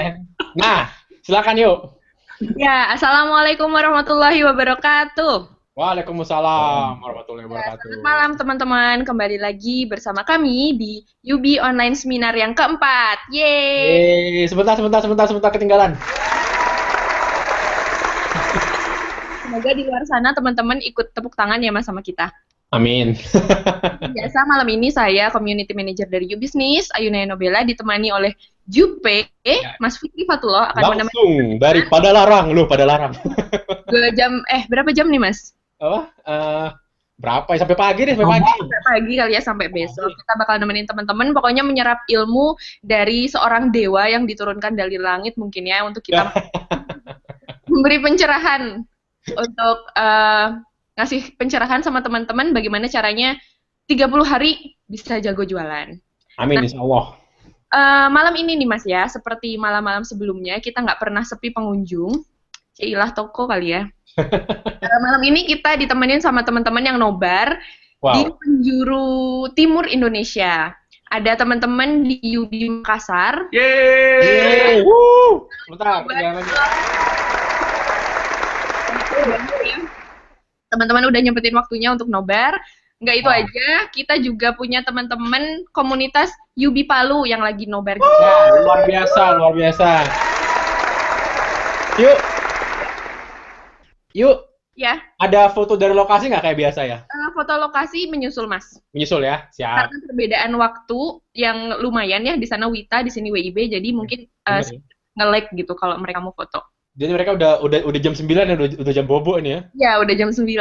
Nah, silakan yuk. Ya, Assalamualaikum warahmatullahi wabarakatuh. Waalaikumsalam warahmatullahi Ya, wabarakatuh. selamat malam teman-teman. Kembali lagi bersama kami di UB Online Seminar yang keempat. Yeay! Sebentar ketinggalan. Semoga di luar sana teman-teman ikut tepuk tangan ya Mas sama kita. Amin. Biasa malam ini saya Community Manager dari U Business, Ayuna Nobela, ditemani oleh Jupe, Ya, Mas Fikri Fatullah akan menemani langsung daripada larang, lu pada larang. 2 jam, berapa jam nih Mas? Apa? Berapa ya? Sampai pagi deh, sampai pagi. Sampai pagi kali ya, sampai besok. Kita bakal nemenin teman-teman, pokoknya menyerap ilmu dari seorang dewa yang diturunkan dari langit mungkin ya, untuk kita memberi pencerahan, untuk ngasih pencerahan sama teman-teman bagaimana caranya 30 hari bisa jago jualan. Amin, insya Allah. Malam ini nih Mas ya, seperti malam-malam sebelumnya, kita nggak pernah sepi pengunjung. Cailah toko kali ya. Malam ini kita ditemenin sama teman-teman yang nobar di Wow. penjuru timur Indonesia. Ada teman-teman di UB Makassar. Yeay. Woo. Bentar, jangan lagi. Teman-teman udah nyempetin waktunya untuk nobar. Nggak itu Wow. aja, kita juga punya teman-teman komunitas UB Palu yang lagi nobar juga. Ya, luar biasa, luar biasa. Yuk, yuk. Ya, Ada foto dari lokasi nggak kayak biasa ya? foto lokasi menyusul Mas. Menyusul ya, siap. Karena perbedaan waktu yang lumayan ya, di sana Wita, di sini WIB, jadi mungkin Bener ya. nge-lag gitu kalau mereka mau foto. Jadi mereka udah jam 9 ya, udah jam bobo ini ya. Ya, udah jam 9. Tapi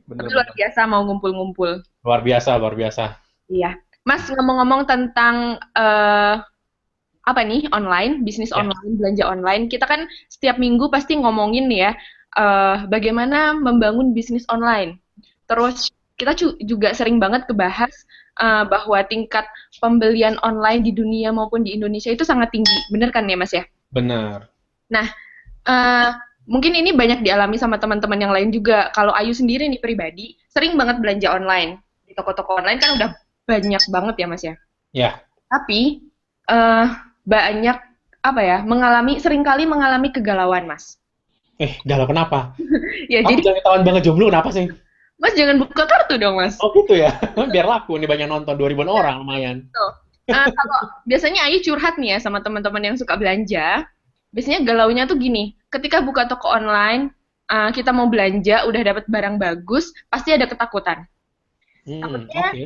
luar Bener-bener. biasa mau ngumpul-ngumpul. Luar biasa, luar biasa. Iya. Mas, ngomong-ngomong tentang apa nih, online, bisnis Ya, online, belanja online, kita kan setiap minggu pasti ngomongin nih ya, bagaimana membangun bisnis online. Terus kita juga sering banget kebahas bahwa tingkat pembelian online di dunia maupun di Indonesia itu sangat tinggi. Bener kan ya, Mas ya? benar. Nah, eh, mungkin ini banyak dialami sama teman-teman yang lain juga. Kalau Ayu sendiri nih pribadi, sering banget belanja online. Di toko-toko online kan udah banyak banget ya, Mas ya. Ya. Tapi eh, banyak apa ya, seringkali mengalami kegalauan, Mas. Galau kenapa? Ya, Kamu jadi jangan ketahuan banget jomblo kenapa sih? Mas jangan buka kartu dong, Mas. Oh gitu ya. Biar laku nih banyak nonton 2000-an orang lumayan. Tuh. Kalau biasanya Ayu curhat nih ya sama teman-teman yang suka belanja, biasanya galaunya tuh gini, ketika buka toko online, kita mau belanja, udah dapat barang bagus, pasti ada ketakutan. Takutnya, Oke.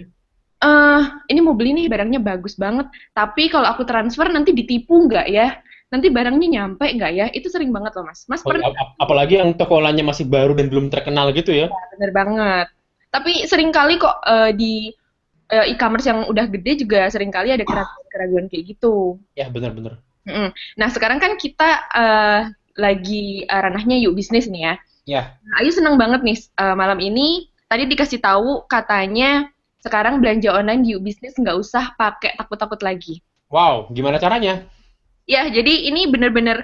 ini mau beli nih barangnya bagus banget, tapi kalau aku transfer nanti ditipu nggak ya? Nanti barangnya nyampe nggak ya? Itu sering banget loh, Mas. Mas Oh, pernah? apalagi yang toko online-nya masih baru dan belum terkenal gitu ya. Bener banget. Tapi sering kali kok di e-commerce yang udah gede juga sering kali ada keraguan-keraguan kayak gitu. Ya, benar-benar. Mm-mm. Nah, sekarang kan kita lagi ranahnya yuk bisnis nih ya. Ya. Nah, Ayu seneng banget nih malam ini. Tadi dikasih tahu katanya sekarang belanja online di yuk bisnis nggak usah pakai takut-takut lagi. Wow, gimana caranya? Ya, jadi ini bener-bener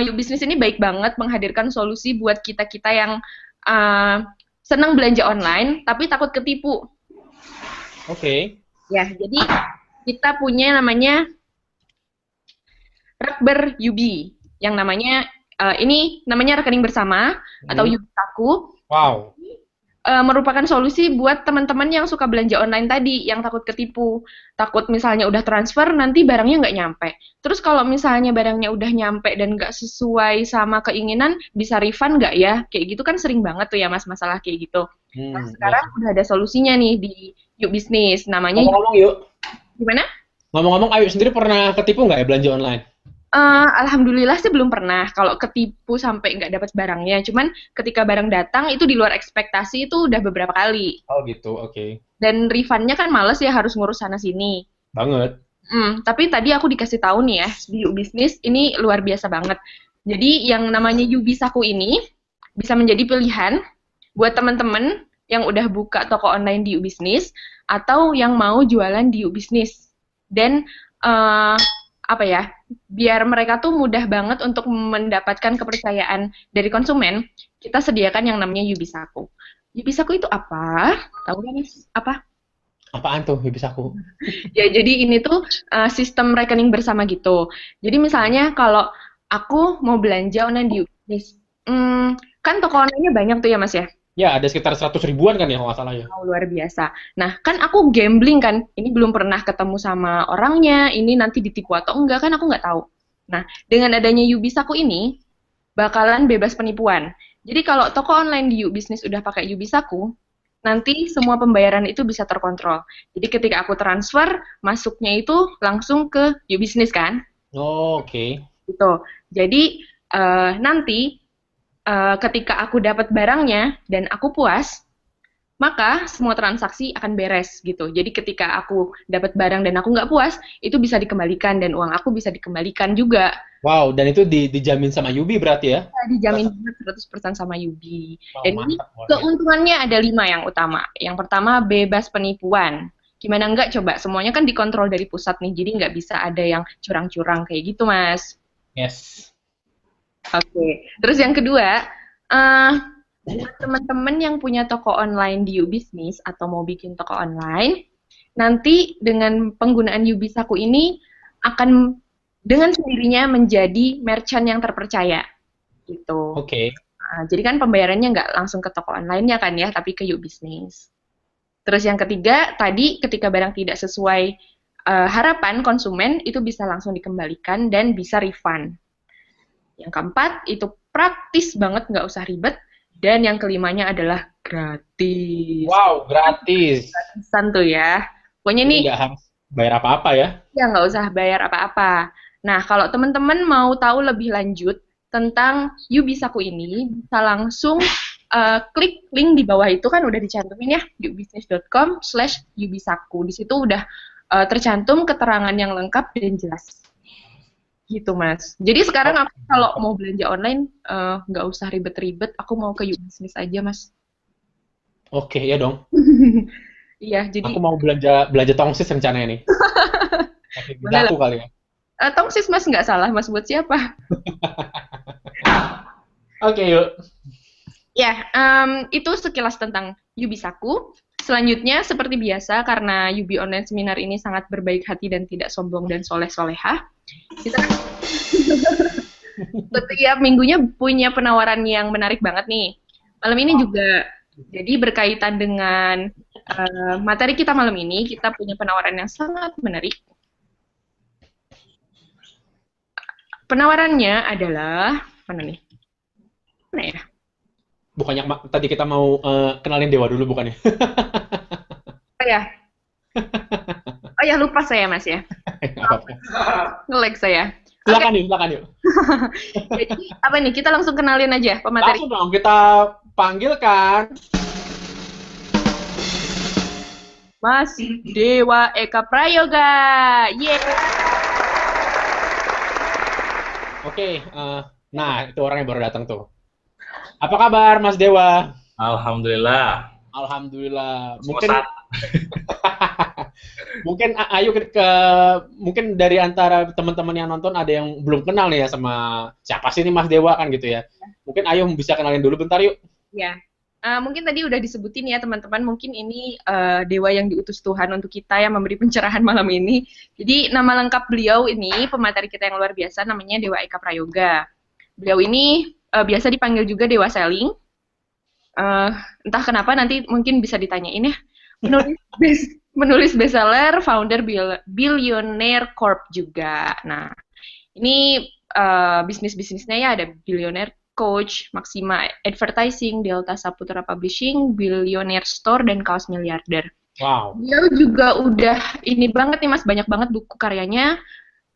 yuk bisnis ini baik banget menghadirkan solusi buat kita-kita yang uh, senang belanja online tapi takut ketipu. Oke. Ya, jadi kita punya namanya Rakber Yubi yang namanya ini namanya rekening bersama atau Hmm. Yubi Saku, Wow. merupakan solusi buat teman-teman yang suka belanja online tadi yang takut ketipu, takut misalnya udah transfer nanti barangnya nggak nyampe. Terus kalau misalnya barangnya udah nyampe dan nggak sesuai sama keinginan, bisa refund nggak ya? Kayak gitu kan sering banget tuh ya Mas masalah kayak gitu. Nah, Ya. sekarang udah ada solusinya nih di Yuk Bisnis, namanya Ngomong-ngomong yuk. gimana? Ngomong-ngomong, Ayu sendiri pernah ketipu nggak ya belanja online? Alhamdulillah sih belum pernah kalau ketipu sampai nggak dapat barangnya. Cuman ketika barang datang itu di luar ekspektasi itu udah beberapa kali. Oh gitu, oke. Dan refundnya kan males ya harus ngurus sana sini. Banget. Tapi tadi aku dikasih tahu nih ya di Ubisnis ini luar biasa banget. Jadi yang namanya Yubisaku ini bisa menjadi pilihan buat teman-teman yang udah buka toko online di Ubisnis atau yang mau jualan di Ubisnis. Dan eh, apa ya, biar mereka tuh mudah banget untuk mendapatkan kepercayaan dari konsumen, kita sediakan yang namanya Yubisaku. Yubisaku itu apa? Tahu nggak nih apa? Apaan tuh bisa aku? Ya, jadi ini tuh sistem rekening bersama gitu. Jadi misalnya kalau aku mau belanja online di Ubis, kan toko online-nya banyak tuh ya Mas ya. Ya, ada sekitar 100 ribuan kan ya kalau nggak salah ya. Wow, luar biasa. Nah, kan aku gambling kan, ini belum pernah ketemu sama orangnya, ini nanti ditipu atau enggak kan aku nggak tahu. Nah, dengan adanya Yubisaku ini, bakalan bebas penipuan. Jadi kalau toko online di Ubisnis udah pakai Yubisaku, nanti semua pembayaran itu bisa terkontrol. Jadi ketika aku transfer, masuknya itu langsung ke Ubisnis kan, Oh, oke. gitu. Jadi nanti ketika aku dapat barangnya dan aku puas, maka semua transaksi akan beres gitu. Jadi ketika aku dapat barang dan aku nggak puas, itu bisa dikembalikan dan uang aku bisa dikembalikan juga. Wow, dan itu dijamin sama Yubi berarti ya? Dijamin banget 100% sama Yubi. Wow, Dan ini mantap luar biasa. keuntungannya ada 5 yang utama. Yang pertama, bebas penipuan. Gimana enggak coba, semuanya kan dikontrol dari pusat nih, jadi nggak bisa ada yang curang-curang kayak gitu, Mas. Yes. Oke. Terus yang kedua, eh buat teman-teman yang punya toko online di Ubisnis atau mau bikin toko online, nanti dengan penggunaan Yubisaku ini akan dengan sendirinya menjadi merchant yang terpercaya gitu. Oke. Jadi kan pembayarannya nggak langsung ke toko online-nya kan ya, tapi ke Ubisnis. Terus yang ketiga, tadi ketika barang tidak sesuai harapan konsumen, itu bisa langsung dikembalikan dan bisa refund. Yang keempat, itu praktis banget, nggak usah ribet. Dan yang kelimanya adalah gratis. Wow, gratis. Gratisan tuh ya. Pokoknya Jadi nih, nggak harus bayar apa-apa ya? ya nggak usah bayar apa-apa. Nah, kalau teman-teman mau tahu lebih lanjut tentang Yubisaku ini, bisa langsung klik link di bawah itu kan udah dicantumin ya, ubisnis.com/yubisaku. Di situ udah tercantum keterangan yang lengkap dan jelas. Gitu, Mas. Jadi sekarang Oh, aku kalau mau belanja online, nggak usah ribet-ribet, aku mau ke Ubisnis aja, Mas. oke, ya dong. Iya, jadi Aku mau belanja belanja tongsis rencananya nih. Oke, bisa boleh lah. aku kali ya. Tongsis, Mas, nggak salah, Mas. Buat siapa? Oke, yuk. Ya, itu sekilas tentang Yubisaku. Selanjutnya, seperti biasa, karena Yubi Online Seminar ini sangat berbaik hati dan tidak sombong dan soleh-solehah, kita setiap minggunya punya penawaran yang menarik banget nih. Malam ini juga, jadi berkaitan dengan materi kita malam ini, kita punya penawaran yang sangat menarik. Penawarannya adalah, mana nih? Mana ya? Bukannya tadi kita mau kenalin Dewa dulu bukannya? Oh ya, oh ya lupa saya Mas ya, Nggak apa-apa. nge-lag saya. Oke, Silakan yuk, silakan yuk. jadi apa nih? Kita langsung kenalin aja pemateri. Langsung dong kita panggilkan. Mas Dewa Eka Prayoga. Yeay. Oke, nah itu orang yang baru datang tuh. Apa kabar Mas Dewa? Alhamdulillah. Alhamdulillah. Mungkin Semua mungkin ayo mungkin dari antara teman-teman yang nonton ada yang belum kenal nih ya sama siapa sih ini Mas Dewa kan gitu ya. Mungkin ayo bisa kenalin dulu bentar yuk. Ya, mungkin tadi udah disebutin ya teman-teman. Mungkin ini dewa yang diutus Tuhan untuk kita yang memberi pencerahan malam ini. Jadi nama lengkap beliau ini pemateri kita yang luar biasa namanya Dewa Eka Prayoga. Beliau ini biasa dipanggil juga Dewa Selling. Eh, Entah kenapa nanti mungkin bisa ditanyain ya. Menulis bestseller, founder Billionaire Corp juga. Nah, ini bisnis-bisnisnya ya ada Billionaire Coach, Maxima Advertising, Delta Saputra Publishing, Billionaire Store, dan Kaos Miliarder. Wow. Dia juga udah ini banget nih Mas, banyak banget buku karyanya.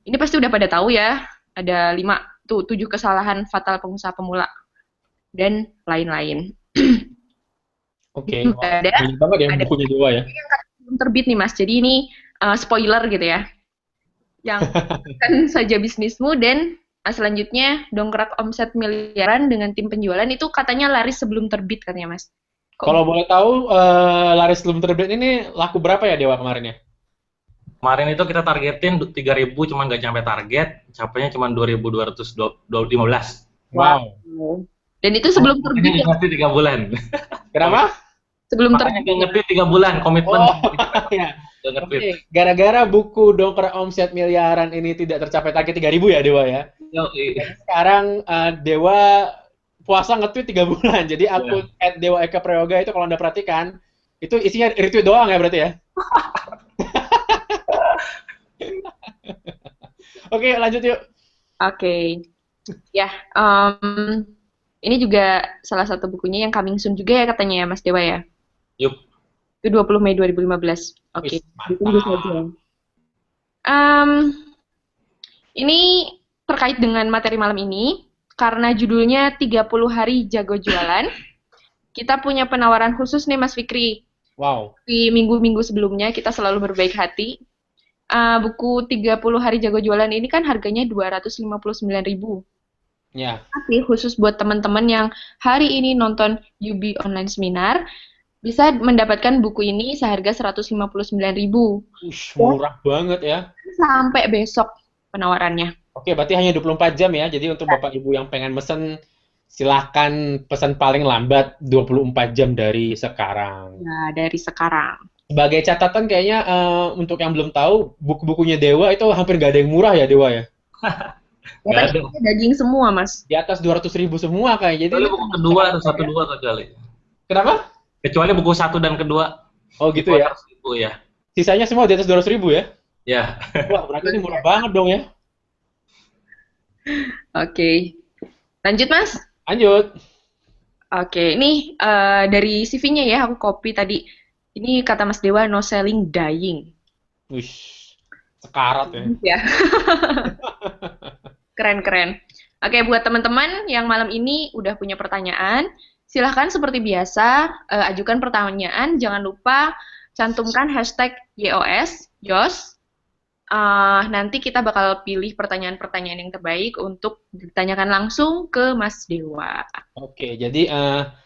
Ini pasti udah pada tahu ya. Ada 7 kesalahan fatal pengusaha pemula dan lain-lain. Oke. Wow. Ada Banyak banget ya ada bukunya Dewa ya. yang belum terbit nih Mas. Jadi ini spoiler gitu ya. Yang kan saja bisnismu dan selanjutnya dongkrak omset miliaran dengan tim penjualan itu katanya laris sebelum terbit katanya Mas. Kalau boleh tahu laris belum terbit ini laku berapa ya Dewa kemarin ya? kemarin itu kita targetin 3.000 cuman nggak nyampe target, capainya cuma 2.215. Wow. Dan itu sebelum terbit Ini ya. masih 3 bulan. Kenapa? sebelum Makanya terbit. nggak ngerti 3 bulan komitmen. Oh, ya. Nggak ngerti. Oke, gara-gara buku dongkrak omset miliaran ini tidak tercapai target 3.000 ya Dewa ya. Yoi. Sekarang Dewa puasa nge-tweet 3 bulan. Jadi akun @dewaeka_prayoga itu kalau Anda perhatikan, itu isinya retweet doang ya berarti ya. Oke, lanjut yuk. Oke. Ya, ini juga salah satu bukunya yang coming soon juga ya katanya ya Mas Dewa ya. Yup. Itu 20 Mei 2015. Oke, Wis, mantap. ditunggu saja. Ini terkait dengan materi malam ini, karena judulnya 30 hari jago jualan, kita punya penawaran khusus nih Mas Fikri. Wow. Di minggu-minggu sebelumnya kita selalu berbaik hati. Buku 30 hari jago jualan ini kan harganya 259.000. Ya. Tapi khusus buat teman-teman yang hari ini nonton UB Online Seminar, bisa mendapatkan buku ini seharga 159.000. Murah banget ya. Sampai besok penawarannya. Oke, berarti hanya 24 jam ya. Jadi untuk Bapak Ibu yang pengen mesen, silahkan pesan paling lambat 24 jam dari sekarang. Nah, dari sekarang. Sebagai catatan kayaknya untuk yang belum tahu, buku-bukunya Dewa itu hampir nggak ada yang murah ya Dewa ya. Nggak ada. Daging semua, Mas. Di atas 200.000 semua kayak. Jadi Kecuali buku kedua atau 1-2 kecuali. Kenapa? Kecuali buku 1 dan kedua. Oh gitu ya. Itu ya. Sisanya semua di atas 200.000 ya. Ya. Wah, berarti ini murah banget dong ya. Oke. Lanjut, Mas. Lanjut. Oke, ini dari CV-nya ya, aku copy tadi. Ini kata Mas Dewa, no selling, dying. Wih, sekarat ya. Ya. Keren-keren. Oke, buat teman-teman yang malam ini udah punya pertanyaan, silahkan seperti biasa, ajukan pertanyaan. Jangan lupa cantumkan hashtag YOS, JOS. Nanti kita bakal pilih pertanyaan-pertanyaan yang terbaik untuk ditanyakan langsung ke Mas Dewa. Oke, jadi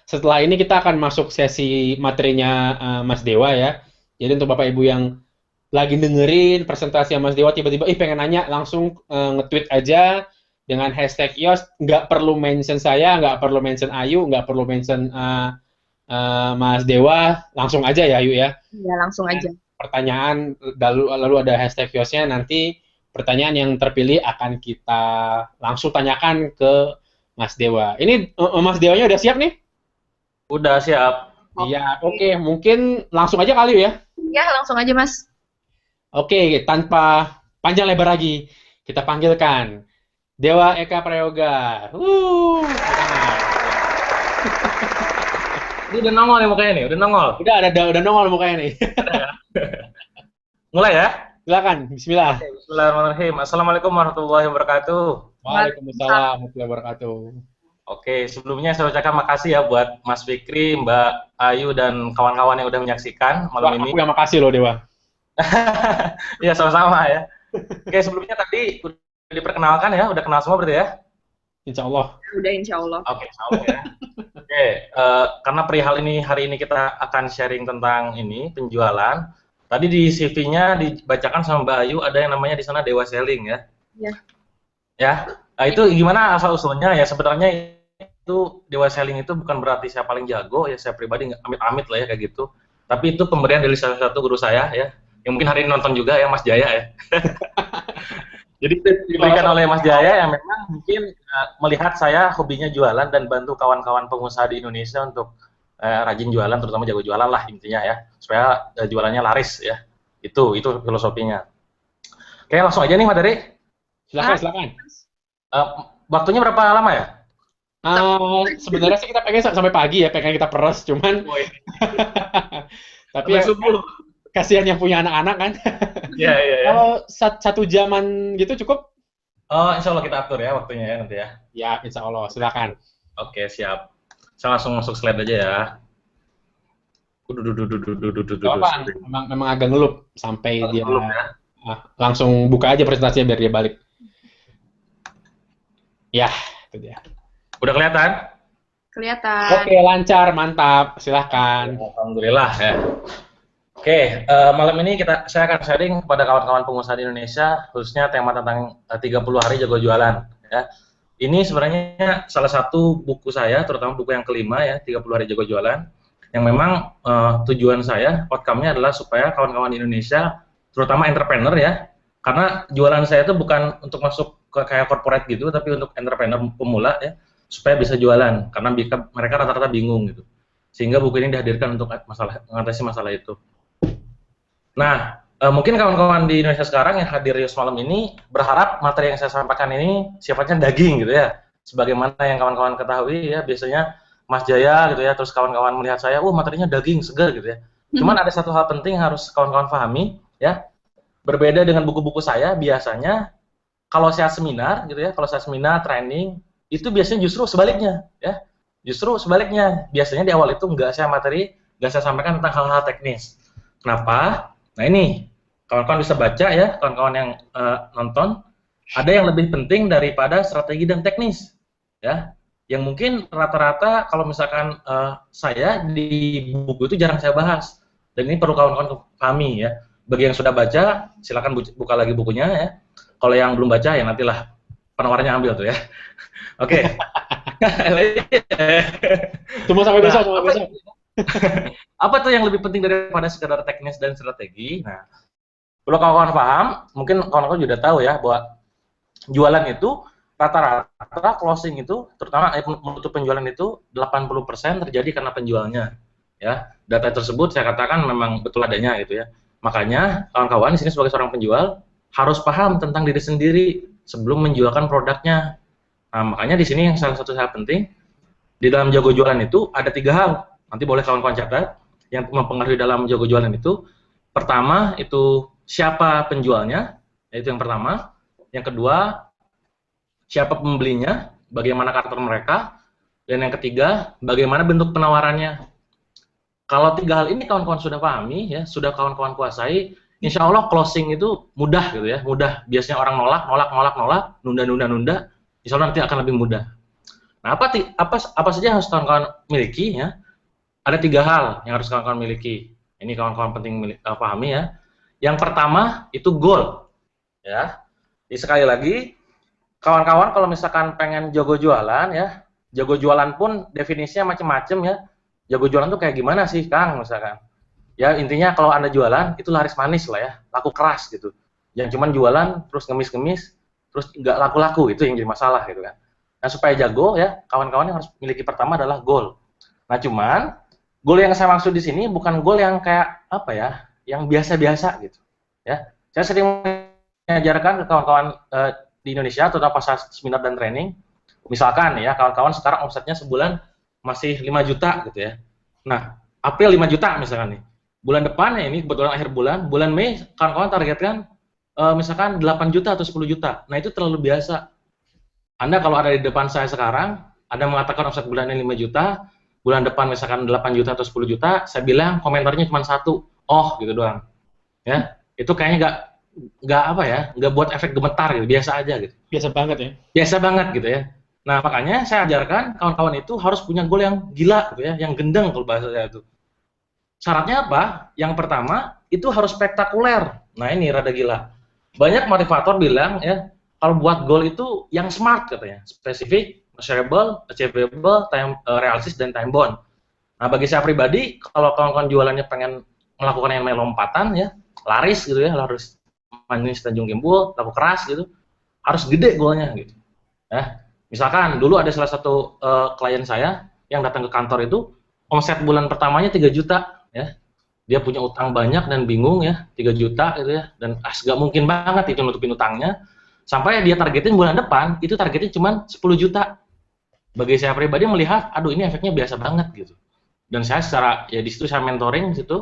setelah ini kita akan masuk sesi materinya Mas Dewa ya. Jadi untuk Bapak Ibu yang lagi dengerin presentasi Mas Dewa, tiba-tiba pengen nanya, langsung nge-tweet aja dengan hashtag YOS. Nggak perlu mention saya, nggak perlu mention Ayu, nggak perlu mention Mas Dewa, langsung aja ya Ayu ya. Ya, langsung aja. Pertanyaan, lalu ada hashtag YOS-nya, nanti pertanyaan yang terpilih akan kita langsung tanyakan ke Mas Dewa. Ini Mas Dewanya udah siap nih? Udah siap. Iya, oke. Mungkin langsung aja kali ya? Ya, langsung aja Mas. Oke, tanpa panjang lebar lagi, kita panggilkan Dewa Eka Prayoga. Ini udah nongol nih mukanya nih, udah nongol. Udah nongol mukanya nih. Mulai ya? Silakan, bismillah. Bismillahirrahmanirrahim. Assalamualaikum warahmatullahi wabarakatuh. Waalaikumsalam warahmatullahi wabarakatuh. Oke, sebelumnya saya ucapkan makasih ya buat Mas Fikri, Mbak Ayu, dan kawan-kawan yang udah menyaksikan malam ini. Aku yang makasih loh, Dewa. Iya, sama-sama ya. Oke, sebelumnya tadi udah diperkenalkan ya, udah kenal semua berarti ya? Insya Allah. Udah, insya Allah. Oke, insya Allah ya. Oke, karena perihal ini hari ini kita akan sharing tentang ini penjualan. Tadi di CV-nya dibacakan sama Mbak Ayu ada yang namanya di sana Dewa Selling ya. Iya. Ya, nah, itu gimana asal usulnya ya? Sebenarnya itu Dewa Selling itu bukan berarti saya paling jago ya, saya pribadi nggak amit-amit lah ya kayak gitu. Tapi itu pemberian dari salah satu guru saya ya, yang mungkin hari ini nonton juga ya, Mas Jaya ya. Jadi itu diberikan oleh Mas Jaya yang memang mungkin melihat saya hobinya jualan dan bantu kawan-kawan pengusaha di Indonesia untuk rajin jualan, terutama jago jualan lah intinya ya, supaya jualannya laris ya. Itu filosofinya. Oke, langsung aja nih materi. Silakan. Waktunya berapa lama ya? Sebenarnya sih kita pengen sampai pagi ya, pengen kita peres, cuman tapi ya, kasihan yang punya anak-anak kan. Iya. Kalau 1 jaman gitu cukup? Oh, insya Allah kita atur ya waktunya ya nanti ya. Ya, insya Allah. Silakan. Oke, siap. Saya langsung masuk slide aja ya. Memang agak ngelup sampai dia ya. Langsung buka aja presentasinya biar dia balik. Ya, itu dia. Udah kelihatan? Kelihatan. Oke, lancar, mantap. Silahkan. Alhamdulillah ya. Oke, malam ini saya akan sharing kepada kawan-kawan pengusaha di Indonesia, khususnya tema tentang 30 hari jago jualan. Ya. Ini sebenarnya salah satu buku saya, terutama buku yang kelima ya, 30 hari jago jualan. yang memang tujuan saya, outcome-nya adalah supaya kawan-kawan di Indonesia, terutama entrepreneur ya, karena jualan saya itu bukan untuk masuk ke kayak corporate gitu, tapi untuk entrepreneur pemula ya, supaya bisa jualan, karena mereka rata-rata bingung gitu. Sehingga buku ini dihadirkan untuk mengatasi masalah itu. Nah, mungkin kawan-kawan di Indonesia sekarang yang hadir di malam ini berharap materi yang saya sampaikan ini sifatnya daging gitu ya. Sebagaimana yang kawan-kawan ketahui ya, biasanya Mas Jaya gitu ya, terus kawan-kawan melihat saya, materinya daging, segar gitu ya. Cuman ada satu hal penting yang harus kawan-kawan pahami ya. Berbeda dengan buku-buku saya, biasanya kalau saya seminar gitu ya, kalau saya seminar, training, itu biasanya justru sebaliknya ya. Justru sebaliknya, biasanya di awal itu nggak saya sampaikan tentang hal-hal teknis. Kenapa? Nah ini, kawan-kawan bisa baca ya, kawan-kawan yang nonton, ada yang lebih penting daripada strategi dan teknis ya. Yang mungkin rata-rata kalau misalkan saya di buku itu jarang saya bahas, dan ini perlu kawan-kawan pahami ya. Bagi yang sudah baca, silakan buka lagi bukunya ya. Kalau yang belum baca ya nantilah penawarannya ambil tuh ya. Oke. Tunggu sampai besok, sampai besok. Apa tuh yang lebih penting daripada sekedar teknis dan strategi? Nah, perlu kawan-kawan paham, mungkin kawan-kawan sudah tahu ya bahwa jualan itu rata-rata closing itu, terutama menutup penjualan itu 80% terjadi karena penjualnya. Ya, data tersebut saya katakan memang betul adanya gitu ya. Makanya kawan-kawan di sini sebagai seorang penjual harus paham tentang diri sendiri sebelum menjualkan produknya. Nah, makanya di sini yang salah satu hal penting di dalam jago jualan itu ada 3 hal. Nanti boleh kawan-kawan catat yang mempengaruhi dalam jago jualan itu. Pertama itu siapa penjualnya, itu yang pertama. Yang kedua siapa pembelinya, bagaimana karakter mereka, dan yang ketiga, bagaimana bentuk penawarannya. Kalau 3 hal ini kawan-kawan sudah pahami, ya, sudah kawan-kawan kuasai, insya Allah closing itu mudah gitu ya, mudah. Biasanya orang nolak, nunda, insya Allah nanti akan lebih mudah. Nah, apa saja yang harus kawan-kawan miliki ya? Ada 3 hal yang harus kawan-kawan miliki. Ini kawan-kawan penting pahami ya. Yang pertama itu goal, ya. Jadi sekali lagi, kawan-kawan kalau misalkan pengen jago jualan ya, jago jualan pun definisinya macam-macam ya. Jago jualan tuh kayak gimana sih, Kang, misalkan? Ya intinya kalau Anda jualan itu laris manis lah ya, laku keras gitu. Yang cuman jualan terus ngemis-ngemis, terus nggak laku-laku, itu yang jadi masalah gitu kan. Nah supaya jago ya, kawan-kawan yang harus miliki pertama adalah goal. Nah cuman goal yang saya maksud di sini bukan goal yang kayak apa ya, yang biasa-biasa gitu. Ya, saya sering mengajarkan ke kawan-kawan di Indonesia, terutama pas seminar dan training. Misalkan ya, kawan-kawan sekarang omsetnya sebulan masih 5 juta gitu ya. Nah, April 5 juta misalkan nih. Bulan depan ya ini kebetulan akhir bulan Mei kawan-kawan targetkan misalkan 8 juta atau 10 juta. Nah, itu terlalu biasa. Anda kalau ada di depan saya sekarang, Anda mengatakan omset bulannya 5 juta, bulan depan misalkan 8 juta atau 10 juta, saya bilang komentarnya cuma satu, oh gitu doang. Ya, itu kayaknya nggak buat efek gemetar gitu, biasa aja gitu. Biasa banget ya. Biasa banget gitu ya. Nah, makanya saya ajarkan kawan-kawan itu harus punya goal yang gila gitu ya, yang gendeng kalau bahasa saya itu. Syaratnya apa? Yang pertama, itu harus spektakuler. Nah, ini rada gila. Banyak motivator bilang ya, kalau buat goal itu yang smart katanya, spesifik, measurable, achievable, realistis dan time bound. Nah, bagi saya pribadi, kalau kawan-kawan jualannya pengen melakukan yang namanya lompatan ya, laris gitu ya, harus manis Tanjung Gimbul, laku keras gitu, harus gede goalnya gitu. Ya. Misalkan dulu ada salah satu klien saya yang datang ke kantor itu omset bulan pertamanya 3 juta ya. Dia punya utang banyak dan bingung ya, 3 juta gitu ya, dan gak mungkin banget itu nutupin utangnya. Sampai dia targetin bulan depan itu targetnya cuma 10 juta. Bagi saya pribadi melihat, aduh ini efeknya biasa banget gitu. Dan saya secara ya di situ saya mentoring di situ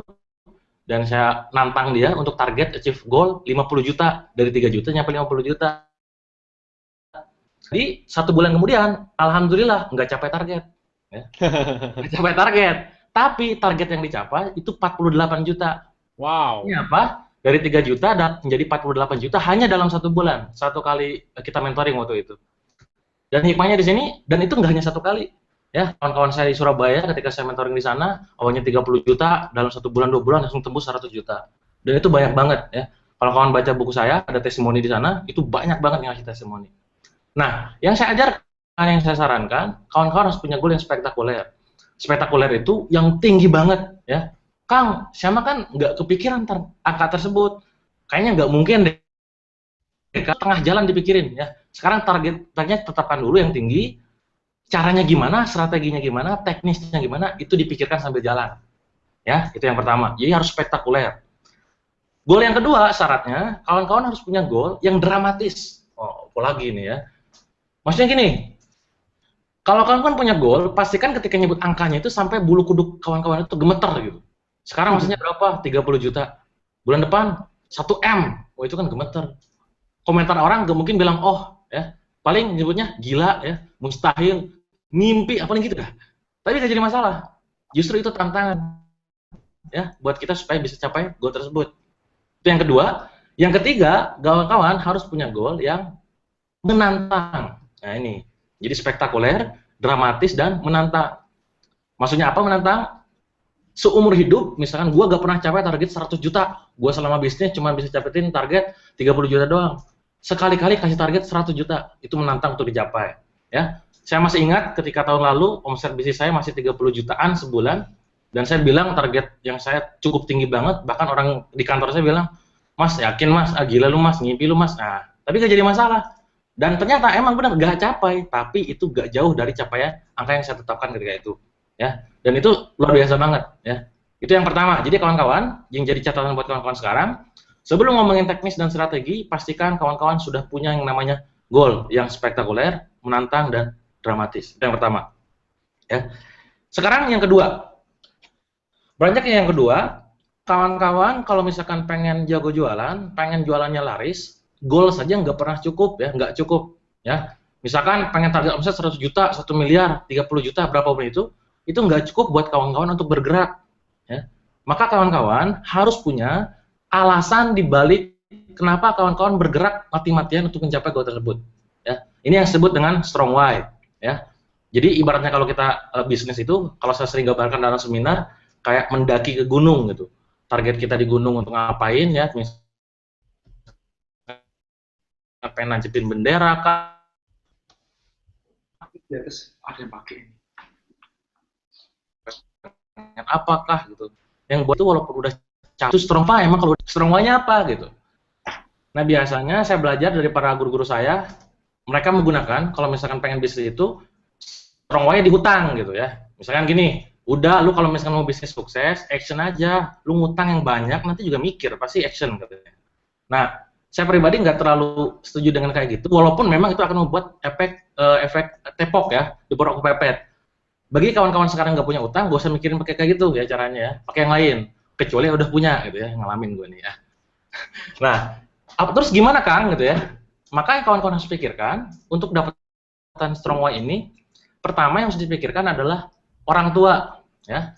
dan saya nantang dia untuk target achieve goal 50 juta, dari 3 juta nyampe 50 juta. Jadi 1 bulan kemudian, alhamdulillah nggak capai target, ya. Nggak capai target, tapi target yang dicapai itu 48 juta. Wow. Ini apa? Dari 3 juta dan menjadi 48 juta hanya dalam 1 bulan. 1 kali kita mentoring waktu itu. Dan hikmahnya di sini, dan itu nggak hanya 1 kali. Ya, kawan-kawan saya di Surabaya ketika saya mentoring di sana, awalnya 30 juta, dalam 1 bulan 2 bulan langsung tembus 100 juta. Dan itu banyak banget ya. Kalau kawan baca buku saya, ada testimoni di sana, itu banyak banget yang ngasih testimoni. Nah, yang saya ajarkan, yang saya sarankan, kawan-kawan harus punya goal yang spektakuler. spektakuler itu yang tinggi banget ya. Kang, sama kan nggak kepikiran angka tersebut. Kayaknya nggak mungkin deh. Tengah jalan dipikirin ya. Sekarang targetnya tetapkan dulu yang tinggi. Caranya gimana, strateginya gimana, teknisnya gimana, itu dipikirkan sambil jalan. Ya, itu yang pertama. Jadi harus spektakuler. Goal yang kedua syaratnya, kawan-kawan harus punya goal yang dramatis. Oh, apa lagi nih ya? Maksudnya gini, kalau kawan-kawan punya goal, pastikan ketika nyebut angkanya itu sampai bulu kuduk kawan-kawan itu gemeter gitu. Sekarang maksudnya berapa? 30 juta. Bulan depan 1 M. Oh, itu kan gemeter. Komentar orang gak mungkin bilang, oh, ya, paling nyebutnya gila, ya, mustahil, mimpi, apa gitu dah. Tapi gak jadi masalah. Justru itu tantangan, ya, buat kita supaya bisa capai goal tersebut. Itu yang kedua. Yang ketiga, kawan-kawan harus punya goal yang menantang. Nah ini, jadi spektakuler, dramatis, dan menantang. Maksudnya apa menantang? Seumur hidup, misalkan gue gak pernah capai target 100 juta. Gue selama bisnis cuma bisa capetin target 30 juta doang. Sekali-kali kasih target 100 juta, itu menantang untuk dicapai. Ya, saya masih ingat ketika tahun lalu omset bisnis saya masih 30 jutaan sebulan, dan saya bilang target yang saya cukup tinggi banget, bahkan orang di kantor saya bilang, Mas yakin Mas, gila lu Mas, ngimpi lu Mas. Nah, tapi gak jadi masalah. Dan ternyata emang benar gak capai, tapi itu gak jauh dari capaian angka yang saya tetapkan ketika itu. Ya, dan itu luar biasa banget. Ya, itu yang pertama. Jadi kawan-kawan, yang jadi catatan buat kawan-kawan sekarang. Sebelum ngomongin teknis dan strategi, pastikan kawan-kawan sudah punya yang namanya goal yang spektakuler, menantang, dan dramatis. Itu yang pertama. Ya. Sekarang yang kedua. Beranjak yang kedua, kawan-kawan kalau misalkan pengen jago jualan, pengen jualannya laris, goal saja nggak pernah cukup ya, nggak cukup. Ya. Misalkan pengen target omset 100 juta, 1 miliar, 30 juta, berapapun itu nggak cukup buat kawan-kawan untuk bergerak. Ya. Maka kawan-kawan harus punya alasan dibalik kenapa kawan-kawan bergerak mati-matian untuk mencapai goal tersebut. Ya, ini yang disebut dengan strong why. Ya, jadi ibaratnya kalau kita bisnis itu, kalau saya sering gambarkan dalam seminar, kayak mendaki ke gunung gitu. Target kita di gunung untuk ngapain ya? Misalnya pengen nancepin bendera kah? Di atas ada yang pakai ini. Apakah gitu? Yang buat itu walaupun udah itu strong why, emang kalau strong why-nya apa gitu. Nah biasanya saya belajar dari para guru-guru saya, mereka menggunakan kalau misalkan pengen bisnis itu strong why di hutang gitu ya. Misalkan gini, udah lu kalau misalkan mau bisnis sukses, action aja, lu ngutang yang banyak nanti juga mikir pasti action katanya. Nah saya pribadi nggak terlalu setuju dengan kayak gitu, walaupun memang itu akan membuat efek tepok ya, diporok kepepet. Bagi kawan-kawan sekarang nggak punya utang, gak usah mikirin pakai kayak gitu ya caranya ya, pakai yang lain. Kecuali udah punya gitu ya, ngalamin gue nih ya. Nah, terus gimana Kang gitu ya? Maka yang kawan-kawan harus pikirkan untuk dapatkan strong why ini, pertama yang harus dipikirkan adalah orang tua ya.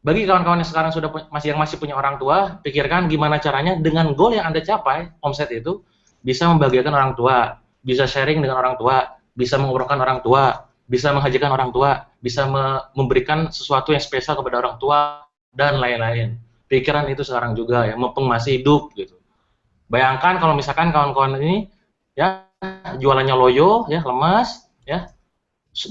Bagi kawan-kawan yang sekarang sudah masih punya orang tua, pikirkan gimana caranya dengan goal yang Anda capai, omset itu bisa membahagiakan orang tua, bisa sharing dengan orang tua, bisa mengobrolkan orang tua, bisa menghajikan orang tua, bisa memberikan sesuatu yang spesial kepada orang tua, dan lain-lain. Pikiran itu sekarang juga yang mumpung masih hidup gitu. Bayangkan kalau misalkan kawan-kawan ini ya jualannya loyo ya, lemas ya,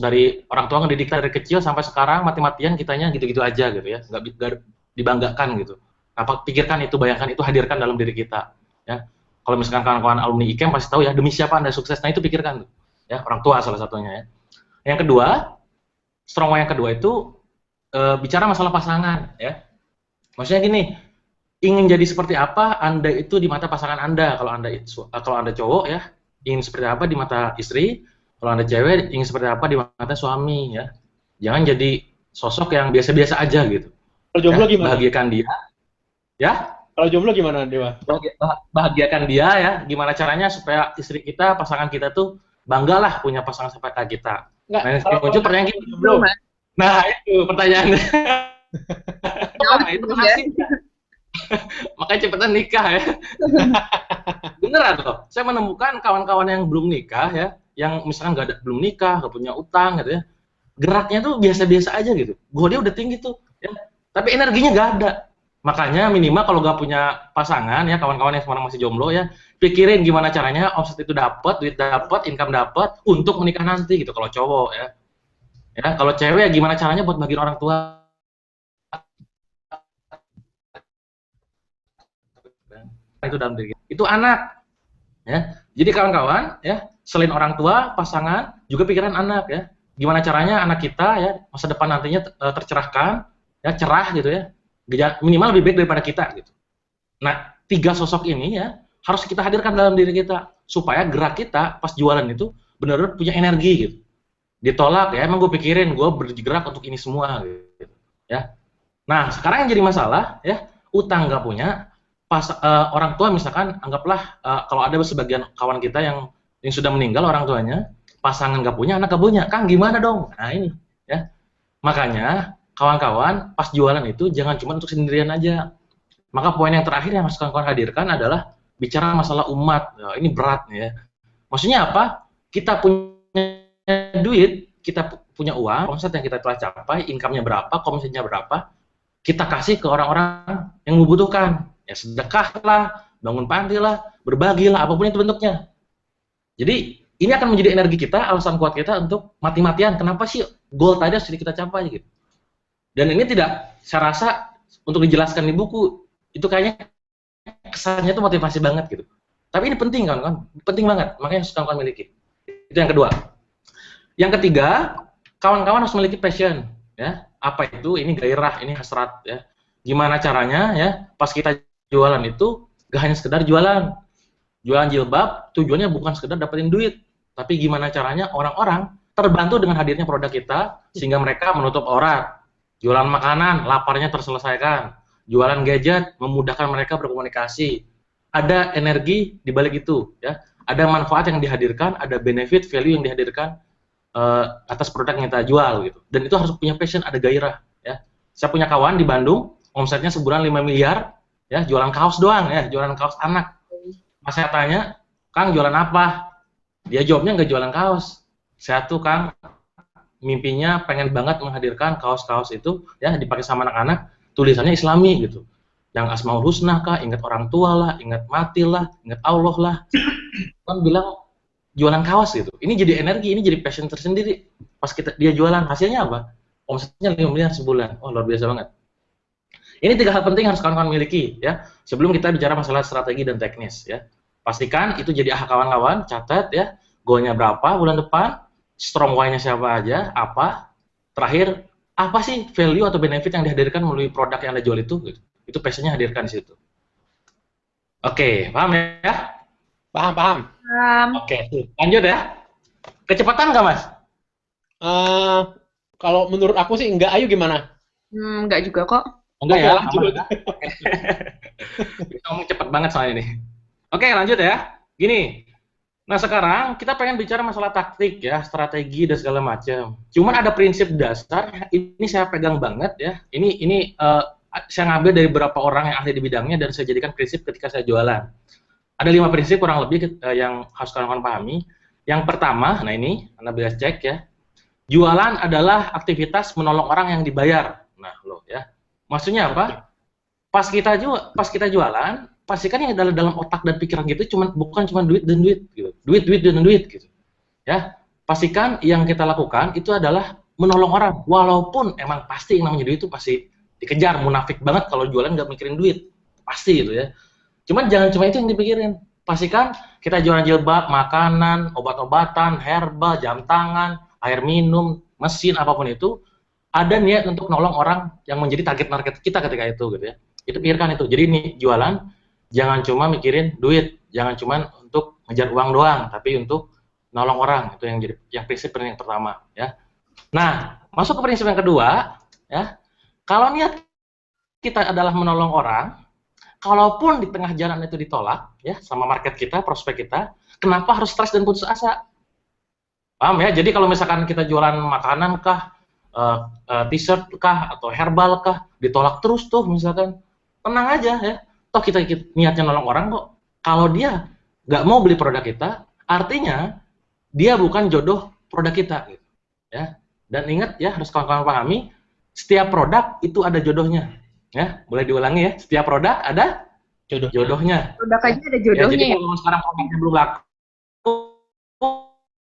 dari orang tua ngedidik dari kecil sampai sekarang mati-matian kitanya gitu-gitu aja gitu ya, nggak dibanggakan gitu. Apa pikirkan itu, bayangkan itu, hadirkan dalam diri kita ya. Kalau misalkan kawan-kawan alumni IKEM pasti tahu ya, demi siapa Anda sukses. Nah itu pikirkan tuh ya, orang tua salah satunya ya. Yang kedua, strong why yang kedua itu bicara masalah pasangan ya. Maksudnya gini, ingin jadi seperti apa Anda itu di mata pasangan Anda. Kalau Anda cowok ya, ingin seperti apa di mata istri. Kalau Anda cewek, ingin seperti apa di mata suami ya. Jangan jadi sosok yang biasa-biasa aja gitu. Kalau jomblo ya, gimana? Bahagiakan dia. Ya. Kalau jomblo gimana, Dewa? Bahagiakan dia ya. Gimana caranya supaya istri kita, pasangan kita tuh banggalah punya pasangan seperti kita. Enggak, nah, muncul pertanyaan gitu. Belum, Nah, itu pertanyaannya. Nah, itu asik. Makanya cepetan nikah ya. Beneran loh. Saya menemukan kawan-kawan yang belum nikah ya, yang misalkan belum nikah, nggak punya utang gitu ya. Geraknya tuh biasa-biasa aja gitu. Dia udah tinggi tuh ya. Tapi energinya nggak ada. Makanya minimal kalau nggak punya pasangan ya, kawan-kawan yang sekarang masih jomblo ya, pikirin gimana caranya omset itu dapat, duit dapat, income dapat untuk menikah nanti gitu kalau cowok ya. Ya, kalau cewek ya gimana caranya buat bagiin orang tua? Itu dalam diri kita. Itu anak, ya. Jadi kawan-kawan, ya, selain orang tua, pasangan, juga pikiran anak, ya. Gimana caranya anak kita, ya, masa depan nantinya tercerahkan, ya, cerah gitu ya. Minimal lebih baik daripada kita gitu. Nah, 3 sosok ini ya harus kita hadirkan dalam diri kita supaya gerak kita pas jualan itu benar-benar punya energi gitu. Ditolak ya, emang gue pikirin gue bergerak untuk ini semua gitu, ya. Nah, sekarang yang jadi masalah ya, utang nggak punya, pas orang tua misalkan anggaplah kalau ada sebagian kawan kita yang sudah meninggal orang tuanya, pasangan nggak punya, anak nggak punya, Kang gimana dong? Nah ini ya, makanya kawan-kawan pas jualan itu jangan cuma untuk sendirian aja. Maka poin yang terakhir yang harus kawan-kawan hadirkan adalah bicara masalah umat. Nah, ini berat ya. Maksudnya apa? Kita punya duit, kita punya uang, omset yang kita telah capai, income-nya berapa, komisinya berapa, kita kasih ke orang-orang yang membutuhkan. Ya sedekah lah, bangun panti lah, berbagi lah, apapun itu bentuknya. Jadi ini akan menjadi energi kita, alasan kuat kita untuk mati-matian. Kenapa sih goal tadi harus kita capai gitu? Dan ini tidak, saya rasa untuk dijelaskan di buku itu kayaknya kesannya itu motivasi banget gitu. Tapi ini penting kan, penting banget, makanya harus kawan-kawan miliki. Itu yang kedua. Yang ketiga, kawan-kawan harus memiliki passion, ya. Apa itu? Ini gairah, ini hasrat, ya. Gimana caranya, ya? Pas kita jualan itu gak hanya sekedar jualan. Jualan jilbab tujuannya bukan sekedar dapetin duit, tapi gimana caranya orang-orang terbantu dengan hadirnya produk kita sehingga mereka menutup aurat. Jualan makanan, laparnya terselesaikan. Jualan gadget, memudahkan mereka berkomunikasi. Ada energi di balik itu, ya. Ada manfaat yang dihadirkan, ada benefit, value yang dihadirkan atas produk yang kita jual, gitu. Dan itu harus punya passion, ada gairah, ya. Saya punya kawan di Bandung, omsetnya sebulan 5 miliar, ya, jualan kaos doang, ya, jualan kaos anak. Pas saya tanya, Kang jualan apa? Dia jawabnya nggak jualan kaos. Saya tuh Kang, mimpinya pengen banget menghadirkan kaos-kaos itu, ya, dipakai sama anak-anak, tulisannya Islami gitu, yang Asmaul Husna kah, ingat orang tua lah, ingat mati lah, ingat Allah lah, kan bilang jualan kaos gitu. Ini jadi energi, ini jadi passion tersendiri. Pas dia jualan, hasilnya apa? Omsetnya 5 miliar sebulan. Oh luar biasa banget. Ini 3 hal penting yang harus kawan-kawan miliki ya. Sebelum kita bicara masalah strategi dan teknis ya. Pastikan itu jadi kawan-kawan, catat ya. Goalnya berapa bulan depan? Strong why-nya siapa aja? Apa? Terakhir, apa sih value atau benefit yang dihadirkan melalui produk yang Anda jual itu? Gitu. Itu passion-nya hadirkan di situ. Oke, paham ya? Paham. Oke, lanjut ya. Kecepatan nggak, Mas? Kalau menurut aku sih enggak. Ayo gimana? Enggak juga kok. Enggak ya? Lanjut. Ngomong cepet banget soalnya ini. Oke, lanjut ya. Gini. Nah, sekarang kita pengen bicara masalah taktik ya, strategi dan segala macam. Cuman ada prinsip dasar, ini saya pegang banget ya. Ini saya ngambil dari beberapa orang yang ahli di bidangnya dan saya jadikan prinsip ketika saya jualan. Ada 5 prinsip kurang lebih yang harus kawan-kawan pahami. Yang pertama, nah ini Anda bisa cek ya. Jualan adalah aktivitas menolong orang yang dibayar. Nah, loh ya. Maksudnya apa? Pas kita jualan, pastikan yang dalam otak dan pikiran gitu bukan cuma duit dan duit gitu. Duit dan duit gitu. Ya. Pastikan yang kita lakukan itu adalah menolong orang. Walaupun emang pasti yang namanya duit itu pasti dikejar, munafik banget kalau jualan nggak mikirin duit. Pasti gitu ya. Cuman jangan cuma itu yang dipikirin. Pastikan kita jualan jilbab, makanan, obat-obatan, herbal, jam tangan, air minum, mesin, apapun itu, ada niat untuk nolong orang yang menjadi target market kita ketika itu, gitu ya. Itu pikirkan itu. Jadi nih jualan, jangan cuma mikirin duit, jangan cuma untuk ngejar uang doang, tapi untuk nolong orang. Itu yang prinsip yang pertama, ya. Nah, masuk ke prinsip yang kedua, ya. Kalau niat kita adalah menolong orang, kalaupun di tengah jalan itu ditolak, ya, sama market kita, prospek kita, kenapa harus stres dan putus asa? Paham ya? Jadi kalau misalkan kita jualan makanan kah, t-shirt kah, atau herbal kah, ditolak terus tuh misalkan, tenang aja ya. Toh kita niatnya nolong orang kok. Kalau dia nggak mau beli produk kita, artinya dia bukan jodoh produk kita, gitu. Ya. Dan ingat ya, harus kawan-kawan pahami, setiap produk itu ada jodohnya. Ya, boleh diulangi ya. Setiap produk ada jodohnya. Produk aja ada jodohnya. Ya, jadi kalau sekarang produknya belum laku,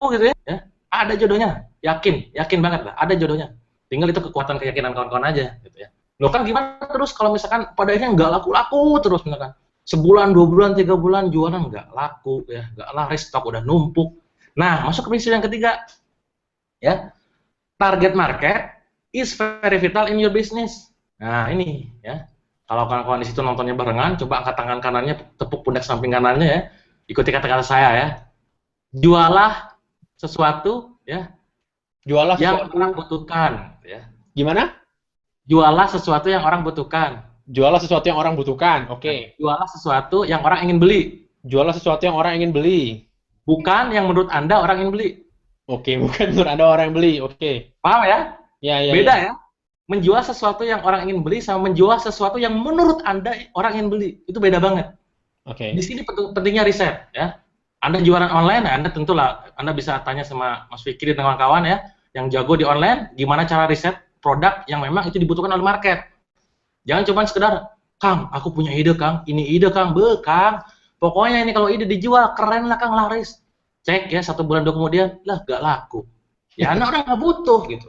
gitu ya. ada jodohnya, yakin banget lah, ada jodohnya. Tinggal itu kekuatan keyakinan kawan-kawan aja, gitu ya. Loh kan gimana terus kalau misalkan pada akhirnya nggak laku-laku terus misalkan sebulan, 2 bulan, 3 bulan jualan nggak laku ya, nggak laris, stok udah numpuk. Nah, masuk ke prinsip yang ketiga, ya, target market is very vital in your business. Nah ini ya, kalau kawan-kawan di situ nontonnya barengan, coba angkat tangan kanannya, tepuk pundak samping kanannya ya, ikuti kata-kata saya ya. Jualah sesuatu ya Jualah yang sesuatu. orang butuhkan ya. Gimana? Jualah sesuatu yang orang butuhkan. Jualah sesuatu yang orang butuhkan. Oke. Jualah sesuatu yang orang ingin beli. Jualah sesuatu yang orang ingin beli. Bukan yang menurut Anda orang ingin beli. Oke, bukan menurut Anda orang yang beli. Oke. Paham ya? Ya. Beda ya. Menjual sesuatu yang orang ingin beli sama menjual sesuatu yang menurut Anda orang ingin beli. Itu beda banget. Oke. Di sini pentingnya riset ya. Anda jualan online, Anda tentulah Anda bisa tanya sama Mas Fikri dan kawan-kawan ya, yang jago di online, gimana cara riset produk yang memang itu dibutuhkan oleh market. Jangan cuma sekedar, Kang, aku punya ide Kang, ini ide Kang, Kang, pokoknya ini kalau ide dijual, keren lah Kang, laris. Cek ya, 1 bulan 2 kemudian, lah gak laku. Ya anak orang nggak butuh gitu.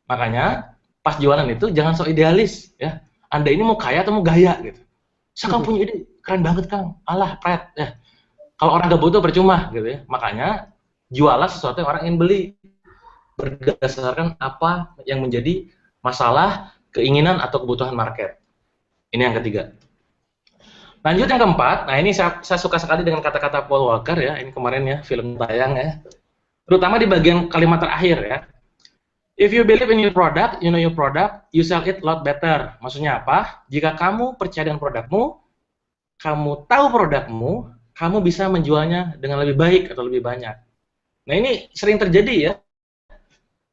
Makanya pas jualan itu jangan so idealis ya. Anda ini mau kaya atau mau gaya gitu. Saya Kang punya ide, keren banget Kang, alah pret ya. Kalau orang nggak butuh percuma gitu ya. Makanya jualah sesuatu yang orang ingin beli berdasarkan apa yang menjadi masalah, keinginan atau kebutuhan market. Ini yang ketiga. Lanjut yang keempat. Nah ini saya suka sekali dengan kata-kata Paul Walker ya. Ini kemarin ya film tayang ya. Terutama di bagian kalimat terakhir ya. If you believe in your product, you know your product, you sell it a lot better. Maksudnya apa? Jika kamu percaya dengan produkmu, kamu tahu produkmu, kamu bisa menjualnya dengan lebih baik atau lebih banyak. Nah ini sering terjadi ya.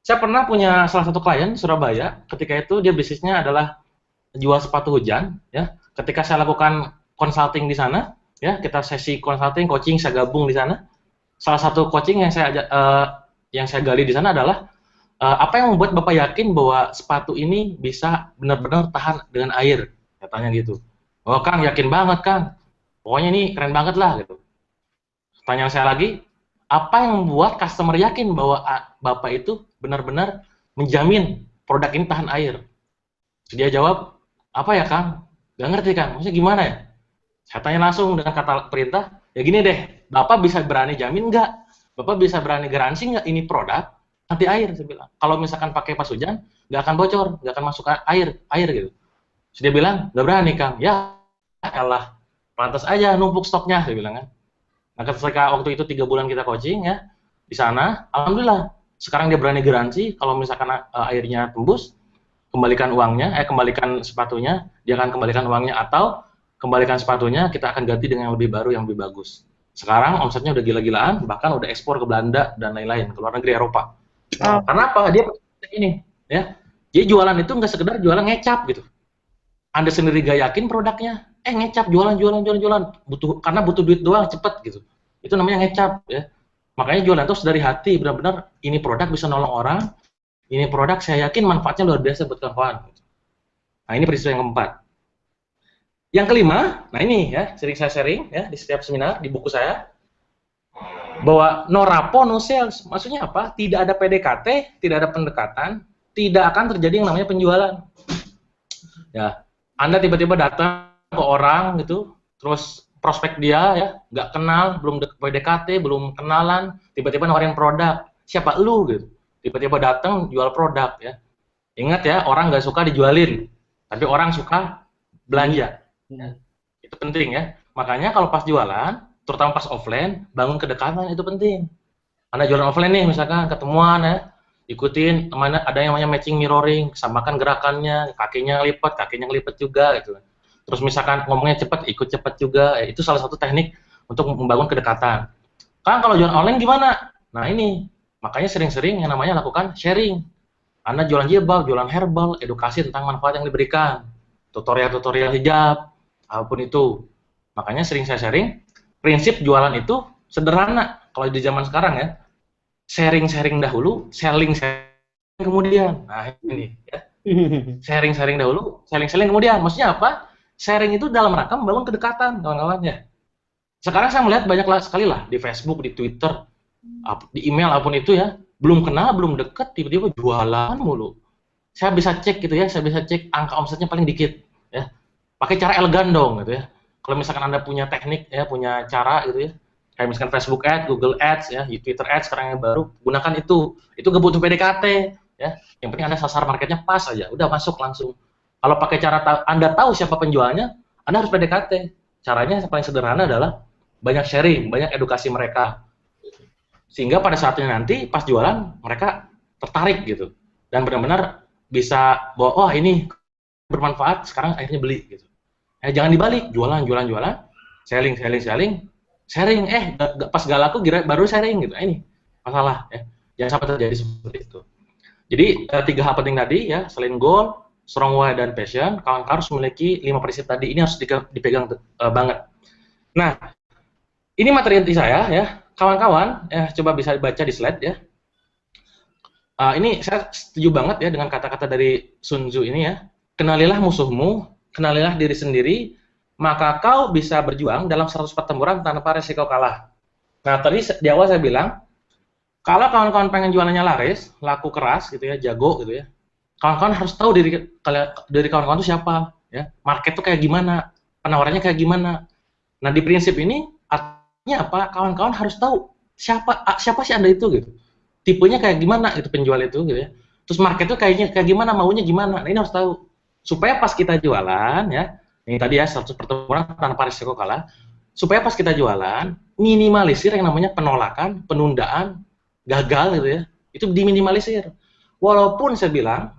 Saya pernah punya salah satu klien Surabaya. Ketika itu dia bisnisnya adalah jual sepatu hujan. Ya. Ketika saya lakukan consulting di sana, ya kita sesi consulting, coaching, saya gabung di sana. Salah satu coaching yang saya gali di sana adalah apa yang membuat Bapak yakin bahwa sepatu ini bisa benar-benar tahan dengan air? Katanya gitu. Oh Kang, yakin banget Kang. Pokoknya ini keren banget lah gitu. Tanya saya lagi, apa yang membuat customer yakin bahwa Bapak itu benar-benar menjamin produk ini tahan air? Dia jawab, apa ya Kang? Gak ngerti Kang, maksudnya gimana ya? Saya tanya langsung dengan kata perintah, ya gini deh, Bapak bisa berani jamin nggak? Bapak bisa berani garansi nggak ini produk anti air? Saya bilang, kalau misalkan pakai pas hujan, nggak akan bocor, nggak akan masuk air gitu. Terus dia bilang, nggak berani Kang. Ya, kalah. Pantas aja numpuk stoknya, saya bilang kan. Nah, ketika waktu itu 3 bulan kita coaching ya di sana, alhamdulillah sekarang dia berani garansi kalau misalkan airnya tembus, kembalikan uangnya, kembalikan sepatunya, dia akan kembalikan uangnya atau kembalikan sepatunya, kita akan ganti dengan yang lebih baru, yang lebih bagus. Sekarang omsetnya udah gila-gilaan, bahkan udah ekspor ke Belanda dan lain-lain, ke luar negeri Eropa. Karena apa? Dia ini ya. Jadi jualan itu nggak sekedar jualan ngecap gitu. Anda sendiri gak yakin produknya, ngecap jualan, karena butuh duit doang, cepet gitu. Itu namanya ngecap ya. Makanya jualan terus dari hati, benar-benar ini produk bisa nolong orang, ini produk saya yakin manfaatnya luar biasa buat kawan-kawan. Nah ini prinsip yang keempat. Yang kelima, nah ini ya, sering saya sharing ya di setiap seminar, di buku saya, bahwa no rapport, no sales. Maksudnya apa? Tidak ada PDKT, tidak ada pendekatan, tidak akan terjadi yang namanya penjualan. Ya, Anda tiba-tiba datang ke orang gitu, terus prospek dia ya, nggak kenal, belum PDKT, belum kenalan, tiba-tiba nawarin produk. Siapa lu gitu? Tiba-tiba datang jual produk ya. Ingat ya, orang nggak suka dijualin, tapi orang suka belanja. Ya, itu penting ya. Makanya kalau pas jualan, terutama pas offline, bangun kedekatan itu penting. Anda jualan offline nih, misalkan ketemuan ya, ikutin mana ada yang namanya matching mirroring, samakan gerakannya, kakinya ngelipet juga gitu. Terus misalkan ngomongnya cepat, ikut cepat juga. Ya, itu salah satu teknik untuk membangun kedekatan. Kan kalau jualan online gimana? Nah ini, makanya sering-sering yang namanya lakukan sharing. Anda jualan jilbab, jualan herbal, edukasi tentang manfaat yang diberikan, tutorial-tutorial hijab, apapun itu. Makanya sering saya sharing, prinsip jualan itu sederhana. Kalau di zaman sekarang ya, sharing-sharing dahulu, selling kemudian. Nah ini ya, sharing dahulu, selling kemudian. Maksudnya apa? Sharing itu dalam rangka membangun kedekatan kawan-kawan ya. Sekarang saya melihat banyak sekali lah di Facebook, di Twitter, di email apapun itu ya, belum kenal, belum deket, tiba-tiba jualan mulu. Saya bisa cek gitu ya, saya bisa cek angka omsetnya paling dikit ya. Pakai cara elegan dong gitu ya. Kalau misalkan Anda punya teknik ya, punya cara gitu ya. Kayak misalkan Facebook Ads, Google Ads ya, Twitter Ads sekarang yang baru, gunakan itu. Itu nggak butuh PDKT ya. Yang penting Anda sasar marketnya pas aja, udah masuk langsung. Kalau pakai cara Anda tahu siapa penjualnya, Anda harus PDKT. Caranya yang paling sederhana adalah banyak sharing, banyak edukasi mereka. Sehingga pada saatnya nanti pas jualan mereka tertarik gitu. Dan benar-benar bisa bahwa oh ini bermanfaat, sekarang akhirnya beli gitu. Jangan dibalik, jualan, jualan, jualan, selling, selling, selling, sharing, pas gak laku baru sharing gitu. Ini masalah ya. Jangan sampai terjadi seperti itu. Jadi 3 hal penting tadi ya, selain goal, strong why dan passion, kawan-kawan harus memiliki 5 prinsip tadi. Ini harus dipegang banget. Nah, ini materi inti saya ya. Kawan-kawan, coba bisa baca di slide ya. Ini saya setuju banget ya dengan kata-kata dari Sun Tzu ini ya. Kenalilah musuhmu, kenalilah diri sendiri, maka kau bisa berjuang dalam 100 pertempuran tanpa resiko kalah. Nah, tadi di awal saya bilang, kalau kawan-kawan pengen jualannya laris, laku keras gitu ya, jago gitu ya, kawan-kawan harus tahu dari kawan-kawan itu siapa, ya, market itu kayak gimana, penawarannya kayak gimana. Nah, di prinsip ini artinya apa? Kawan-kawan harus tahu siapa sih Anda itu gitu. Tipenya kayak gimana itu penjual itu gitu ya. Terus market itu kayak gimana, maunya gimana. Nah, ini harus tahu. Supaya pas kita jualan ya, ini tadi ya 100 pertempuran tanpa risiko kalah, supaya pas kita jualan minimalisir yang namanya penolakan, penundaan, gagal gitu ya. Itu diminimalisir. Walaupun saya bilang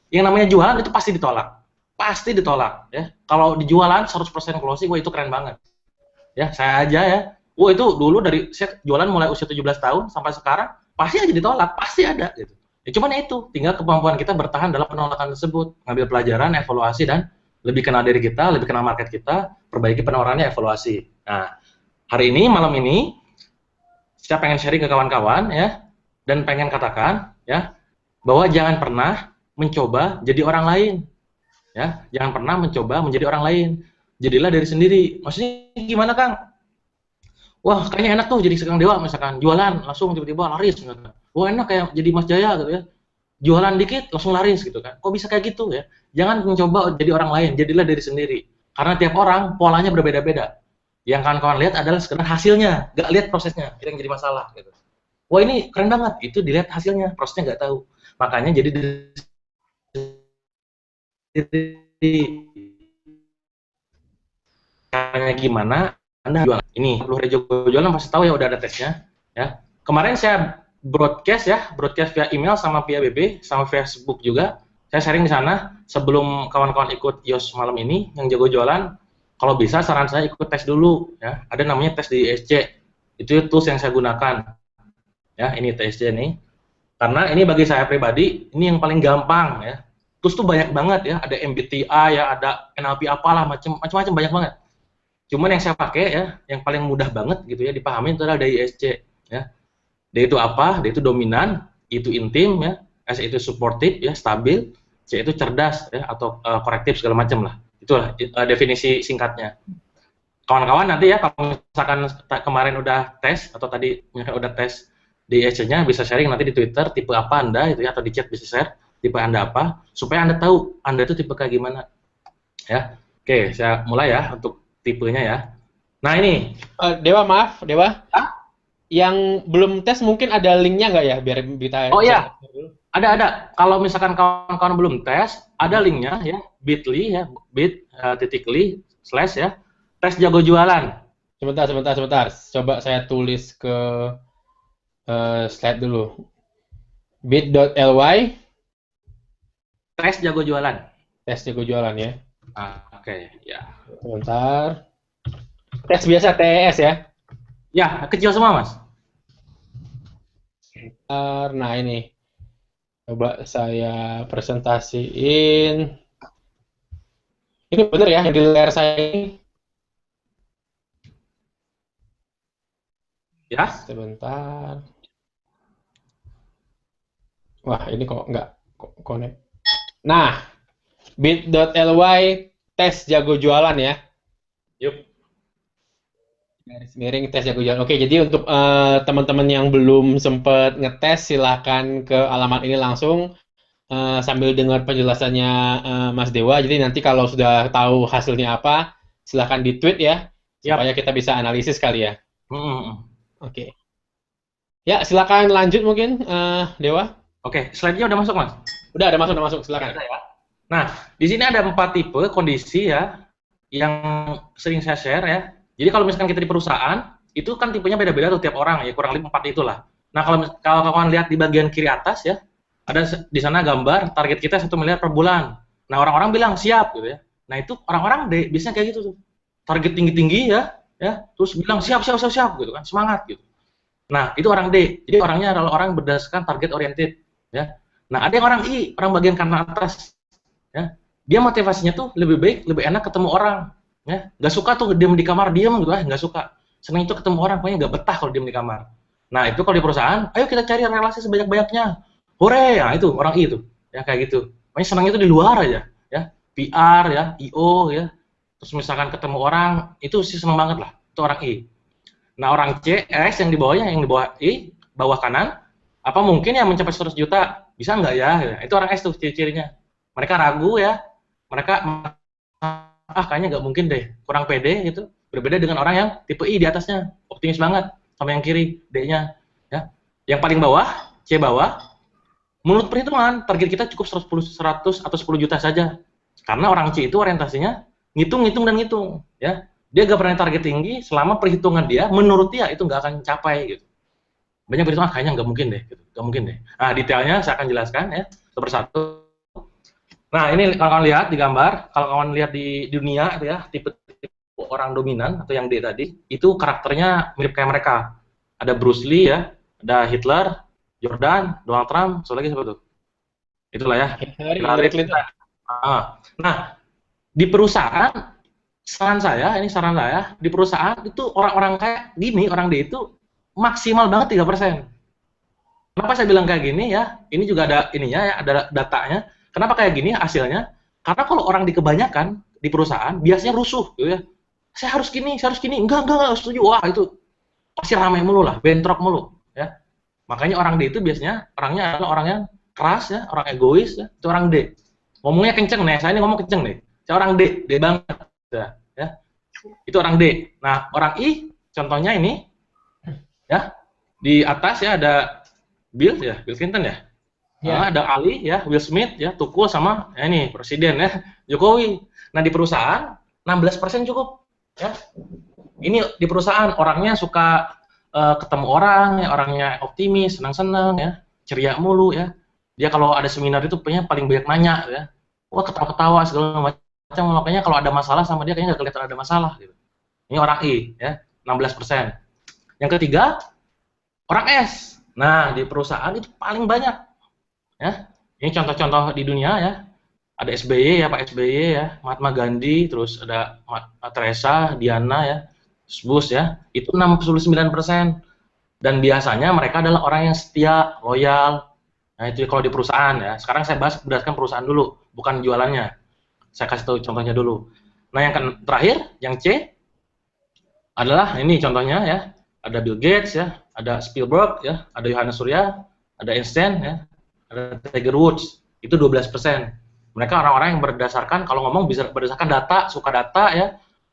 yang namanya jualan itu pasti ditolak. Pasti ditolak ya. Kalau di jualan 100% closing, wah itu keren banget. Ya, saya aja ya. Wah itu dulu dari saya jualan mulai usia 17 tahun sampai sekarang pasti aja ditolak, pasti ada gitu. Ya cuman itu, tinggal kemampuan kita bertahan dalam penolakan tersebut, ngambil pelajaran, evaluasi dan lebih kenal diri kita, lebih kenal market kita, perbaiki penawarannya, evaluasi. Nah, hari ini malam ini saya pengen sharing ke kawan-kawan ya dan pengen katakan ya bahwa jangan pernah mencoba jadi orang lain. Ya, jangan pernah mencoba menjadi orang lain. Jadilah diri sendiri. Maksudnya gimana, Kang? Wah, kayaknya enak tuh jadi Kang Dewa misalkan, jualan langsung tiba-tiba laris gitu. Wah, enak kayak jadi Mas Jaya gitu ya. Jualan dikit langsung laris gitu kan. Kok bisa kayak gitu ya? Jangan mencoba jadi orang lain, jadilah diri sendiri. Karena tiap orang polanya berbeda-beda. Yang kawan-kawan lihat adalah sekedar hasilnya, nggak lihat prosesnya. Itu yang jadi masalah gitu. Wah, ini keren banget. Itu dilihat hasilnya, prosesnya nggak tahu. Makanya jadi caranya gimana Anda jualan. Ini perlu jualan pasti tahu ya udah ada tesnya ya. Kemarin saya broadcast via email sama via BB sama Facebook juga. Saya sharing di sana sebelum kawan-kawan ikut YOS malam ini yang jago jualan, kalau bisa saran saya ikut tes dulu ya. Ada namanya tes di ISC. Itu tools yang saya gunakan. Ya, ini TSC nih. Karena ini bagi saya pribadi ini yang paling gampang ya. Tools tuh banyak banget ya, ada MBTI ya, ada NLP apalah macam-macam banyak banget. Cuman yang saya pakai ya, yang paling mudah banget gitu ya dipahami itu adalah dari ISC ya. D itu apa? D itu dominan, I itu intim ya, S itu supportive ya, stabil, C itu cerdas ya atau korektif segala macam lah. Itulah definisi singkatnya. Kawan-kawan nanti ya kalau misalkan kemarin udah tes atau tadi misalkan udah tes di ISC-nya bisa sharing nanti di Twitter tipe apa Anda itu ya atau di chat bisa share tipe Anda apa supaya Anda tahu Anda itu tipe kayak gimana. Ya. Oke, saya mulai ya untuk tipenya ya. Nah ini. Dewa maaf, Dewa. Hah? Yang belum tes mungkin ada linknya nggak ya biar kita. Oh iya, ada. Kalau misalkan kawan-kawan belum tes, ada linknya ya, bit.ly ya, bit.ly/ ya, tes jago jualan. Sebentar. Coba saya tulis ke slide dulu. bit.ly tes jago jualan. Tes jago jualan ya. Oke, ya. Sebentar. Tes biasa TES ya. Ya, kecil semua, Mas. Nah ini. Coba saya presentasiin. Ini benar ya yang di layar saya ini. Ya. Sebentar. Wah, ini kok nggak connect. Nah, bit.ly tes jago jualan ya. Yup. Garis miring tes jago jalan. Oke, jadi untuk teman-teman yang belum sempat ngetes, silahkan ke alamat ini langsung sambil dengar penjelasannya Mas Dewa. Jadi nanti kalau sudah tahu hasilnya apa, silahkan di-tweet ya, Yap. supaya kita bisa analisis kali ya. Mm-mm. Oke. Ya, silakan lanjut mungkin Dewa. Oke, slide-nya udah masuk, Mas? Udah masuk, silakan. Ada ya. Nah, di sini ada 4 tipe kondisi ya yang sering saya share ya. Jadi kalau misalkan kita di perusahaan, itu kan tipenya beda-beda tuh tiap orang ya, kurang lebih 4 itulah. Nah, kalau kawan lihat di bagian kiri atas ya, ada di sana gambar target kita 1 miliar per bulan. Nah, orang-orang bilang siap gitu ya. Nah, itu orang-orang biasanya kayak gitu tuh. Target tinggi-tinggi ya, terus bilang siap gitu kan, semangat gitu. Nah, itu orang D. Jadi orangnya adalah orang berdasarkan target oriented ya. Nah, ada yang orang I, orang bagian kanan atas ya. Dia motivasinya tuh lebih baik, lebih enak ketemu orang ya. Nggak suka tuh diam di kamar diam gitu nggak suka. Senang itu ketemu orang, pokoknya nggak betah kalau diam di kamar. Nah, itu kalau di perusahaan, ayo kita cari relasi sebanyak-banyaknya. Hore, ya itu orang I itu. Ya kayak gitu. Pokoknya senang itu di luar aja ya. PR ya, IO ya. Terus misalkan ketemu orang, itu sih senang banget lah. Itu orang I. Nah, orang C, S yang di bawahnya, yang di bawah I, bawah kanan, apa mungkin ya mencapai 100 juta? Bisa nggak ya? Itu orang S tuh ciri-cirinya. Mereka ragu ya, mereka kayaknya nggak mungkin deh, kurang pede gitu. Berbeda dengan orang yang tipe I di atasnya, optimis banget, sama yang kiri, D-nya. Ya. Yang paling bawah, C bawah, menurut perhitungan, target kita cukup 100 atau 10 juta saja. Karena orang C itu orientasinya ngitung dan ngitung. Ya. Dia gak pernah target tinggi selama perhitungan dia, menurut dia itu nggak akan capai gitu. Banyak perhitungan kayaknya nggak mungkin deh, gitu. Nggak mungkin deh. Nah, detailnya saya akan jelaskan ya, satu persatu. Nah, ini kalau kalian lihat di gambar, kalau kalian lihat di dunia ya, tipe orang dominan atau yang D tadi, itu karakternya mirip kayak mereka. Ada Bruce Lee ya, ada Hitler, Jordan, Donald Trump, so lagi siapa tuh? Itulah ya. Hillary Clinton. Nah, di perusahaan saran saya di perusahaan itu orang-orang kayak gini, orang D itu maksimal banget 3%. Kenapa saya bilang kayak gini ya? Ini juga ada ininya ya, ada datanya. Kenapa kayak gini hasilnya? Karena kalau orang di kebanyakan di perusahaan biasanya rusuh gitu ya. Saya harus gini, enggak setuju. Wah, itu pasti ramai mulu lah, bentrok mulu ya. Makanya orang D itu biasanya orangnya adalah orang yang keras ya, orang egois ya, itu orang D. Ngomongnya kenceng nih, saya ini ngomong kenceng nih. Saya orang D banget. Ya. Itu orang D. Nah, orang I contohnya ini ya. Di atas ya ada Bill Clinton ya. Nah, ada Ali ya, Will Smith ya, Tukul sama ya ini presiden ya, Jokowi. Nah, di perusahaan 16% cukup ya. Ini di perusahaan orangnya suka ketemu orang ya, orangnya optimis, senang-senang ya, ceria mulu ya. Dia kalau ada seminar itu punya paling banyak nanya ya. Wah, ketawa-ketawa segala macam. Makanya kalau ada masalah sama dia kayaknya nggak kelihatan ada masalah gitu. Ini orang I ya, 16%. Yang ketiga, orang S. Nah, di perusahaan itu paling banyak ya. Ini contoh-contoh di dunia ya. Ada SBY ya, Pak SBY ya, Mahatma Gandhi, terus ada Teresa, Diana ya, Bush ya. Itu 69%. Dan biasanya mereka adalah orang yang setia, loyal. Nah, itu kalau di perusahaan ya. Sekarang saya bahas berdasarkan perusahaan dulu, bukan jualannya. Saya kasih tahu contohnya dulu. Nah, yang terakhir, yang C adalah ini contohnya ya. Ada Bill Gates ya, ada Spielberg ya, ada Yohanes Surya, ada Einstein ya, ada Tiger Woods. Itu 12%. Mereka orang-orang yang berdasarkan kalau ngomong bisa berdasarkan data, suka data ya.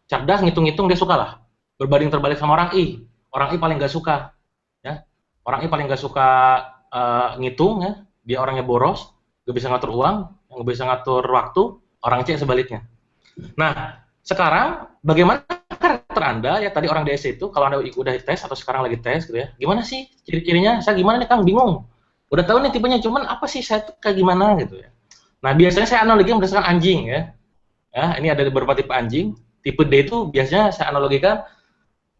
Cerdas, ngitung-ngitung dia suka lah. Berbanding terbalik sama orang I. Orang I paling nggak suka ya. Orang I paling nggak suka ngitung ya. Dia orangnya boros, nggak bisa ngatur uang, nggak bisa ngatur waktu. Orang C sebaliknya. Nah, sekarang bagaimana karakter Anda ya tadi orang DS itu kalau Anda udah tes atau sekarang lagi tes gitu ya. Gimana sih ciri-cirinya? Saya gimana nih Kang bingung. Udah tahu nih tipenya cuman apa sih saya tuh kayak gimana gitu ya. Nah, biasanya saya analogi berdasarkan anjing ya. Ya, ini ada beberapa tipe anjing. Tipe D itu biasanya saya analogikan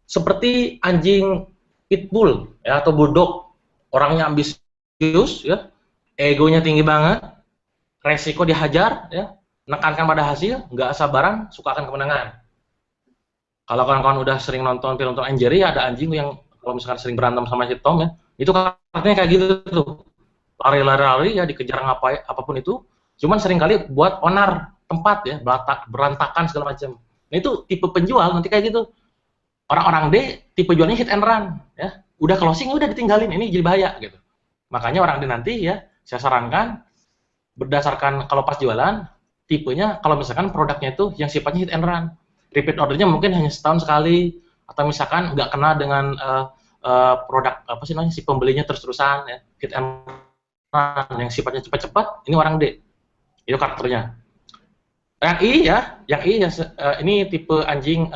seperti anjing pitbull ya atau bulldog. Orangnya ambisius ya. Egonya tinggi banget. Resiko dihajar ya. Menekankan pada hasil, nggak sabaran, suka akan kemenangan. Kalau kawan-kawan udah sering nonton film Tom and Jerry, ada anjing yang kalau misalkan sering berantem sama si Tom ya, itu karakternya kayak gitu tuh. Lari-lari ya, dikejar ngapain, apapun itu, cuman sering kali buat onar tempat ya, berantakan segala macam. Nah itu tipe penjual nanti kayak gitu. Orang-orang D tipe jualnya hit and run, ya. Udah closing, udah ditinggalin, ini jadi bahaya gitu. Makanya orang D nanti ya, saya sarankan berdasarkan kalau pas jualan, tipenya kalau misalkan produknya itu yang sifatnya hit and run. Repeat ordernya mungkin hanya setahun sekali, atau misalkan nggak kena dengan produk apa sih namanya si pembelinya terus-terusan ya, hit and run yang sifatnya cepat-cepat, ini orang D. Itu karakternya. Yang I ya, ini tipe anjing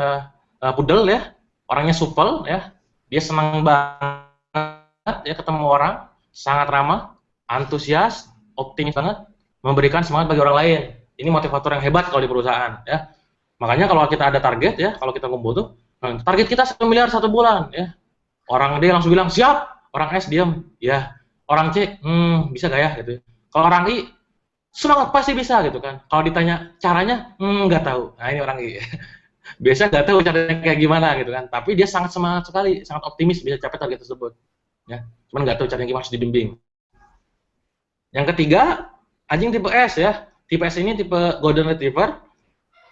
pudel ya, orangnya supel ya, dia senang banget ya ketemu orang, sangat ramah, antusias, optimis banget, memberikan semangat bagi orang lain. Ini motivator yang hebat kalau di perusahaan ya. Makanya kalau kita ada target ya, kalau kita ngumpul tuh, target kita 1 miliar 1 bulan ya. Orang D langsung bilang siap, orang S diam, ya. Orang C, bisa gak ya gitu. Kalau orang I semangat pasti bisa gitu kan. Kalau ditanya caranya, nggak tahu. Nah ini orang I. Biasa nggak tahu caranya kayak gimana gitu kan. Tapi dia sangat semangat sekali, sangat optimis bisa capai target tersebut. Ya, cuman nggak tahu caranya gimana, harus dibimbing. Yang ketiga, anjing tipe S ya. Tipe S ini tipe Golden Retriever.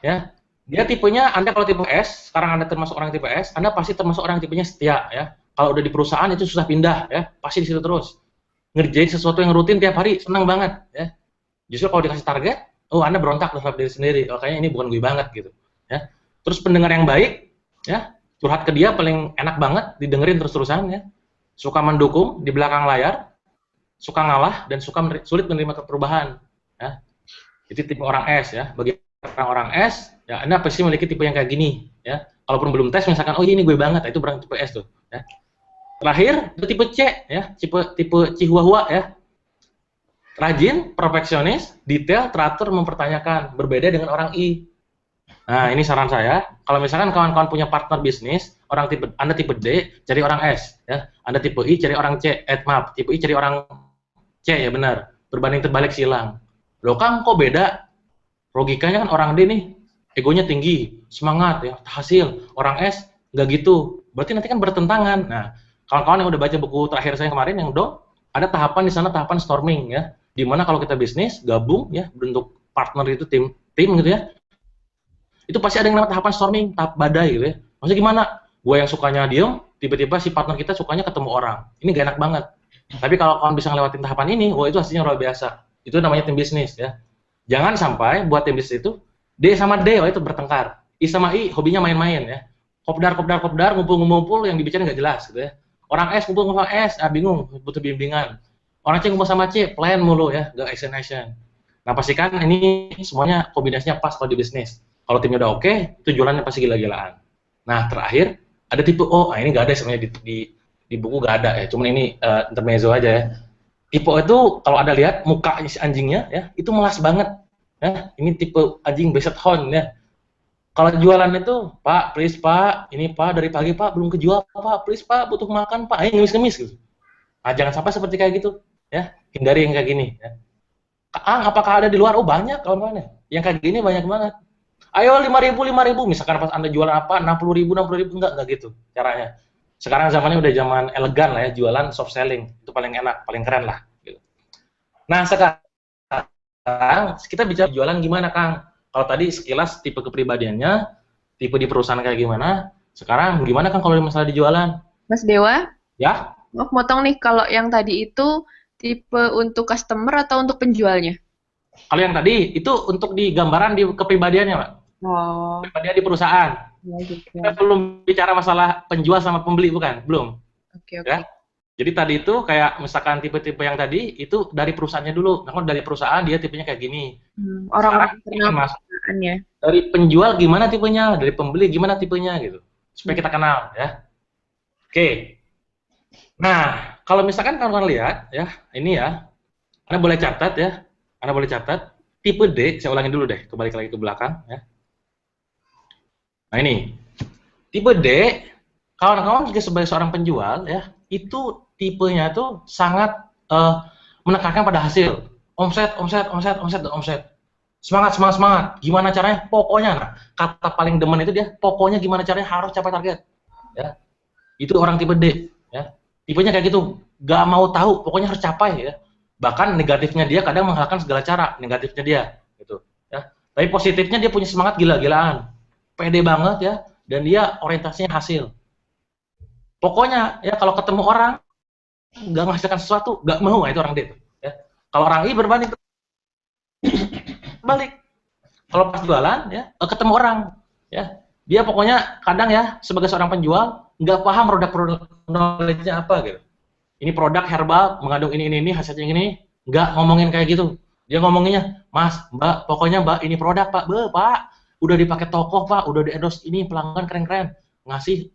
Ya, dia tipenya, Anda kalau tipe S, sekarang Anda termasuk orang tipe S, Anda pasti termasuk orang tipenya setia ya. Kalau udah di perusahaan itu susah pindah ya, pasti di situ terus. Ngerjain sesuatu yang rutin tiap hari, senang banget ya. Justru kalau dikasih target, Anda berontak terhadap diri sendiri. Oh, kayaknya ini bukan gue banget gitu. Ya. Terus pendengar yang baik, ya, curhat ke dia paling enak banget, didengerin terus-terusan ya. Suka mendukung di belakang layar, suka ngalah dan sulit menerima perubahan. Ya. Itu tipe orang S ya. Bagi orang S, ya Anda pasti memiliki tipe yang kayak gini. Ya. Kalaupun belum tes, misalkan, oh ini gue banget, itu berarti tipe S tuh. Ya. Terakhir, itu tipe C ya, tipe Chihuahua ya. Rajin, perfeksionis, detail, teratur, mempertanyakan. Berbeda dengan orang I. Nah, ini saran saya. Kalau misalkan kawan-kawan punya partner bisnis, Anda tipe D, cari orang S. Ya. Anda tipe I, cari orang C. Maaf, tipe I cari orang C, ya benar. Berbanding terbalik silang. Loh Kang, kok beda? Logikanya kan orang D nih, egonya tinggi, semangat, ya, hasil. Orang S, nggak gitu. Berarti nanti kan bertentangan. Nah, kawan-kawan yang udah baca buku terakhir saya kemarin, yang ada tahapan di sana, tahapan storming, ya. Dimana kalau kita bisnis gabung ya bentuk partner itu tim gitu ya, itu pasti ada yang namanya tahapan storming, tahap badai gitu ya. Maksudnya gimana? Gue yang sukanya diem, tiba-tiba si partner kita sukanya ketemu orang, ini gak enak banget. Tapi kalau kalian bisa ngelewatin tahapan ini, itu hasilnya luar biasa. Itu namanya tim bisnis ya. Jangan sampai buat tim bisnis itu D sama D itu bertengkar, I sama I hobinya main-main ya, kopdar ngumpul yang dibicarain nggak jelas gitu ya. Orang S ngumpul sama S, bingung, butuh bimbingan. Orang C ngumpul sama C, plan mulu ya, gak action. Nah, pastikan ini semuanya kombinasinya pas kalau di bisnis. Kalau timnya udah oke, itu jualannya pasti gila-gilaan. Nah, terakhir, ada tipe O. Nah, ini gak ada sebenarnya di buku gak ada ya, cuman ini intermezzo aja ya. Tipe O itu, kalau Anda lihat muka anjingnya ya, itu melas banget. Ya, ini tipe anjing Basset Hound ya. Kalau jualan itu, Pak, please Pak, ini Pak, dari pagi Pak, belum kejual Pak, please Pak, butuh makan Pak, ini ngemis-ngemis gitu. Nah, jangan sampai seperti kayak gitu. Ya, hindari yang kayak gini. Ya. Apakah ada di luar? Oh banyak kawan-kawan. Yang kayak gini banyak banget. Ayo 5.000, misalkan pas Anda jualan apa 60.000, enggak gitu caranya. Sekarang zamannya udah zaman elegan lah ya, jualan soft selling itu paling enak, paling keren lah. Gitu. Nah sekarang kita bicara jualan gimana Kang? Kalau tadi sekilas tipe kepribadiannya, tipe di perusahaan kayak gimana? Sekarang gimana Kang kalau masalah di jualan? Mas Dewa? Ya? Mau potong nih, kalau yang tadi itu tipe untuk customer atau untuk penjualnya? Kalau yang tadi itu untuk di gambaran di kepribadiannya, Pak. Oh. Kepribadian di perusahaan. Ya, gitu. Kita belum bicara masalah penjual sama pembeli, bukan? Belum. Oke. Ya? Jadi tadi itu kayak misalkan tipe-tipe yang tadi itu dari perusahaannya dulu. Nah, kalau dari perusahaan dia tipenya kayak gini. Orang-orang kenal ya. Dari penjual gimana tipenya, dari pembeli gimana tipenya gitu. Supaya kita kenal ya. Oke. Nah, kalau misalkan kalian lihat ya, ini ya, Anda boleh catat ya, tipe D, saya ulangi dulu deh, kembali lagi ke belakang ya. Nah ini, tipe D, kawan-kawan juga sebagai seorang penjual ya, itu tipenya tuh sangat menekankan pada hasil, omset. Semangat. Gimana caranya? Pokoknya, nah, kata paling demen itu dia, pokoknya gimana caranya harus capai target. Ya, itu orang tipe D. Ya. Tipenya kayak gitu, gak mau tahu, pokoknya harus capai ya. Bahkan negatifnya dia kadang menghalalkan segala cara, negatifnya dia, gitu. Ya. Tapi positifnya dia punya semangat gila-gilaan, pede banget ya. dan dia orientasinya hasil. Pokoknya ya kalau ketemu orang nggak menghasilkan sesuatu, nggak mau, itu orang D tuh. Ya. Kalau orang I berbanding balik. Kalau pas jualan ya ketemu orang ya, dia pokoknya kadang ya sebagai seorang penjual nggak paham produk knowledge-nya apa gitu. Ini produk herbal mengandung ini hasilnya ini, nggak ngomongin kayak gitu. Dia ngomonginnya, Mas, Mbak, pokoknya Mbak ini produk Pak, Pak, udah dipakai toko Pak, udah di endorse ini pelanggan keren-keren, ngasih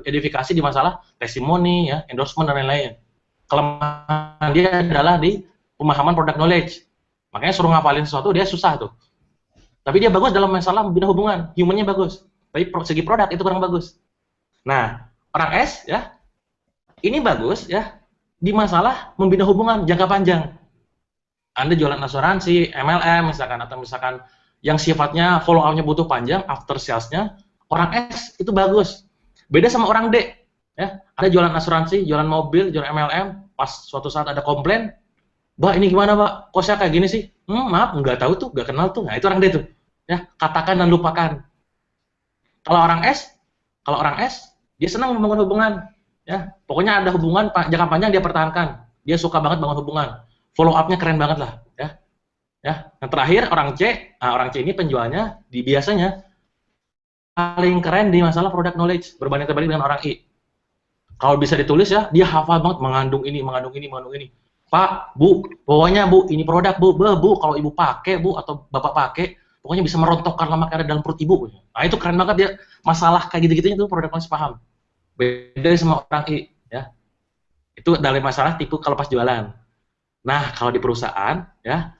edifikasi di masalah testimoni ya, endorsement dan lain-lain. Kelemahan dia adalah di pemahaman produk knowledge. Makanya suruh ngapalin sesuatu dia susah tuh. Tapi dia bagus dalam masalah membina hubungan, humannya bagus. Tapi segi produk itu kurang bagus. Nah, orang S ya, ini bagus ya di masalah membina hubungan jangka panjang. Anda jualan asuransi, MLM misalkan, atau misalkan yang sifatnya follow up-nya butuh panjang, after sales-nya, orang S itu bagus. Beda sama orang D. Ya, Anda jualan asuransi, jualan mobil, jualan MLM, pas suatu saat ada komplain, Mbak ini gimana Mbak? Kok saya kayak gini sih? Maaf, nggak tahu tuh, nggak kenal tuh. Nah itu orang D tuh. Ya, katakan dan lupakan. Kalau orang S, dia senang membangun hubungan. Ya, pokoknya ada hubungan jangka panjang dia pertahankan. Dia suka banget bangun hubungan. Follow up-nya keren banget lah. Ya, ya. Yang terakhir orang C ini penjualnya biasanya paling keren di masalah product knowledge berbanding terbalik dengan orang I. Kalau bisa ditulis ya, dia hafal banget mengandung ini. Pak, Bu, pokoknya Bu, ini produk Bu, kalau Ibu pakai Bu atau Bapak pakai, pokoknya bisa merontokkan lemak yang ada dalam perut Ibu. Nah, itu keren banget dia. Masalah kayak gitu-gitunya itu produk knowledge paham. Beda sama orang I, ya. Itu dalam masalah tipe kalau pas jualan. Nah, kalau di perusahaan, ya,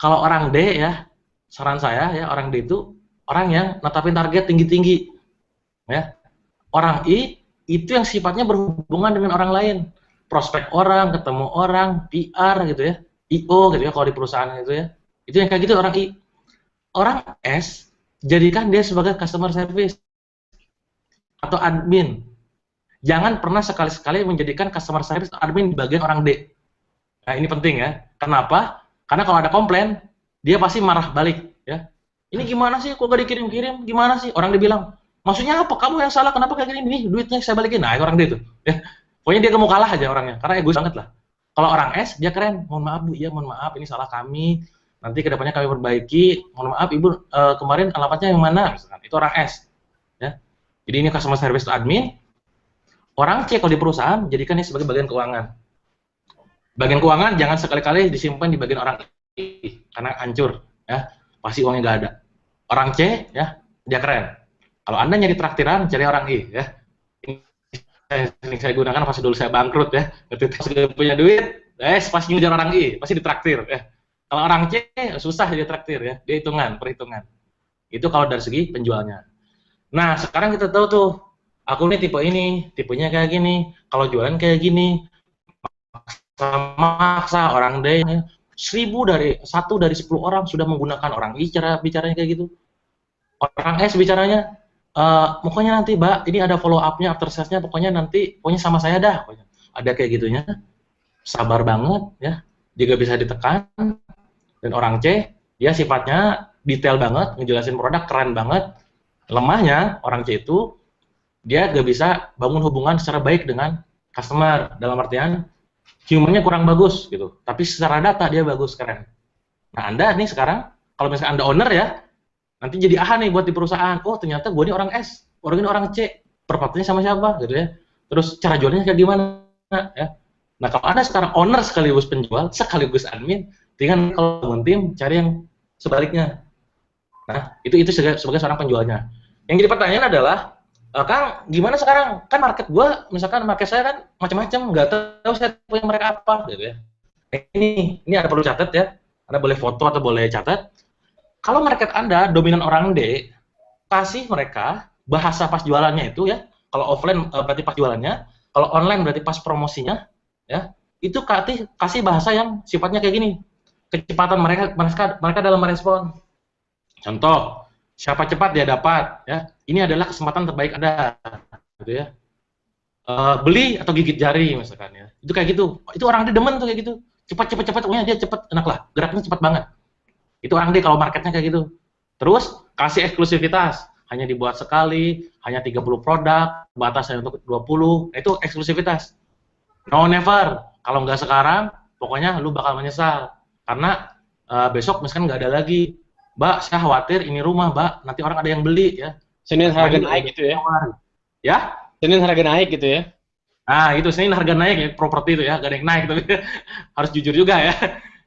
kalau orang D, ya, saran saya, ya, orang D itu orang yang netapin target tinggi-tinggi, ya. Orang I itu yang sifatnya berhubungan dengan orang lain, prospek orang, ketemu orang, PR gitu ya, IO gitu ya, kalau di perusahaan gitu ya. Itu yang kayak gitu orang I. Orang S, jadikan dia sebagai customer service atau admin. Jangan pernah sekali-sekali menjadikan customer service atau admin di bagian orang D. Nah, ini penting ya. Kenapa? Karena kalau ada komplain, dia pasti marah balik. Ya. Ini gimana sih? Kok gak dikirim-kirim? Gimana sih? Orang dia bilang, maksudnya apa? Kamu yang salah. Kenapa kayak gini? Nih, duitnya saya balikin. Nah, itu orang D itu. Ya. Pokoknya dia mau kalah aja orangnya. Karena egois banget lah. Kalau orang S, dia keren. Mohon maaf, Bu. Iya, mohon maaf. Ini salah kami. Nanti kedepannya kami perbaiki. Mohon maaf, Ibu. Kemarin alamatnya yang mana? Misalkan. Itu orang S. Ya. Jadi ini customer service to admin. Orang C kalau di perusahaan, jadikan ini sebagai bagian keuangan. Bagian keuangan jangan sekali-kali disimpan di bagian orang I, karena hancur, ya. Pasti uangnya nggak ada. Orang C, ya, dia keren. Kalau Anda nyari traktiran, cari orang I, ya. Ini saya gunakan pas dulu saya bangkrut, ya. Ketika saya punya duit, pasti ngejar orang I, pasti ditraktir, ya. Kalau orang C, susah dia traktir, ya. Dia perhitungan. Itu kalau dari segi penjualnya. Nah, sekarang kita tahu tuh, aku nih tipe ini, tipenya kayak gini, kalau jualan kayak gini, maksa orang D, 1 dari 10 orang sudah menggunakan orang I cara bicaranya kayak gitu. Orang S bicaranya, pokoknya nanti Mbak, ini ada follow up-nya, after sales-nya, pokoknya sama saya dah. Pokoknya. Ada kayak gitunya, sabar banget, ya, juga bisa ditekan. Dan orang C, dia sifatnya detail banget, ngejelasin produk keren banget. Lemahnya orang C itu, dia gak bisa bangun hubungan secara baik dengan customer, dalam artian humannya kurang bagus gitu, tapi secara data dia bagus, keren. Nah, Anda nih sekarang, kalau misalnya Anda owner ya, nanti jadi aha nih buat di perusahaan. Oh, ternyata gue ini orang S, orang ini orang C, perpatunya sama siapa gitu ya. Terus cara jualnya kayak gimana ya. Nah, kalau Anda sekarang owner sekaligus penjual, sekaligus admin, tinggal kalau bangun tim cari yang sebaliknya. Nah, itu sebagai seorang penjualnya. Yang jadi pertanyaan adalah, Kang, gimana sekarang? Kan market gua, misalkan market saya kan macam-macam, nggak tahu saya punya mereka apa, gitu ya. Ini ada perlu catat ya. Anda boleh foto atau boleh catat. Kalau market Anda dominan orang D, kasih mereka bahasa pas jualannya itu ya. Kalau offline berarti pas jualannya, kalau online berarti pas promosinya, ya. Itu kasih bahasa yang sifatnya kayak gini. Kecepatan mereka dalam merespon. Contoh, siapa cepat dia dapat, ya. Ini adalah kesempatan terbaik Anda, gitu ya. Beli atau gigit jari misalkan ya. Itu kayak gitu. Itu orang D demen tuh kayak gitu. Cepat, pokoknya dia cepat, enak lah. Geraknya cepat banget. Itu orang D kalau marketnya kayak gitu. Terus kasih eksklusivitas. hanya dibuat sekali, hanya 30 produk, batas hanya untuk 20, nah, itu eksklusivitas. No never, kalau nggak sekarang, pokoknya lu bakal menyesal. Karena besok misalkan nggak ada lagi, Mbak, saya khawatir ini rumah, Mbak, nanti orang ada yang beli ya. Senin harga Main naik gitu ya. Ya? Senin harga naik gitu ya. Nah, itu Senin harga naik ya, properti itu ya, gak ada yang naik, tapi harus jujur juga ya.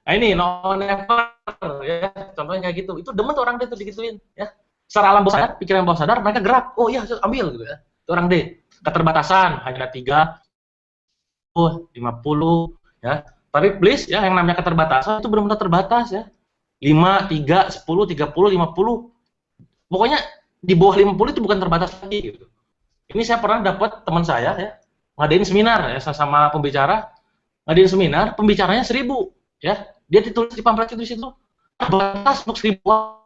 Nah ini, no never, ya, contohnya kayak gitu. Itu demen tuh orang D tuh digituin, ya. Secara alam bawah sadar, pikiran bawah sadar, mereka gerak. Oh iya, ambil gitu ya. Itu orang D. Keterbatasan, hanya ada 50, ya. Tapi please, ya, yang namanya keterbatasan itu benar-benar terbatas ya. 5, 3, 10, 30, 50. Pokoknya di bawah 50 itu bukan terbatas lagi gitu. Ini saya pernah dapat teman saya ya, ngadain seminar ya sama pembicara, ngadain seminar, pembicaranya 1000 ya. Dia ditulis di pamflet itu di situ terbatas untuk 1000 orang.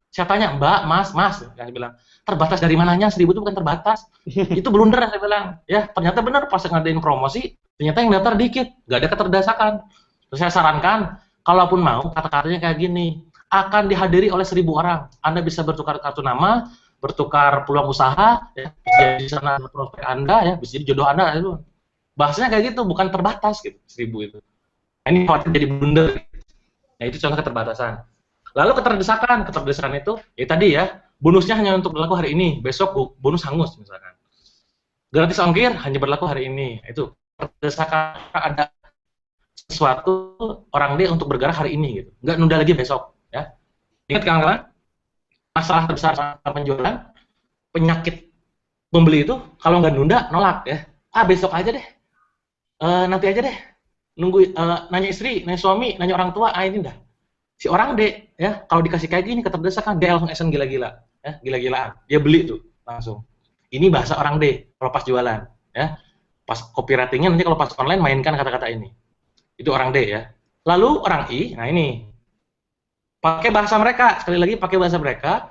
Saya tanya, Mbak, Mas, yang bilang, terbatas dari mananya? 1000 itu bukan terbatas. Itu blunder, saya bilang. Ya, ternyata benar pas ngadain promosi, ternyata yang daftar dikit, nggak ada keterdesakan. Terus saya sarankan, kalaupun mau, kata-katanya kayak gini, akan dihadiri oleh 1000 orang. Anda bisa bertukar kartu nama, bertukar peluang usaha, ya, bisa di sana prospek Anda, ya, bisa jadi jodoh Anda. Itu. Bahasanya kayak gitu, bukan terbatas, gitu, 1000 itu. Nah, ini khawatir jadi blunder. Nah, itu contoh keterbatasan. Lalu keterdesakan itu, ya tadi ya, bonusnya hanya untuk berlaku hari ini, besok bonus hangus misalkan. Gratis ongkir hanya berlaku hari ini, itu keterdesakan ada sesuatu orang D untuk bergerak hari ini gitu, nggak nunda lagi besok ya. Ingat kawan-kawan, masalah terbesar penjualan, penyakit pembeli itu kalau nggak nunda nolak ya. Besok aja deh, nanti aja deh, nunggu nanya istri, nanya suami, nanya orang tua, ini dah. Si orang D ya kalau dikasih kayak gini keterdesakan dia langsung esen gila-gila ya, gila-gilaan dia beli tuh langsung. Ini bahasa orang D kalau pas jualan ya, pas copywritingnya nanti kalau pas online mainkan kata-kata ini, itu orang D ya. Lalu orang I, nah ini pakai bahasa mereka, sekali lagi pakai bahasa mereka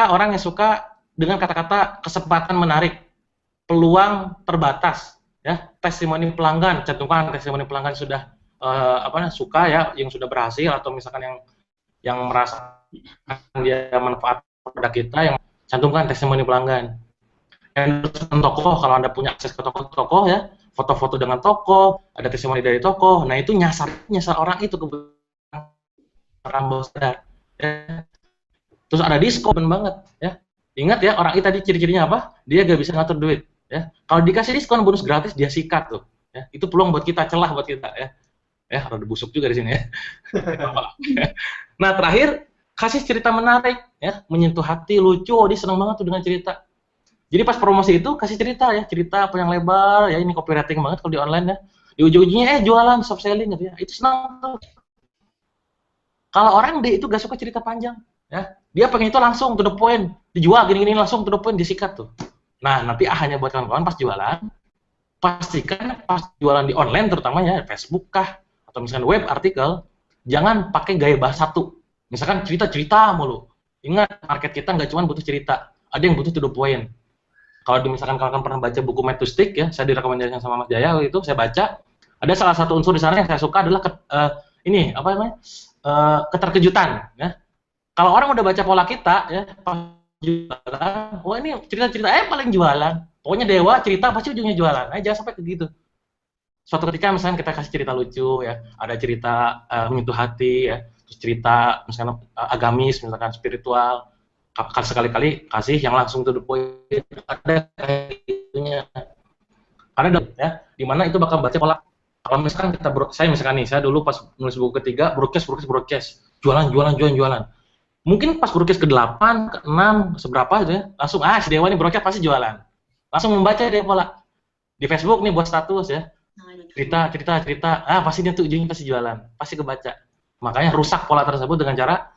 orang yang suka dengan kata-kata kesempatan menarik, peluang terbatas ya, testimoni pelanggan, cantumkan testimoni pelanggan sudah suka ya, yang sudah berhasil atau misalkan yang merasa dia manfaat produk kita, yang cantumkan testimoni pelanggan. Endorsement toko, kalau Anda punya akses ke toko-toko ya, foto-foto dengan toko, ada testimoni dari toko. Nah, itu nyasar orang itu kebetulan orang bawah sadar. Ya. Terus ada diskon banget ya. Ingat ya, orang itu tadi ciri-cirinya apa? Dia gak bisa ngatur duit ya. Kalau dikasih diskon bonus gratis dia sikat tuh. Ya. Itu peluang buat kita, celah buat kita ya. Rada busuk juga di sini ya. Nah, terakhir kasih cerita menarik ya, menyentuh hati, lucu, dia senang banget tuh dengan cerita. Jadi pas promosi itu kasih cerita ya, cerita panjang lebar ya, ini copywriting banget kalau di online ya. Di ujung-ujungnya jualan, soft selling gitu ya. Itu senang tuh. Kalau orang D itu gak suka cerita panjang ya. Dia pengen itu langsung to the point, dijual gini-gini langsung to the point, disikat tuh. Nah, nanti hanya buat kawan-kawan pas jualan, pastikan pas jualan di online terutama ya, Facebook kah atau misalkan web artikel, jangan pakai gaya bahasa satu. Misalkan cerita-cerita mulu. Ingat, market kita nggak cuma butuh cerita, ada yang butuh to the point. Kalau misalkan kalian pernah baca buku Made to Stick ya, saya direkomendasikan sama Mas Jaya itu, saya baca. Ada salah satu unsur di sana yang saya suka adalah keterkejutan. Ya. Kalau orang udah baca pola kita ya, pas jualan, wah ini cerita-cerita paling jualan. Pokoknya dewa cerita pasti ujungnya jualan. Jangan sampai begitu. Suatu ketika misalnya kita kasih cerita lucu ya, ada cerita menyentuh hati ya, terus cerita misalnya agamis, misalkan spiritual, sekali-kali kasih yang langsung to the point, ada kayak gitunya. Karena ya, di mana itu bakal baca pola. Kalau misalkan saya dulu pas nulis buku ketiga, broadcast, jualan. Mungkin pas broadcast ke-8, ke-6, seberapa gitu ya, langsung si Dewa ini broadcast pasti jualan. Langsung membaca dia pola. Di Facebook nih buat status ya. Cerita, pasti dia tuh ujungnya pasti jualan, pasti kebaca. Makanya rusak pola tersebut dengan cara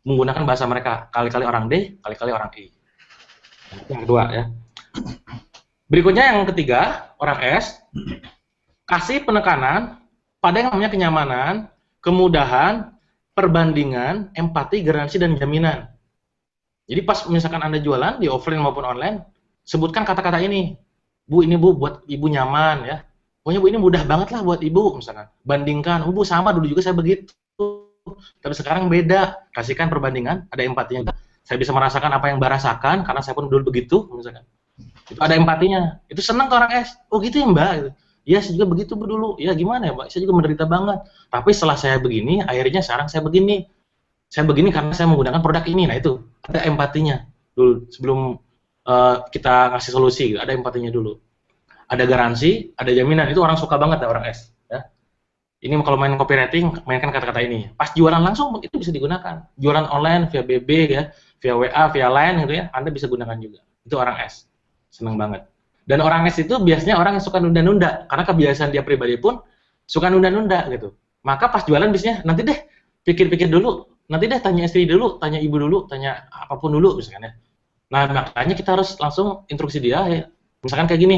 menggunakan bahasa mereka, kali-kali orang D, kali-kali orang I. Yang kedua ya. Berikutnya yang ketiga, orang S, kasih penekanan pada yang namanya kenyamanan, kemudahan, perbandingan, empati, garansi, dan jaminan. Jadi pas misalkan Anda jualan di offline maupun online, sebutkan kata-kata ini. Bu, ini Bu buat Ibu nyaman ya. Pokoknya Bu ini mudah banget lah buat Ibu misalkan. Bandingkan, Bu sama dulu juga saya begitu. Tapi sekarang beda. Kasihkan perbandingan, ada empatinya. Saya bisa merasakan apa yang Mbak rasakan karena saya pun dulu begitu, misalkan. Itu ada empatinya. Itu senang ke orang S. Oh gitu ya Mbak. Gitu. Ya saya juga begitu Bu, dulu. Ya gimana ya Mbak? Saya juga menderita banget. Tapi setelah saya begini, akhirnya sekarang saya begini. Saya begini karena saya menggunakan produk ini. Nah itu ada empatinya dulu sebelum kita ngasih solusi. Gitu. Ada empatinya dulu. Ada garansi, ada jaminan. Itu orang suka banget ya orang S. Ya. Ini kalau main copywriting, mainkan kata-kata ini. Pas jualan langsung itu bisa digunakan. Jualan online via BB ya, via WA, via Line gitu ya, Anda bisa gunakan juga. Itu orang S. Senang banget. Dan orang S itu biasanya orang yang suka nunda-nunda, karena kebiasaan dia pribadi pun suka nunda-nunda gitu. Maka pas jualan biasanya nanti deh pikir-pikir dulu, nanti deh tanya istri dulu, tanya ibu dulu, tanya apapun dulu misalkan ya. Nah makanya kita harus langsung instruksi dia ya. Misalkan kayak gini,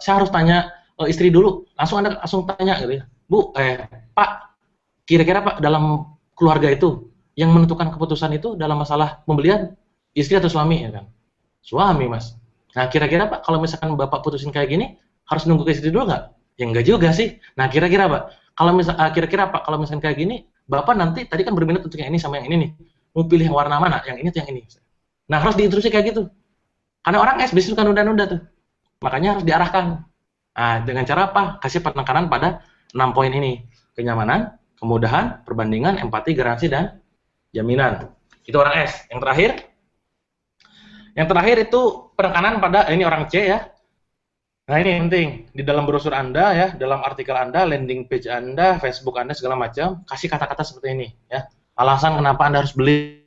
saya harus tanya istri dulu, Anda langsung tanya gitu ya. Bu, Pak, kira-kira Pak dalam keluarga itu yang menentukan keputusan itu dalam masalah pembelian istri atau suami ya kan? Suami Mas. Nah kira-kira Pak kalau misalkan Bapak putusin kayak gini harus nunggu ke istri dulu nggak? Ya enggak juga sih. Nah kira-kira Pak kalau kira-kira Pak kalau misalkan kayak gini Bapak nanti tadi kan berminat untuk yang ini sama yang ini nih. Mau pilih yang warna mana? Yang ini atau yang ini? Nah harus diinstruksi kayak gitu. Karena orang biasanya suka nunda-nunda tuh. Makanya harus diarahkan. Nah dengan cara apa? Kasih penekanan pada 6 poin ini. Kenyamanan, kemudahan, perbandingan, empati, garansi, dan jaminan. Itu orang S. Yang terakhir itu penekanan pada, ini orang C ya. Nah ini penting, di dalam brosur Anda ya, dalam artikel Anda, landing page Anda, Facebook Anda, segala macam, kasih kata-kata seperti ini ya. Alasan kenapa Anda harus beli.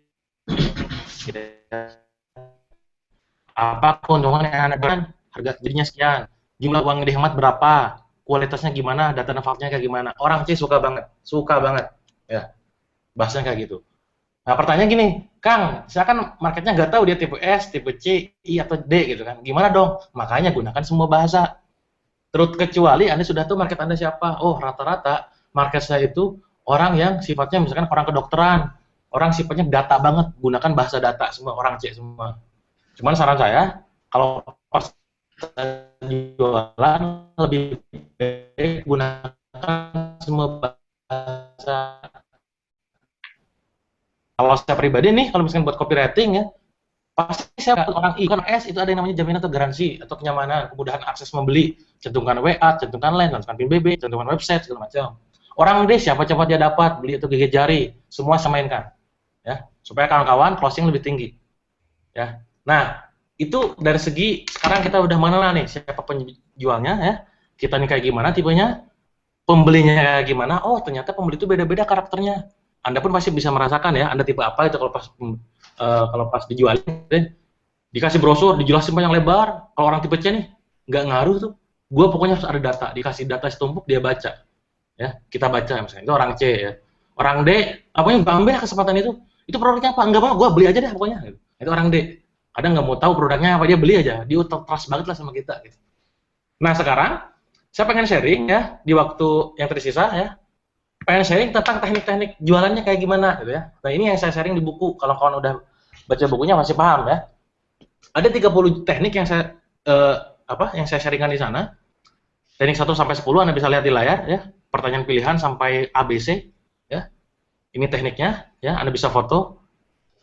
Apa keuntungan yang Anda dapatkan, harga jadinya sekian, jumlah uang yang dihemat berapa, kualitasnya gimana, data manfaatnya kayak gimana. Orang C suka banget ya, bahasanya kayak gitu. Nah pertanyaan gini, Kang, saya kan marketnya nggak tahu dia tipe S, tipe C, I atau D gitu kan. Gimana dong? Makanya gunakan semua bahasa. Terus kecuali Anda sudah tahu market Anda siapa. Oh rata-rata market saya itu orang yang sifatnya misalkan orang kedokteran, orang sifatnya data banget, gunakan bahasa data semua, orang C semua. Cuman saran saya, kalau pas jualan lebih baik gunakan semua bahasa. Kalau saya pribadi nih, kalau misalkan buat copywriting ya, pasti saya buat orang I, kan S itu ada yang namanya jaminan atau garansi atau kenyamanan, kemudahan akses membeli, cantumkan WA, cantumkan line, cantumkan PBB, cantumkan website segala macam. Orang D siapa cepat dia dapat beli atau gigit jari, semua samainkan, ya supaya kawan-kawan closing lebih tinggi, ya. Nah itu dari segi sekarang kita udah mengenal nih siapa penjualnya, ya kita nih kayak gimana tipenya, pembelinya kayak gimana. Oh ternyata pembeli itu beda-beda karakternya. Anda pun pasti bisa merasakan ya, Anda tipe apa itu kalau pas dijualin, dikasih brosur, dijelasin panjang lebar. Kalau orang tipe C nih, nggak ngaruh tuh. Gue pokoknya harus ada data, dikasih data setumpuk dia baca, ya kita baca misalnya. Itu orang C ya. Orang D, apanya nggak ambil kesempatan itu produknya apa? Enggak mau, gue beli aja deh pokoknya. Gitu. Itu orang D. Kadang nggak mau tahu produknya apa, dia beli aja. Dia trust banget lah sama kita. Gitu. Nah sekarang saya pengen sharing ya di waktu yang tersisa ya. Pengen sharing tentang teknik-teknik jualannya kayak gimana gitu ya. Nah, ini yang saya sharing di buku. Kalau kawan udah baca bukunya masih paham ya. Ada 30 teknik yang saya sharingkan di sana. Teknik 1 sampai 10 Anda bisa lihat di layar ya. Pertanyaan pilihan sampai ABC ya. Ini tekniknya ya, Anda bisa foto.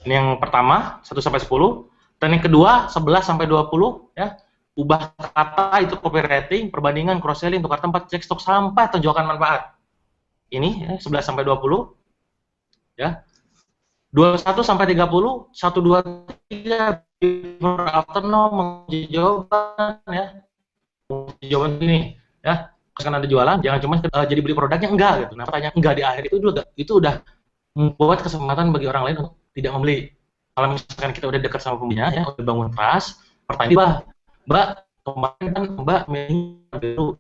Ini yang pertama 1 sampai 10. Teknik kedua 11 sampai 20 ya. Ubah kata itu copywriting, perbandingan, cross selling, tukar tempat, cek stok sampai tunjukkan manfaat. Ini ya, 11 sampai 20 ya. 21 sampai 30, 1 2 3 before after no menguji jawaban ya. Menguji jawaban ini ya. Kan ada jualan, jangan cuma jadi beli produknya enggak gitu. Nah, pertanyaan enggak di akhir itu udah membuat kesempatan bagi orang lain untuk tidak membeli. Kalau misalkan kita udah dekat sama pembelinya ya, udah bangun trust, pertanyaan Mbak, kemarin kan Mbak milih dulu.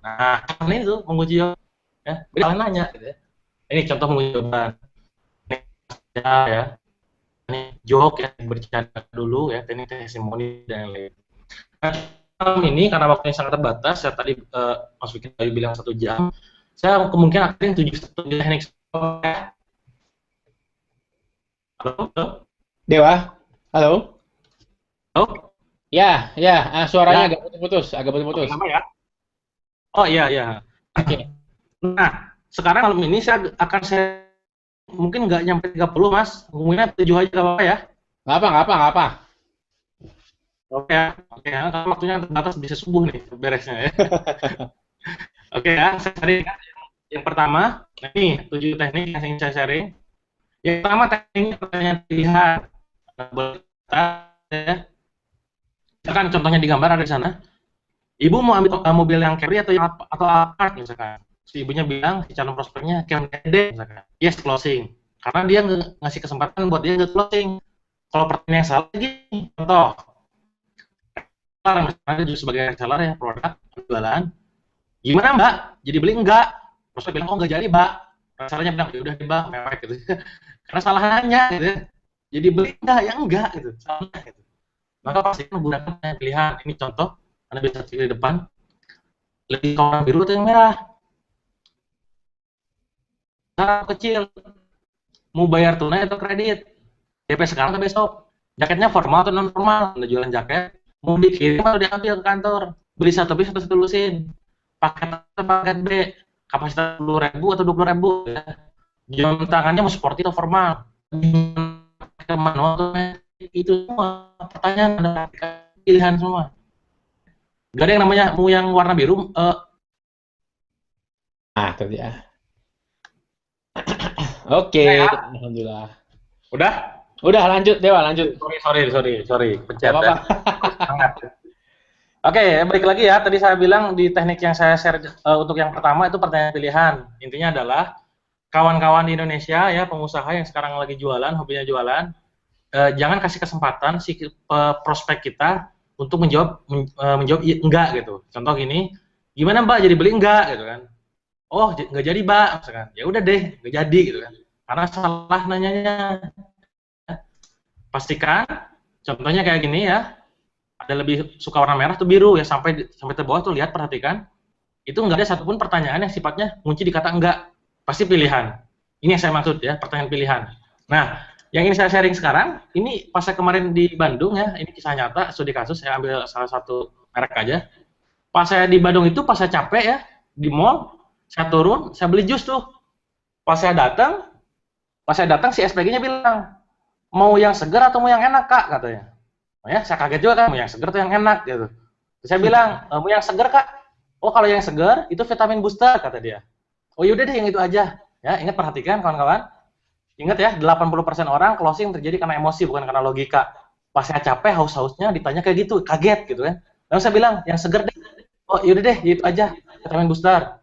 Nah, ini tuh menguji jawaban ya. Kalian nanya gitu ya. Ini contoh menguji jawaban. Ini ya. Ini joke ya, bercanda dulu ya, teknik testimoni dan lain-lain. Nah, ini karena waktunya sangat terbatas, saya tadi Mas Vicky tadi bilang 1 jam. Saya kemungkinan akan 7 teknik. Halo? Dewa, halo? Halo? Ya, suaranya Ya. agak putus. Lama ya? Oh iya. Oke. Nah, sekarang malam ini saya akan mungkin nggak nyampe 30 Mas. Ngomongnya 7 aja nggak apa-apa ya. Nggak apa. Oke ya, karena waktunya terbatas bisa subuh nih beresnya ya. Oke ya, saya sharing yang pertama, nah ini 7 teknik yang ingin saya sharing. Yang pertama teknik pertanyaan pilihan. Nah, boleh kita, ya. Misalkan contohnya di gambar ada di sana. Ibu mau ambil mobil yang Camry atau yang atau Alphard misalkan. Si ibunya bilang, si calon prospeknya Camry misalkan. Yes, closing. Karena dia ngasih kesempatan buat dia nggak closing. Kalau pertanyaan yang salah gini, contoh. Misalnya juga sebagai reseller ya, produk, jualan. Gimana Mbak? Jadi beli enggak? Prospek bilang, oh nggak jadi Mbak. Resellernya bilang, ya udah Mbak, mewek gitu. Karena salah nanya gitu. Jadi beli enggak? Ya enggak gitu. Salah gitu. Maka pasti menggunakan pilihan. Ini contoh, Anda bisa pilih di depan. Lebih ke warna biru atau yang merah? Cara kecil. Mau bayar tunai atau kredit? DP sekarang atau besok? Jaketnya formal atau non formal? Anda jualan jaket, mau dikirim atau diambil ke kantor? Beli satu bis atau satu lusin? Paket A atau paket B? Kapasitas 10.000 atau 20.000? Ya. Jam tangannya mau sporty atau formal? Ke manual atau itu semua pertanyaan, ada pilihan semua. Gak ada yang namanya mau yang warna biru. Nah, itu dia. Oke, Ya. alhamdulillah. Udah? Udah lanjut Dewa, lanjut. Sorry, pencet. Gak apa-apa. Oke, balik lagi ya. Tadi saya bilang di teknik yang saya share untuk yang pertama itu pertanyaan pilihan. Intinya adalah kawan-kawan di Indonesia ya, pengusaha yang sekarang lagi jualan, hobinya jualan, jangan kasih kesempatan si prospek kita untuk menjawab enggak gitu. Contoh gini, gimana Mbak jadi beli enggak gitu kan? Oh, nggak jadi Mbak, misalkan. Ya udah deh, nggak jadi gitu kan. Karena salah nanyanya. Pastikan, contohnya kayak gini ya, ada lebih suka warna merah atau biru ya, sampai ke bawah tuh lihat, perhatikan. Itu nggak ada satupun pertanyaan yang sifatnya kunci di kata enggak. Pasti pilihan. Ini yang saya maksud ya, pertanyaan pilihan. Nah, yang ini saya sharing sekarang, ini pas saya kemarin di Bandung ya, ini kisah nyata, studi kasus, saya ambil salah satu merek aja. Pas saya di Bandung itu, pas saya capek ya, di mall, saya turun, saya beli jus tuh. Pas saya datang si SPG-nya bilang, mau yang segar atau mau yang enak Kak, katanya. Oh ya, saya kaget juga kan, mau yang segar atau yang enak gitu. Terus saya bilang, mau yang segar Kak? Oh kalau yang segar itu vitamin booster, kata dia. Oh yaudah deh yang itu aja. Ya, ingat, perhatikan kawan-kawan. Ingat ya, 80% orang closing terjadi karena emosi, bukan karena logika. Pas saya capek, haus-hausnya ditanya kayak gitu, kaget gitu kan. Lalu saya bilang, yang segar deh. Oh yaudah deh, itu aja, vitamin booster.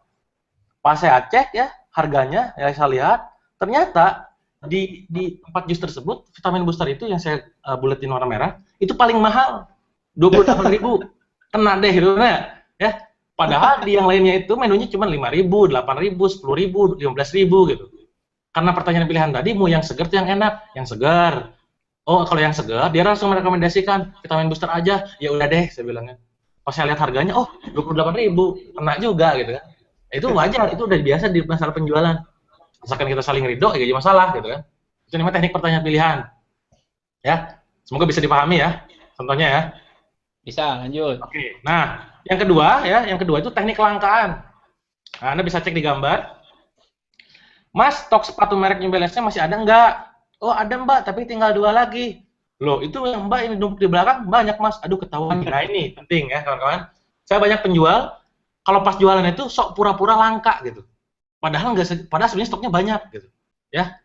Pas saya cek ya, harganya, ya saya lihat, ternyata di tempat jus tersebut, vitamin booster itu yang saya buletin warna merah, itu paling mahal, 28.000. Kena deh, gitu ya. Padahal di yang lainnya itu menunya cuma 5.000, 8.000, 10.000, 15.000 gitu. Karena pertanyaan pilihan tadi, mau yang segar atau yang enak? Yang segar. Oh, kalau yang segar, dia langsung merekomendasikan vitamin booster aja. Ya udah deh, saya bilangnya. Pas saya lihat harganya, oh 28.000, kena juga gitu kan. Itu wajar, itu udah biasa di masalah penjualan. Misalkan kita saling ridho, ya jadi masalah gitu kan. Itu namanya teknik pertanyaan pilihan. Ya, semoga bisa dipahami ya. Contohnya ya. Bisa, lanjut. Oke. Nah, yang kedua ya, yang kedua itu teknik kelangkaan. Nah, Anda bisa cek di gambar. Mas, stok sepatu merek New Balance-nya masih ada nggak? Oh, ada Mbak, tapi tinggal 2 lagi. Loh, itu yang Mbak ini numpuk di belakang banyak Mas. Aduh, ketahuan. Nah, ini penting ya, kawan-kawan. Saya banyak penjual, kalau pas jualan itu sok pura-pura langka gitu. Padahal sebenarnya stoknya banyak gitu. Ya.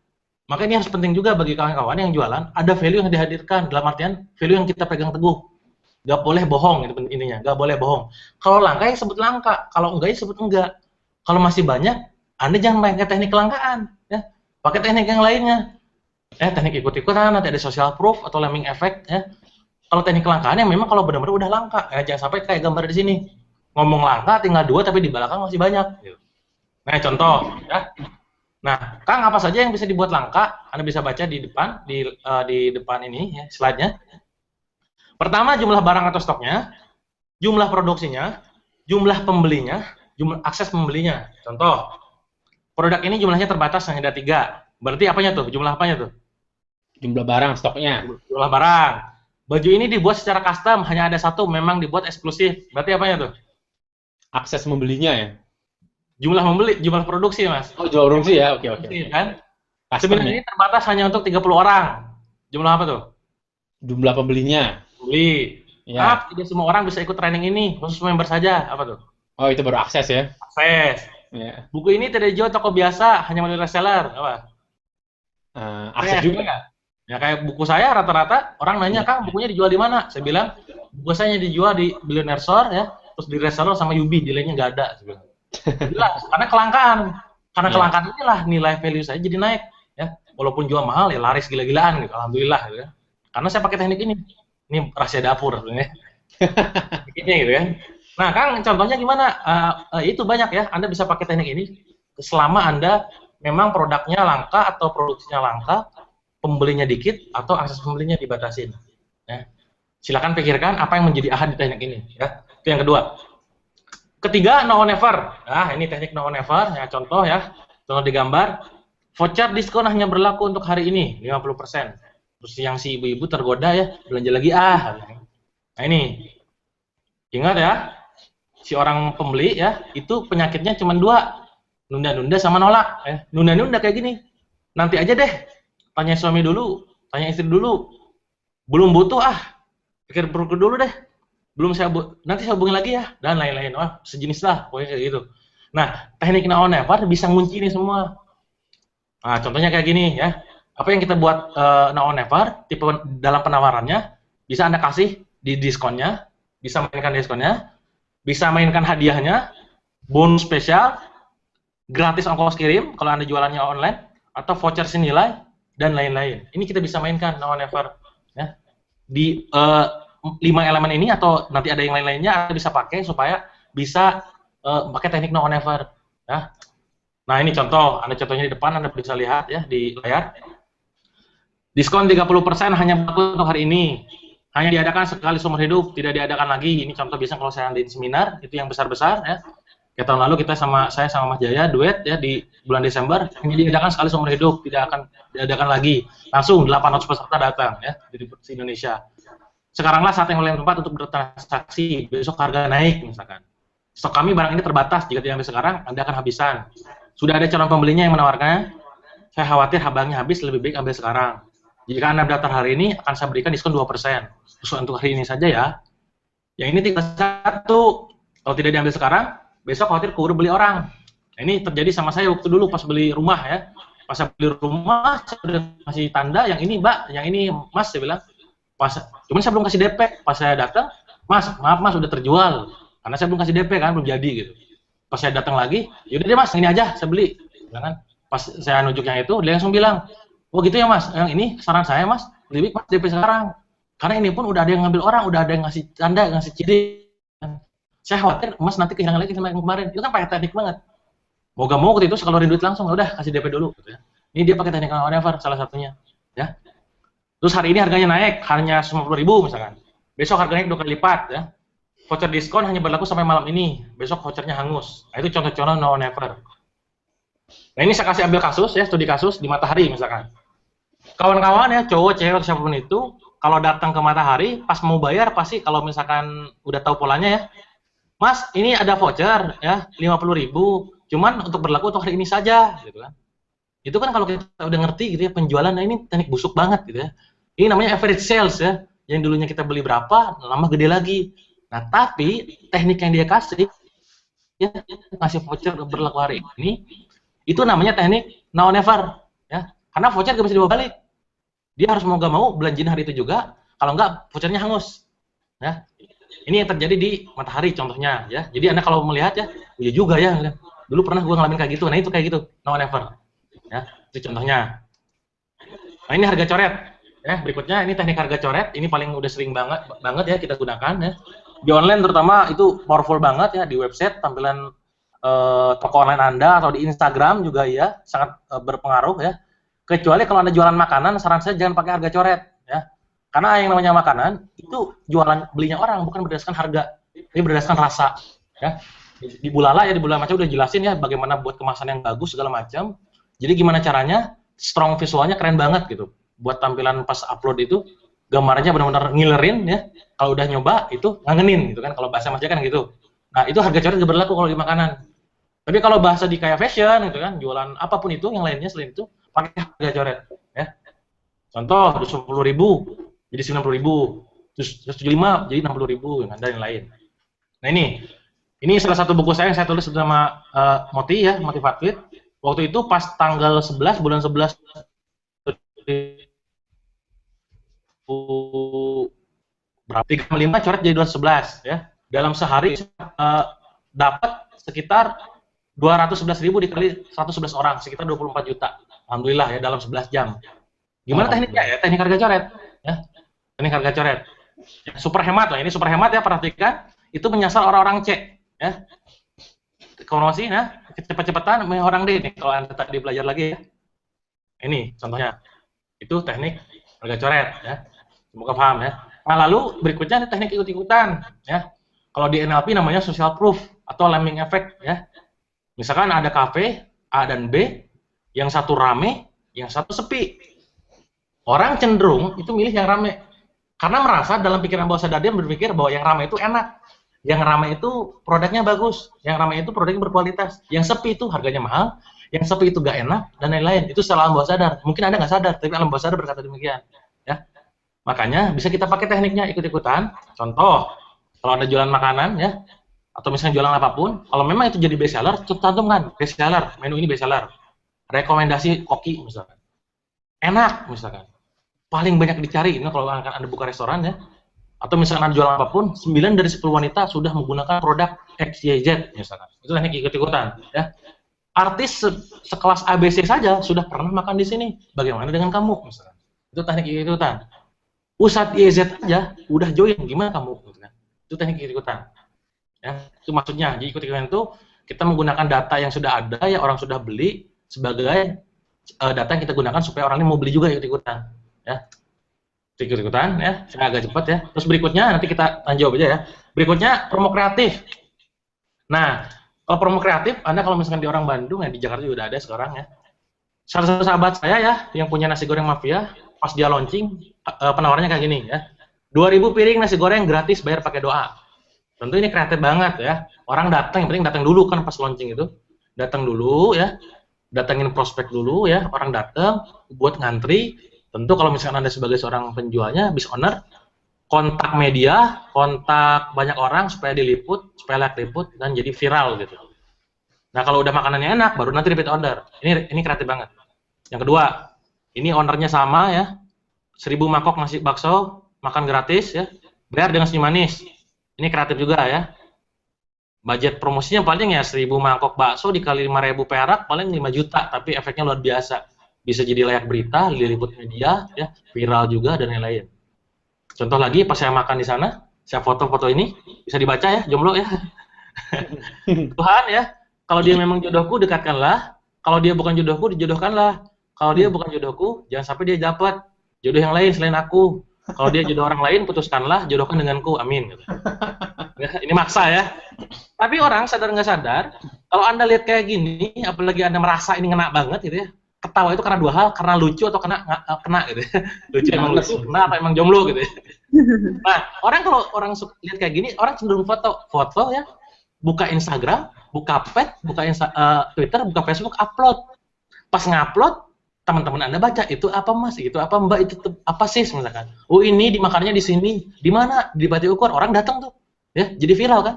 Maka ini harus penting juga bagi kawan-kawan yang jualan, ada value yang dihadirkan, dalam artian value yang kita pegang teguh. Gak boleh bohong, itu intinya. Gak boleh bohong. Kalau langka ya sebut langka, kalau enggak ya sebut enggak. Kalau masih banyak, Anda jangan pakai teknik kelangkaan, ya. Pakai teknik yang lainnya. Teknik ikut-ikutan, nanti ada social proof atau lemming effect, ya. Kalau teknik kelangkaan yang memang kalau benar-benar udah langka, jangan sampai kayak gambar di sini. Ngomong langka tinggal 2 tapi di belakang masih banyak. Nah, contoh, ya. Nah, Kang, apa saja yang bisa dibuat langka? Anda bisa baca di depan, di depan ini, ya, slide-nya. Pertama, jumlah barang atau stoknya, jumlah produksinya, jumlah pembelinya, jumlah akses pembelinya. Contoh, produk ini jumlahnya terbatas, hanya ada 3. Berarti apanya tuh? Jumlah apanya tuh? Jumlah barang stoknya. Jumlah barang. Baju ini dibuat secara custom, hanya ada 1, memang dibuat eksklusif. Berarti apanya tuh? Akses membelinya ya. Jumlah membeli, jumlah produksi, Mas. Oh, jumlah produksi ya. Oke. Kan? Custom Seminar ya? ini terbatas hanya untuk 30 orang. Jumlah apa tuh? Jumlah pembelinya. Beli. Ya. Tidak semua orang bisa ikut training ini, khusus member saja. Apa tuh? Oh, itu baru akses ya. Akses. Ya. Buku ini tidak dijual toko biasa, hanya melalui reseller. Apa? Akses juga. Nggak? Ya kayak buku saya rata-rata orang nanya, Ya. Kang, bukunya dijual di mana? Saya bilang, buku saya dijual di Billionaire Store ya, terus di reseller sama Yubi, dealernya nggak ada. Saya bilang. Jelas, karena kelangkaan. Karena Ya. kelangkaan inilah nilai value saya jadi naik. Ya, walaupun jual mahal ya laris gila-gilaan gitu. Alhamdulillah gitu ya. Karena saya pakai teknik ini. Ini rahasia dapur sebenarnya. Ini gitu ya. Nah, Kang, contohnya gimana? Itu banyak ya. Anda bisa pakai teknik ini selama Anda memang produknya langka atau produksinya langka, pembelinya dikit atau akses pembelinya dibatasin. Ya. Silakan pikirkan apa yang menjadi ahad di teknik ini. Ya. Itu yang kedua. Ketiga, no or never. Nah, ini teknik no or never. Ya, contoh ya. Contoh digambar. Voucher diskon hanya berlaku untuk hari ini, 50%. Terus yang si ibu-ibu tergoda ya, belanja lagi Nah ini, ingat ya, si orang pembeli ya, itu penyakitnya cuma dua. Nunda-nunda sama nolak. Nunda-nunda kayak gini. Nanti aja deh. Tanya suami dulu, tanya istri dulu. Belum butuh pikir dulu deh. Belum nanti saya hubungi lagi ya, dan lain-lain. Wah, sejenis lah, pokoknya kayak gitu. Nah, teknik now or never bisa ngunci ini semua. Nah, contohnya kayak gini ya. Apa yang kita buat now or never, tipe dalam penawarannya, bisa Anda kasih di diskonnya, bisa mainkan diskonnya, bisa mainkan hadiahnya, bonus spesial, gratis ongkos kirim kalau Anda jualannya online, atau voucher senilai, dan lain-lain. Ini kita bisa mainkan now or never. Ya. Di 5 elemen ini atau nanti ada yang lain-lainnya Anda bisa pakai supaya bisa pakai teknik now or never. Ya. Nah ini contoh, Anda contohnya di depan, Anda bisa lihat ya di layar. Diskon 30% hanya berlaku untuk hari ini. Hanya diadakan sekali seumur hidup, tidak diadakan lagi. Ini contoh biasanya kalau saya di seminar, itu yang besar-besar ya. Kayak tahun lalu saya sama Mas Jaya duet ya di bulan Desember, hanya diadakan sekali seumur hidup, tidak akan diadakan lagi. Langsung 800 peserta datang ya di Indonesia. Sekaranglah saat yang paling tepat untuk bertransaksi, besok harga naik misalkan. Stok kami barang ini terbatas, jika diambil sekarang, Anda akan habisan. Sudah ada calon pembelinya yang menawarkannya, saya khawatir barangnya habis, lebih baik ambil sekarang. Jika Anda daftar hari ini, akan saya berikan diskon 2%. Khusus untuk hari ini saja ya. Yang ini tinggal satu, kalau tidak diambil sekarang, besok khawatir keburu beli orang. Nah, ini terjadi sama saya waktu dulu pas beli rumah ya. Pas saya beli rumah, saya udah kasih tanda, yang ini Mbak, yang ini Mas, saya bilang. Cuman saya belum kasih DP. Pas saya datang, Mas, maaf Mas, udah terjual. Karena saya belum kasih DP kan, belum jadi gitu. Pas saya datang lagi, yaudah deh Mas, ini aja saya beli. Kan? Pas saya nunjuk yang itu, dia langsung bilang, oh gitu ya Mas, yang ini saran saya Mas, lebih baik Mas DP sekarang. Karena ini pun udah ada yang ngambil orang, udah ada yang ngasih tanda, ngasih ciri. Saya khawatir Mas nanti kehilangan lagi sama yang kemarin. Itu kan pakai teknik banget. Mau gak mau waktu itu sekeluarin duit langsung, udah kasih DP dulu. Gitu ya. Ini dia pakai teknik now or never, salah satunya. Ya. Terus hari ini harganya naik, hanya 50.000 misalkan. Besok harganya 2 kali lipat ya. Voucher diskon hanya berlaku sampai malam ini. Besok vouchernya hangus. Nah, itu contoh-contoh now or never. Nah, ini saya kasih ambil kasus ya, studi kasus di Matahari misalkan. Kawan-kawan ya, cowok, cewek, siapapun itu, kalau datang ke Matahari, pas mau bayar pasti kalau misalkan udah tahu polanya ya, Mas, ini ada voucher ya, 50.000, cuman untuk berlaku untuk hari ini saja, gitu kan. Itu kan kalau kita udah ngerti gitu ya, penjualan, nah ini teknik busuk banget gitu ya. Ini namanya average sales ya, yang dulunya kita beli berapa, lama gede lagi. Nah, tapi teknik yang dia kasih, ya, ngasih voucher berlaku hari ini, itu namanya teknik now or never. Ya. Karena voucher gak bisa dibawa balik. Dia harus mau gak mau belanjain hari itu juga, kalau enggak vouchernya hangus. Ya. Ini yang terjadi di Matahari contohnya. Ya. Jadi Anda kalau melihat ya, iya juga ya, dulu pernah gue ngalamin kayak gitu. Nah itu kayak gitu, now or never. Ya, itu contohnya. Nah ini harga coret. Ya, berikutnya ini teknik harga coret. Ini paling udah sering banget ya kita gunakan ya. Di online terutama itu powerful banget ya, di website tampilan toko online Anda atau di Instagram juga ya sangat berpengaruh ya. Kecuali kalau Anda jualan makanan, saran saya jangan pakai harga coret ya. Karena yang namanya makanan itu jualan belinya orang bukan berdasarkan harga, ini berdasarkan rasa ya. Di Bulala ya, di Bulala Macam udah jelasin ya bagaimana buat kemasan yang bagus segala macam. Jadi gimana caranya strong visualnya keren banget gitu. Buat tampilan pas upload itu gambarnya benar-benar ngilerin ya. Kalau udah nyoba itu ngangenin gitu kan, kalau bahasa Mas kan gitu. Nah, itu harga coret berlaku kalau di makanan. Tapi kalau bahasa di kayak fashion gitu kan, jualan apapun itu yang lainnya selain itu pakai harga coret ya. Contoh 20.000 jadi 90.000, terus 75 jadi 60.000 dan lain-lain. Nah ini salah satu buku saya yang saya tulis bersama Moti ya, Motivated. Waktu itu pas tanggal 11 bulan 11 berapa 35 coret jadi 211 ya. Dalam sehari dapat sekitar 211.000 dikali 111 orang, sekitar 24 juta. Alhamdulillah ya dalam 11 jam. Gimana tekniknya ya? Teknik harga coret ya. Teknik harga coret. Ya, super hemat lah, ini super hemat ya, perhatikan. Itu menyasar orang-orang C ya. Promosi ya, cepet-cepetan orang D nih kalau Anda tadi belajar lagi ya. Ini contohnya. Itu teknik harga coret ya. Semoga paham ya. Nah, lalu berikutnya ada teknik ikut-ikutan ya. Kalau di NLP namanya social proof atau lemming effect ya. Misalkan ada kafe A dan B, yang satu rame, yang satu sepi. Orang cenderung itu milih yang rame karena merasa dalam pikiran bawah sadar dia berpikir bahwa yang rame itu enak, yang rame itu produknya bagus, yang rame itu produknya berkualitas, yang sepi itu harganya mahal, yang sepi itu gak enak dan lain-lain. Itu salah alam bawah sadar. Mungkin Anda nggak sadar, tapi alam bawah sadar berkata demikian. Ya, makanya bisa kita pakai tekniknya ikut-ikutan. Contoh, kalau Anda jualan makanan ya, atau misalnya jualan apapun, kalau memang itu jadi best seller, cantumkan best seller, menu ini best seller, rekomendasi koki misalkan, enak misalkan, paling banyak dicari. Ini kalau Anda buka restoran ya, atau misalkan Anda jualan apapun, 9 dari 10 wanita sudah menggunakan produk XYZ misalkan. Itu teknik ikut-ikutan ya. Artis sekelas ABC saja sudah pernah makan di sini. Bagaimana dengan kamu misalkan? Itu teknik ikut-ikutan. Ustadz YZ aja udah join, gimana kamu? Itu teknik ikut-ikutan. Ya, itu maksudnya. Jadi ikut-ikutan itu kita menggunakan data yang sudah ada, ya orang sudah beli sebagai data yang kita gunakan supaya orang ini mau beli juga ikut-ikutan. Ya, ikut-ikutan ya. Saya agak cepat ya. Terus berikutnya nanti kita jawab aja ya. Berikutnya promo kreatif. Nah, kalau promo kreatif, Anda kalau misalkan di orang Bandung ya, di Jakarta juga udah ada sekarang ya. Salah satu sahabat saya ya yang punya nasi goreng mafia, pas dia launching penawarannya kayak gini ya. 2.000 piring nasi goreng gratis bayar pakai doa. Tentu ini kreatif banget ya. Orang datang, yang penting datang dulu kan pas launching itu. Datang dulu ya. Datangin prospek dulu ya. Orang datang buat ngantri. Tentu kalau misalkan Anda sebagai seorang penjualnya, business owner, kontak media, kontak banyak orang supaya diliput, supaya lihat liput dan jadi viral gitu. Nah, kalau udah makanannya enak baru nanti repeat order. Ini kreatif banget. Yang kedua, ini ownernya sama ya. 1.000 mangkok nasi bakso, makan gratis ya. Bayar dengan senyum manis. Ini kreatif juga ya. Budget promosinya paling ya 1.000 mangkok bakso dikali 5.000 perak paling 5 juta, tapi efeknya luar biasa. Bisa jadi layak berita, diliput media, ya, viral juga dan lain-lain. Contoh lagi, pas saya makan di sana, saya foto-foto ini, bisa dibaca ya, jomblo ya. Tuhan ya, kalau dia memang jodohku dekatkanlah, kalau dia bukan jodohku dijodohkanlah. Kalau dia bukan jodohku, jangan sampai dia dapat jodoh yang lain selain aku. Kalau dia jodoh orang lain, putuskanlah, jodohkan denganku, amin. Ya, ini maksa ya. Tapi orang sadar nggak sadar, kalau Anda lihat kayak gini, apalagi Anda merasa ini ngena banget gitu ya, ketawa itu karena dua hal, karena lucu atau kena gitu ya. Lucu emang lucu, kena atau emang jomblo gitu ya. Nah, orang kalau orang lihat kayak gini, orang cenderung foto ya, buka Instagram, buka pet, buka Twitter, buka Facebook, upload. Pas ngupload, teman-teman Anda baca, itu apa mas, itu apa mbak, itu apa sis misalkan. Oh ini dimakannya di sini, di mana, di Bati Ukur, orang datang tuh, ya jadi viral kan.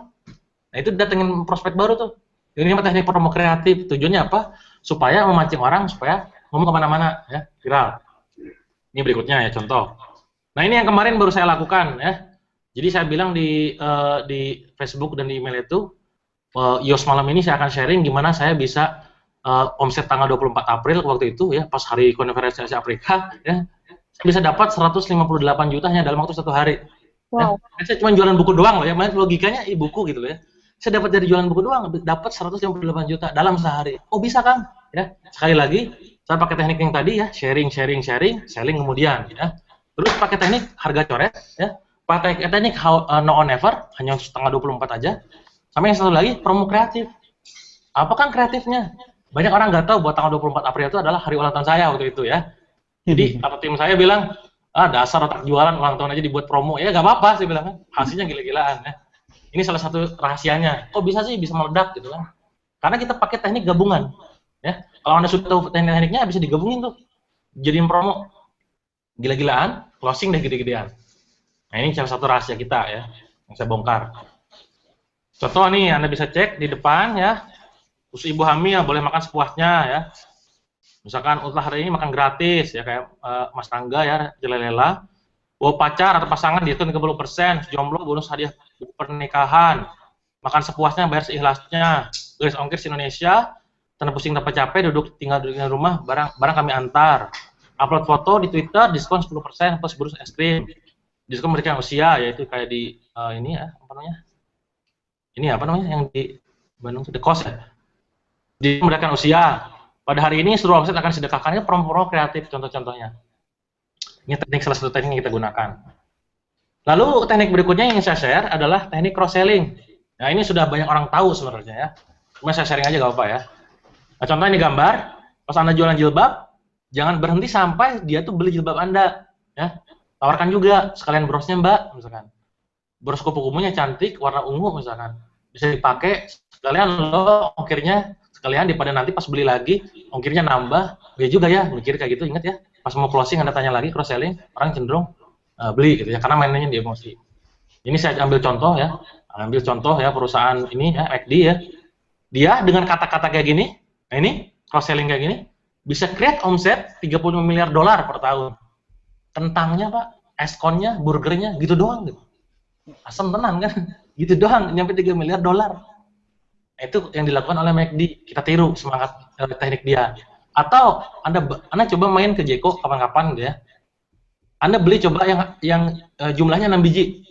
Nah itu datengin prospek baru tuh. Ini teknik promo kreatif, tujuannya apa? Supaya memancing orang, supaya ngomong kemana-mana, ya viral. Ini berikutnya ya contoh. Nah ini yang kemarin baru saya lakukan ya. Jadi saya bilang di Facebook dan di email itu, Yos malam ini saya akan sharing gimana saya bisa omset tanggal 24 April waktu itu ya, pas hari konferensi Asia Afrika ya, saya bisa dapat 158 juta hanya dalam waktu 1 hari. Wow. Ya, saya cuma jualan buku doang loh ya, logikanya buku gitu loh ya. Saya dapat dari jualan buku doang, dapat 158 juta dalam sehari. Oh bisa Kang? Ya, sekali lagi saya pakai teknik yang tadi ya, sharing, selling kemudian ya. Terus pakai teknik harga coret ya, pakai teknik no on never, hanya tanggal 24 aja. Sama yang satu lagi promo kreatif. Apa kan kreatifnya? Banyak orang nggak tahu bahwa tanggal 24 April itu adalah hari ulang tahun saya waktu itu ya. Jadi kata tim saya bilang, dasar otak jualan ulang tahun aja dibuat promo. Ya nggak apa-apa sih bilang kan, hasilnya gila-gilaan ya. Ini salah satu rahasianya. Kok bisa sih bisa meledak gitu kan? Karena kita pakai teknik gabungan. Ya, kalau Anda sudah tahu teknik-tekniknya bisa digabungin tuh, jadiin promo, gila-gilaan, closing deh gede-gedean. Nah ini salah satu rahasia kita ya, yang saya bongkar. Contoh nih, Anda bisa cek di depan ya, khusus ibu hamil boleh makan sepuasnya ya. Misalkan ultah hari ini makan gratis ya kayak Mas Tangga ya, jelelela. Bawa pacar atau pasangan diskon 30%, jomblo bonus hadiah buku pernikahan. Makan sepuasnya, bayar seikhlasnya. Garis ongkir Indonesia, tanpa pusing tanpa capek, tinggal di rumah, barang kami antar. Upload foto di Twitter, diskon 10% plus bonus es krim. Diskon memberikan usia, yaitu kayak di ini ya, apa namanya? Ini apa namanya yang di Bandung itu The Cost ya. Diskon memberikan usia. Pada hari ini seluruh website akan sedekahkan promo-promo kreatif contoh-contohnya. Ini teknik salah satu teknik yang kita gunakan. Lalu teknik berikutnya yang saya share adalah teknik cross selling. Nah ini sudah banyak orang tahu sebenarnya ya. Cuma saya sharing aja gak apa-apa ya. Nah, contoh ini gambar, pas Anda jualan jilbab, jangan berhenti sampai dia tuh beli jilbab Anda. Ya. Tawarkan juga sekalian brosnya Mbak, misalkan. Bros kupu-kupunya cantik, warna ungu misalkan. Bisa dipakai, sekalian lo ongkirnya, sekalian daripada nanti pas beli lagi, ongkirnya nambah. Ya juga ya, mikir kayak gitu, ingat ya. Pas mau closing Anda tanya lagi cross selling, orang cenderung beli gitu ya, karena mainnya di emosi. Ini saya ambil contoh ya, perusahaan ini ya, McD ya. Dia dengan kata-kata kayak gini, nah ini cross selling kayak gini, bisa create omset 35 miliar dolar per tahun. Kentangnya Pak, eskonnya, burgernya, gitu doang gitu. Asam tenan kan, gitu doang, nyampe 3 miliar dolar. Itu yang dilakukan oleh McD, kita tiru semangat teknik dia. Atau Anda coba main ke Jeko kapan-kapan gitu ya. Anda beli coba yang jumlahnya 6 biji.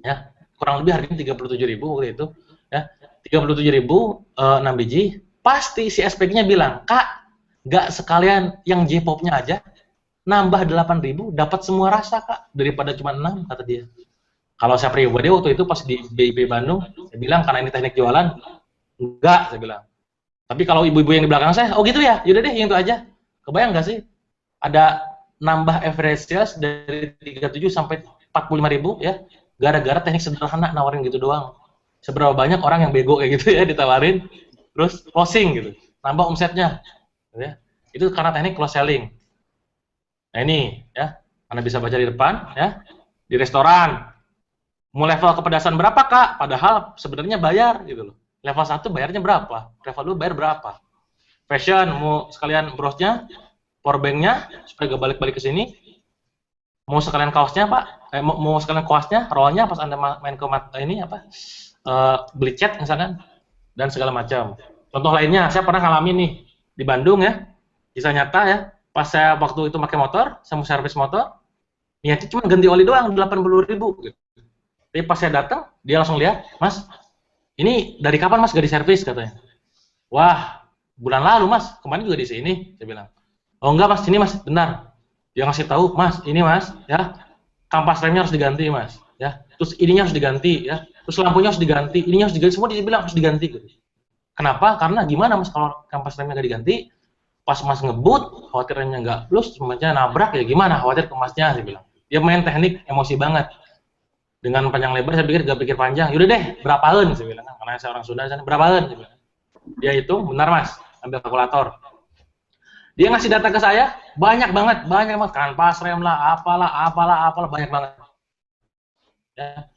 Ya, kurang lebih harganya 37.000 waktu itu, ya. 37.000 6 biji, pasti si SPG-nya bilang, "Kak, nggak sekalian yang J-pop-nya aja, nambah 8.000 dapat semua rasa, Kak, daripada cuma 6," kata dia. Kalau saya pribadi waktu itu pas di BIP Bandung, saya bilang karena ini teknik jualan, enggak, saya bilang. Tapi kalau ibu-ibu yang di belakang saya, oh gitu ya, yaudah deh yang itu aja. Kebayang nggak sih? Ada nambah average sales dari 37 sampai 45.000 ya, gara-gara teknik sederhana nawarin gitu doang. Seberapa banyak orang yang bego kayak gitu ya, ditawarin, terus closing gitu, nambah omsetnya. Gitu ya. Itu karena teknik close selling. Nah ini ya, Anda bisa baca di depan ya, di restoran. Mau level kepedasan berapa Kak? Padahal sebenarnya bayar gitu loh. Level 1 bayarnya berapa? Level 2 bayar berapa? Fashion, mau sekalian brosnya, powerbanknya, supaya gak balik-balik ke sini. Mau sekalian kaosnya Pak? Mau sekalian kaosnya, rollnya pas Anda main ke ini apa? Beli cat misalkan, dan segala macam. Contoh lainnya, saya pernah ngalamin nih, di Bandung ya, kisah nyata ya, pas saya waktu itu pakai motor, saya mau servis motor, niatnya cuma ganti oli doang, 80.000 gitu. Tapi pas saya datang, dia langsung lihat, Mas, ini dari kapan Mas gak diservis katanya? Wah, bulan lalu Mas, kemarin juga di sini, saya bilang. Oh enggak Mas, sini Mas, benar. Dia ngasih tahu, Mas, ini Mas, ya, kampas remnya harus diganti Mas, ya. Terus ininya harus diganti, ya. Terus lampunya harus diganti, ininya harus diganti, semua dia bilang harus diganti. Gitu. Kenapa? Karena gimana Mas kalau kampas remnya nggak diganti, pas Mas ngebut, khawatir remnya nggak plus, semuanya nabrak ya gimana? Khawatir ke Masnya, saya bilang. Dia main teknik emosi banget. Dengan panjang lebar saya pikir gak pikir panjang. Yaudah deh, berapaan saya bilang, karena saya orang Sunda sana, berapaan saya bilang. Dia hitung, benar Mas, ambil kalkulator. Dia ngasih data ke saya, banyak banget, kanvas rem lah, apalah, banyak banget. Ya.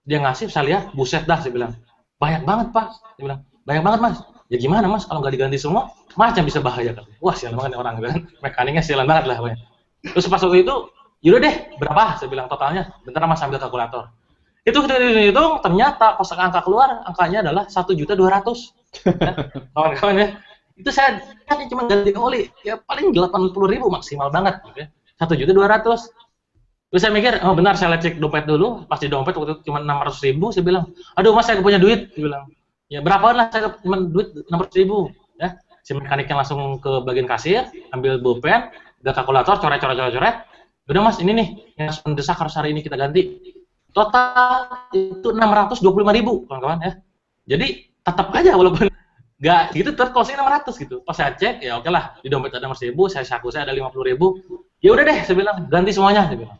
Dia ngasih, saya lihat, buset dah, saya bilang. Banyak banget Pak, saya bilang. Banyak banget Mas. Ya gimana Mas, kalau nggak diganti semua, macam bisa bahaya kan. Wah sialan banget orang gitu kan, mekaniknya sialan banget lah. Terus pas waktu itu, yaudah deh, berapa? Saya bilang totalnya. Bentar Mas ambil kalkulator. Itu kita hitung, ternyata pas angka keluar, angkanya adalah 1.200.000. Ya, kawan-kawan ya. Itu saya cuma ganti oli, ya paling 80.000 maksimal banget. Gitu ya. 1.200.000. Terus saya mikir, oh benar, saya cek dompet dulu. Pas di dompet waktu itu cuma 600.000, saya bilang, aduh Mas saya punya duit. Saya bilang, ya berapaan lah saya cuma duit 600.000. Ya, si mekaniknya langsung ke bagian kasir, ambil pulpen, ada kalkulator, coret. Udah Mas, ini nih yang mendesak harus hari ini kita ganti. Total itu 625.000, kawan-kawan ya. Jadi tetap aja walaupun nggak gitu, terus closing 600 gitu. Pas saya cek, ya oke lah, di dompet ada 600.000, saku saya ada 50.000. Ya udah deh, saya bilang ganti semuanya, saya bilang.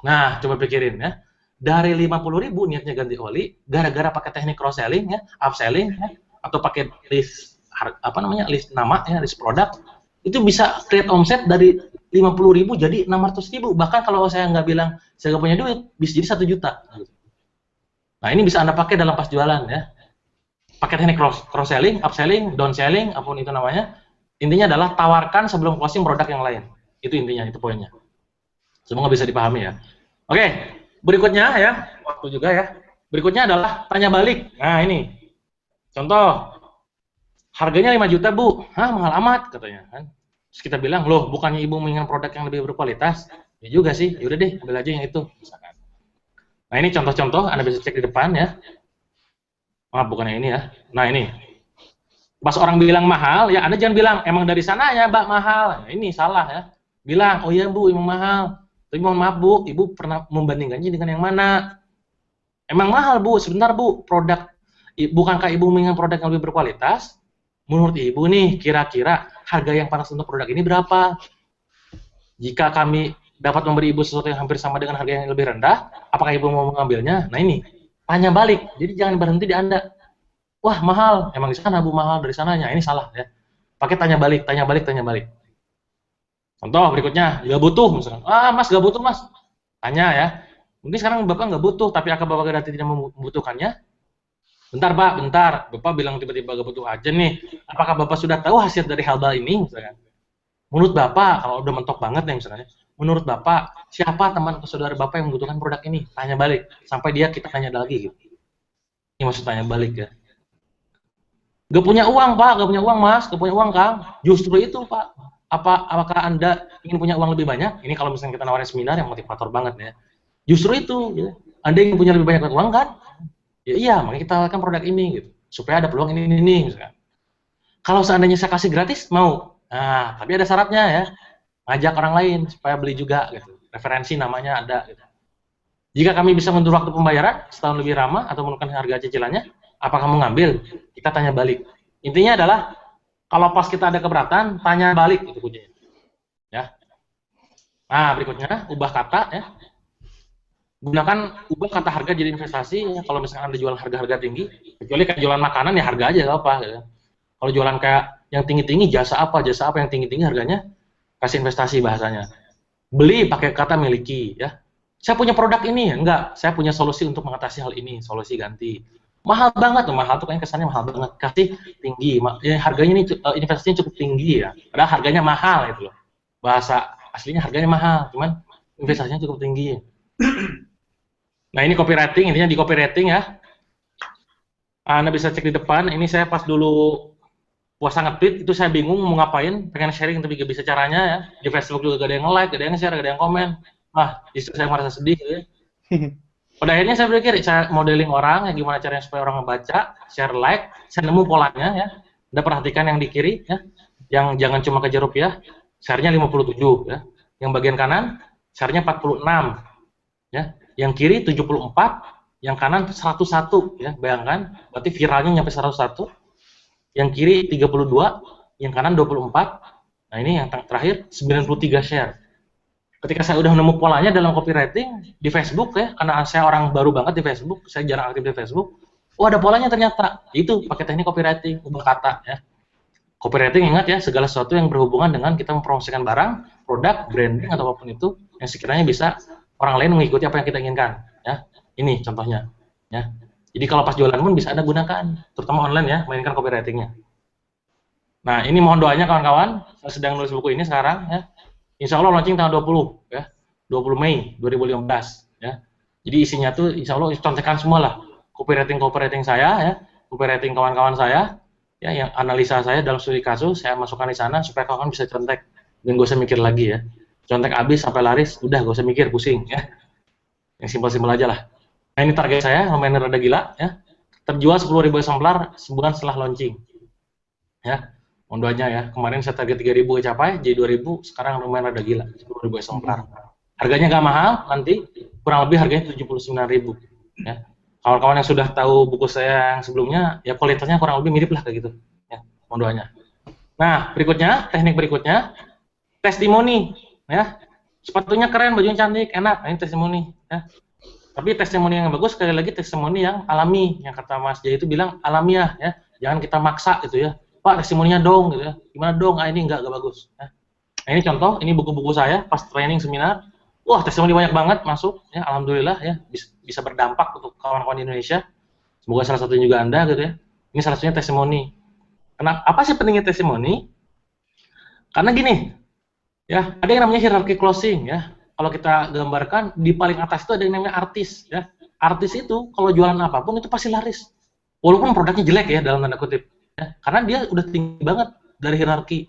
Nah, coba pikirin ya. Dari 50.000 niatnya ganti oli, gara-gara pakai teknik cross selling ya, upselling ya, atau pakai list apa namanya, list nama ya, list produk, itu bisa create omset dari 50.000 jadi 600.000. Bahkan kalau saya nggak bilang saya nggak punya duit, bisa jadi 1 juta. Nah, ini bisa Anda pakai dalam pas jualan ya. Pakai teknik cross selling, upselling, down selling, apapun itu namanya. Intinya adalah tawarkan sebelum closing produk yang lain. Itu intinya, itu poinnya. Semoga bisa dipahami ya. Oke, berikutnya ya, waktu juga ya. Berikutnya adalah tanya balik. Nah, ini. Contoh, harganya 5 juta, Bu. Hah, mahal amat katanya kan. Terus kita bilang, "Loh, bukannya Ibu menginginkan produk yang lebih berkualitas?" Ya juga sih. Yaudah deh, ambil aja yang itu misalkan. Nah, ini contoh-contoh, Anda bisa cek di depan ya. Maaf, bukan yang ini ya. Nah, ini. Pas orang bilang mahal, ya Anda jangan bilang, "Emang dari sana ya, Mbak, mahal." Nah, ini salah ya. Bilang, "Oh iya, Bu, emang mahal. Tapi mohon maaf, Bu, Ibu pernah membandingkannya dengan yang mana?" "Emang mahal, Bu. Sebentar, Bu. Bukankah Ibu menginginkan produk yang lebih berkualitas? Menurut Ibu nih, kira-kira harga yang pantas untuk produk ini berapa? Jika kami dapat memberi Ibu sesuatu yang hampir sama dengan harga yang lebih rendah, apakah Ibu mau mengambilnya?" Nah, ini. Tanya balik. Jadi jangan berhenti di Anda. "Wah, mahal. Emang di sana, Bu, mahal dari sananya." Ini salah ya. Pakai tanya balik, tanya balik, tanya balik. Contoh berikutnya, nggak butuh misalkan. "Ah, Mas, nggak butuh, Mas." Tanya ya. Mungkin sekarang Bapak nggak butuh, tapi apakah Bapak berarti tidak membutuhkannya? "Bentar, Pak, bentar. Bapak bilang tiba-tiba nggak butuh aja nih. Apakah Bapak sudah tahu hasil dari hal ini?" Misalkan. "Menurut Bapak," kalau udah mentok banget nih misalnya, "menurut Bapak, siapa teman atau saudara Bapak yang membutuhkan produk ini?" Tanya balik. Sampai kita tanya lagi gitu. Ini maksud tanya balik ya. "Gak punya uang, Pak. Gak punya uang, Mas. Gak punya uang, Kang." Justru itu, Pak. Apakah Anda ingin punya uang lebih banyak? Ini kalau misalnya kita nawarin seminar yang motivator banget ya. Justru itu, ya. Anda ingin punya lebih banyak uang kan? Ya iya, makanya kita tawarkan produk ini gitu. Supaya ada peluang ini misalkan. Kalau seandainya saya kasih gratis, mau. Nah, tapi ada syaratnya ya. Ngajak orang lain supaya beli juga gitu. Referensi namanya ada gitu. "Jika kami bisa mundur waktu pembayaran setahun lebih ramah atau menurunkan harga cicilannya, apa kamu ngambil?" Kita tanya balik. Intinya adalah kalau pas kita ada keberatan, tanya balik itu kuncinya. Ya. Nah, berikutnya ubah kata ya. Gunakan ubah kata harga jadi investasi ya. Kalau misalkan Anda jual harga-harga tinggi, kecuali kayak jualan makanan ya harga aja nggak apa gitu. Kalau jualan kayak yang tinggi-tinggi, jasa apa yang tinggi-tinggi harganya, kasih investasi bahasanya. Beli pakai kata miliki ya. "Saya punya produk ini." Enggak, "Saya punya solusi untuk mengatasi hal ini." Solusi ganti. "Mahal banget." Tuh, mahal tuh kayaknya kesannya mahal banget. Kasih tinggi. Ya, harganya ini investasinya cukup tinggi ya. Padahal harganya mahal itu loh. Bahasa aslinya harganya mahal, cuman investasinya cukup tinggi. Nah, ini copywriting, intinya di copywriting ya. Anda bisa cek di depan. Ini saya pas dulu puasa nge-tweet, itu saya bingung mau ngapain, pengen sharing tapi gak bisa caranya ya. Di Facebook juga gak ada yang like, gak ada yang share, gak ada yang komen. Justru saya merasa sedih gitu ya. Pada akhirnya saya berpikir, saya modeling orang, ya gimana caranya supaya orang membaca, share, like, saya nemu polanya ya. Anda perhatikan yang di kiri ya, yang jangan cuma kejar rupiah, share-nya 57 ya. Yang bagian kanan, share-nya 46 ya. Yang kiri 74, yang kanan 101 ya. Bayangkan, berarti viralnya nyampe 101. Yang kiri 32, yang kanan 24. Nah, ini yang terakhir 93 share. Ketika saya udah nemu polanya dalam copywriting di Facebook ya, karena saya orang baru banget di Facebook, saya jarang aktif di Facebook. Oh, ada polanya ternyata. Itu pakai teknik copywriting, ubah kata ya. Copywriting, ingat ya, segala sesuatu yang berhubungan dengan kita mempromosikan barang, produk, branding atau apapun itu yang sekiranya bisa orang lain mengikuti apa yang kita inginkan ya. Ini contohnya ya. Jadi kalau pas jualan pun bisa Anda gunakan, terutama online ya, mainkan copywritingnya. Nah, ini mohon doanya kawan-kawan, saya sedang nulis buku ini sekarang ya. Insya Allah launching tanggal 20 ya, 20 Mei 2015 ya. Jadi isinya tuh insya Allah contekan semua lah, copywriting saya ya, copywriting kawan-kawan saya ya, yang analisa saya dalam studi kasus saya masukkan di sana supaya kawan-kawan bisa contek dan gak usah mikir lagi ya. Contek habis sampai laris, udah gak usah mikir, pusing ya. Yang simpel-simpel aja lah. Nah, ini target saya, lumayan rada gila ya. Terjual 10.000 eksemplar sebulan setelah launching. Ya. Mohon doanya ya. Kemarin saya target 3.000 kecapai, jadi 2.000, sekarang lumayan rada gila, 10.000 eksemplar. Harganya nggak mahal, nanti kurang lebih harganya 79.000 ya. Kawan-kawan yang sudah tahu buku saya yang sebelumnya, ya kualitasnya kurang lebih mirip lah kayak gitu. Ya, mohon doanya. Nah, berikutnya, teknik berikutnya, testimoni. Ya, sepatunya keren, bajunya cantik, enak. Nah, ini testimoni. Ya. Tapi testimoni yang bagus, sekali lagi testimoni yang alami. Yang kata Mas Jaya itu bilang alamiah. Ya, jangan kita maksa gitu ya. Pak testimoninya dong, gitu ya. Gimana dong? Ah ini enggak bagus. Ya. Nah, ini contoh, ini buku-buku saya pas training seminar. Wah, testimoni banyak banget masuk, ya alhamdulillah ya bisa berdampak untuk kawan-kawan di Indonesia. Semoga salah satunya juga Anda gitu ya. Ini salah satunya testimoni. Kenapa? Apa sih pentingnya testimoni? Karena gini, ya ada yang namanya hierarchy closing ya. Kalau kita gambarkan di paling atas itu ada yang namanya artis ya. Artis itu kalau jualan apapun itu pasti laris. Walaupun produknya jelek ya dalam tanda kutip. Ya, karena dia udah tinggi banget dari hierarki.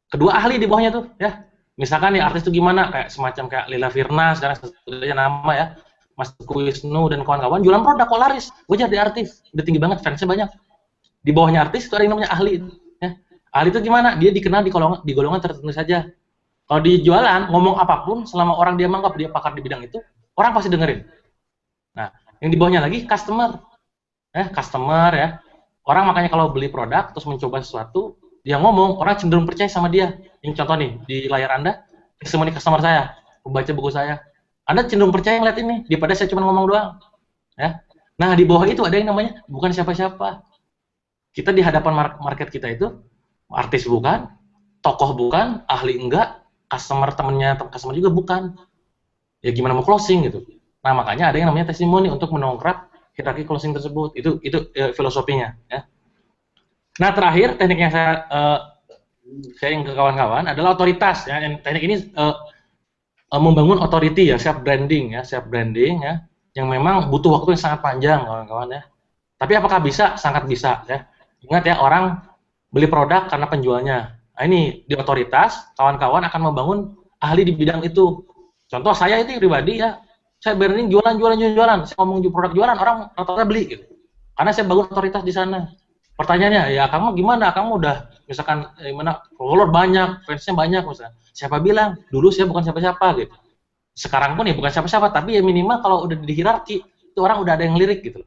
Kedua ahli di bawahnya tuh ya. Misalkan nih artis itu gimana kayak semacam kayak Lila Firna sekarang sebutnya nama ya. Mas Teguh Wisnu dan kawan-kawan jualan produk kok laris. Gue jadi artis, udah tinggi banget, fansnya banyak. Di bawahnya artis itu ada yang namanya ahli. Ya. Ahli itu gimana? Dia dikenal di golongan tertentu saja. Kalau di jualan ngomong apapun, selama orang dia menganggap dia pakar di bidang itu, orang pasti dengerin. Nah, yang di bawahnya lagi customer, customer ya. Orang makanya kalau beli produk terus mencoba sesuatu, dia ngomong, orang cenderung percaya sama dia. Ini contoh nih di layar Anda, testimoni customer saya, pembaca buku saya. Anda cenderung percaya ngeliat ini daripada saya cuma ngomong doang. Ya. Nah, di bawah itu ada yang namanya bukan siapa-siapa. Kita di hadapan market kita itu artis bukan, tokoh bukan, ahli enggak, customer temennya customer juga bukan. Ya gimana mau closing gitu. Nah, makanya ada yang namanya testimoni untuk mendongkrak hierarki closing tersebut. Itu filosofinya ya. Nah, terakhir teknik yang saya sharing ke kawan-kawan adalah otoritas ya. Teknik ini membangun authority ya, self branding ya, yang memang butuh waktu yang sangat panjang kawan-kawan ya. Tapi apakah bisa? Sangat bisa ya. Ingat ya, orang beli produk karena penjualnya. Nah, ini di otoritas, kawan-kawan akan membangun ahli di bidang itu. Contoh saya itu pribadi ya, saya branding jualan. Saya ngomong produk jualan, orang rata-rata beli gitu. Karena saya bangun otoritas di sana. Pertanyaannya, ya kamu gimana? Kamu udah misalkan gimana? Follower banyak, fansnya banyak misalnya. Siapa bilang? Dulu saya bukan siapa-siapa gitu. Sekarang pun ya bukan siapa-siapa, tapi ya minimal kalau udah di hierarki itu orang udah ada yang lirik gitu.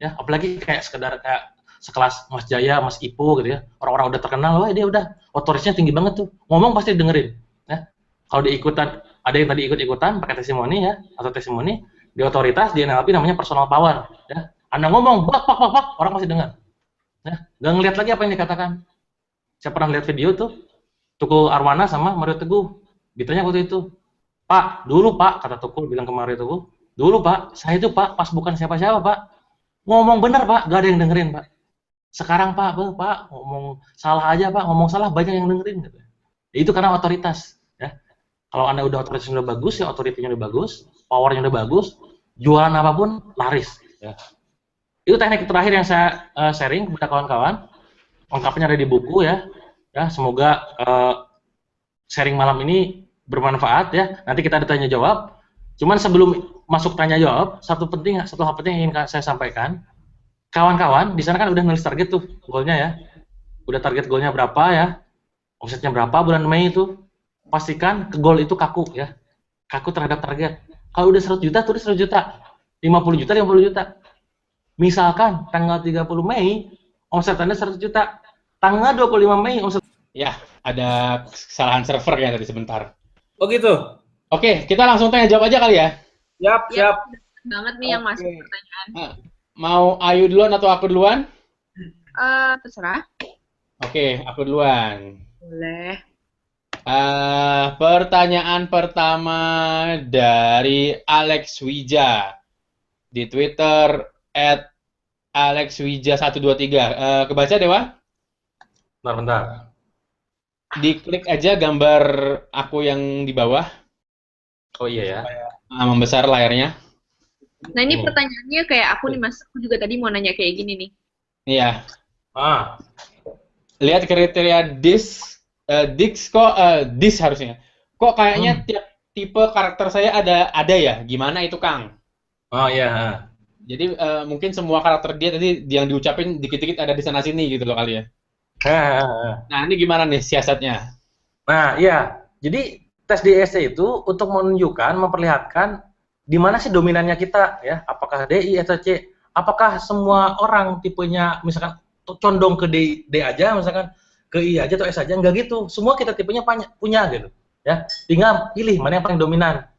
Ya, apalagi kayak sekedar kayak sekelas Mas Jaya, Mas Ipo gitu ya. Orang-orang udah terkenal, wah dia udah otoritasnya tinggi banget tuh. Ngomong pasti dengerin. Ya. Kalau diikutan, ada yang tadi ikut-ikutan pakai testimoni ya, atau testimoni di otoritas di NLP namanya personal power. Ya. Anda ngomong, bak, orang pasti dengar. Ya. Gak ngeliat lagi apa yang dikatakan. Saya pernah lihat video tuh, Tukul Arwana sama Mario Teguh. Ditanya waktu itu, Pak, dulu Pak, kata Tukul bilang ke Mario Teguh, dulu Pak, saya itu Pak, pas bukan siapa-siapa Pak, ngomong bener Pak, gak ada yang dengerin Pak. Sekarang Pak, ngomong salah aja Pak, ngomong salah banyak yang dengerin. Gitu. Itu karena otoritas. Ya. Kalau Anda udah otoritasnya udah bagus, ya otoritasnya udah bagus, powernya udah bagus, jualan apapun laris. Ya. Itu teknik terakhir yang saya sharing kepada kawan-kawan. Lengkapnya ada di buku ya. Ya, semoga sharing malam ini bermanfaat ya. Nanti kita ada tanya jawab. Cuman sebelum masuk tanya jawab, satu hal penting yang ingin saya sampaikan. Kawan-kawan di sana kan udah nulis target tuh goalnya ya. Udah target goalnya berapa ya? Omsetnya berapa bulan Mei itu? Pastikan ke goal itu kaku ya. Kaku terhadap target. Kalau udah 100 juta, tulis 100 juta. 50 juta, 50 juta. Misalkan tanggal 30 Mei omset Anda 100 juta. Tanggal 25 Mei omset. Ya, ada kesalahan server ya tadi sebentar. Oh gitu. Oke, kita langsung tanya jawab aja kali ya. Siap. Banget nih yang masuk pertanyaan. Mau Ayu duluan atau aku duluan? Terserah. Oke, aku duluan. Boleh. Pertanyaan pertama dari Alex Wija di Twitter @alexwija123. Kebaca Dewa? Bentar. Diklik aja gambar aku yang di bawah. Oh iya ya. Membesar layarnya. Nah ini pertanyaannya kayak aku nih Mas, aku juga tadi mau nanya kayak gini nih. Iya. Lihat kriteria dis harusnya. Kok kayaknya tiap tipe karakter saya ada ya? Gimana itu Kang? Oh iya. Jadi mungkin semua karakter dia tadi yang diucapin dikit-dikit ada di sana sini gitu loh kali ya. Nah ini gimana nih siasatnya? Nah iya. Jadi tes DSC itu untuk menunjukkan, memperlihatkan di mana sih dominannya kita ya, apakah DI atau C, apakah semua orang tipenya misalkan condong ke D aja, misalkan ke I aja atau S aja, enggak gitu, semua kita tipenya punya gitu ya, tinggal pilih mana yang paling dominan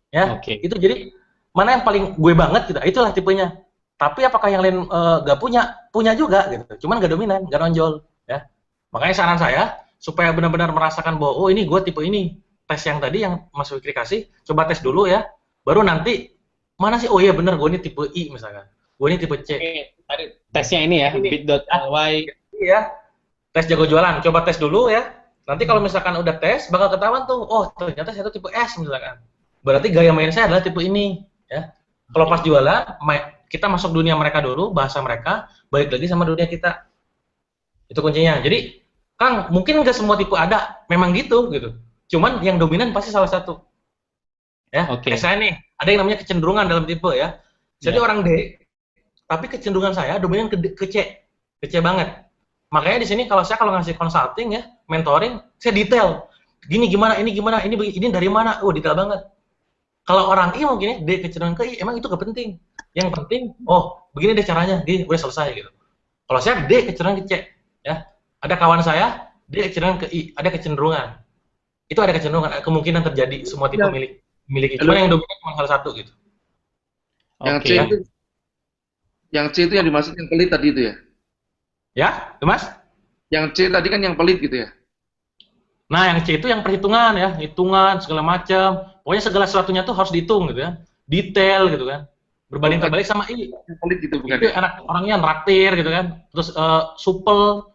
ya. Itu jadi mana yang paling gue banget gitu, itulah tipenya. Tapi apakah yang lain nggak punya juga gitu, cuman nggak dominan, nggak nonjol Makanya saran saya supaya benar-benar merasakan bahwa oh ini gue tipe ini. Tes yang tadi yang Mas Fikri kasih, coba tes dulu ya. Baru nanti mana sih? Oh iya benar, gue ini tipe I misalkan. Gue ini tipe C. Oke, tadi tesnya ini ya, bit.ly. Iya. Tes jago jualan, coba tes dulu ya. Nanti kalau misalkan udah tes, bakal ketahuan tuh, oh ternyata saya tuh tipe S misalkan. Berarti gaya main saya adalah tipe ini, ya. Kalau pas jualan, kita masuk dunia mereka dulu, bahasa mereka, balik lagi sama dunia kita. Itu kuncinya. Jadi, Kang, mungkin nggak semua tipe ada, memang gitu. Cuman yang dominan pasti salah satu. Ya, Oke. Kayak saya nih, ada yang namanya kecenderungan dalam tipe ya. Jadi orang D, tapi kecenderungan saya dominan ke C, ke C banget. Makanya di sini kalau ngasih consulting ya, mentoring, saya detail. Gini gimana, ini dari mana? Oh, detail banget. Kalau orang I mungkin ya, D kecenderungan ke I, emang itu gak penting. Yang penting, oh, begini deh caranya, gini, udah selesai gitu. Kalau saya D kecenderungan ke C, ya. Ada kawan saya, D kecenderungan ke I, ada kecenderungan. Itu ada kecenderungan, kemungkinan terjadi semua tipe miliki. Cuma yang dominan cuma salah satu gitu. Yang C itu yang dimaksud yang pelit tadi itu ya? Ya, Mas? Yang C tadi kan yang pelit gitu ya? Nah, yang C itu yang perhitungan ya, hitungan segala macam. Pokoknya segala sesuatunya tuh harus dihitung gitu kan. Detail gitu kan. Berbanding terbalik sama I. Yang pelit gitu bukan? Itu anak orangnya traktir gitu kan. Terus supel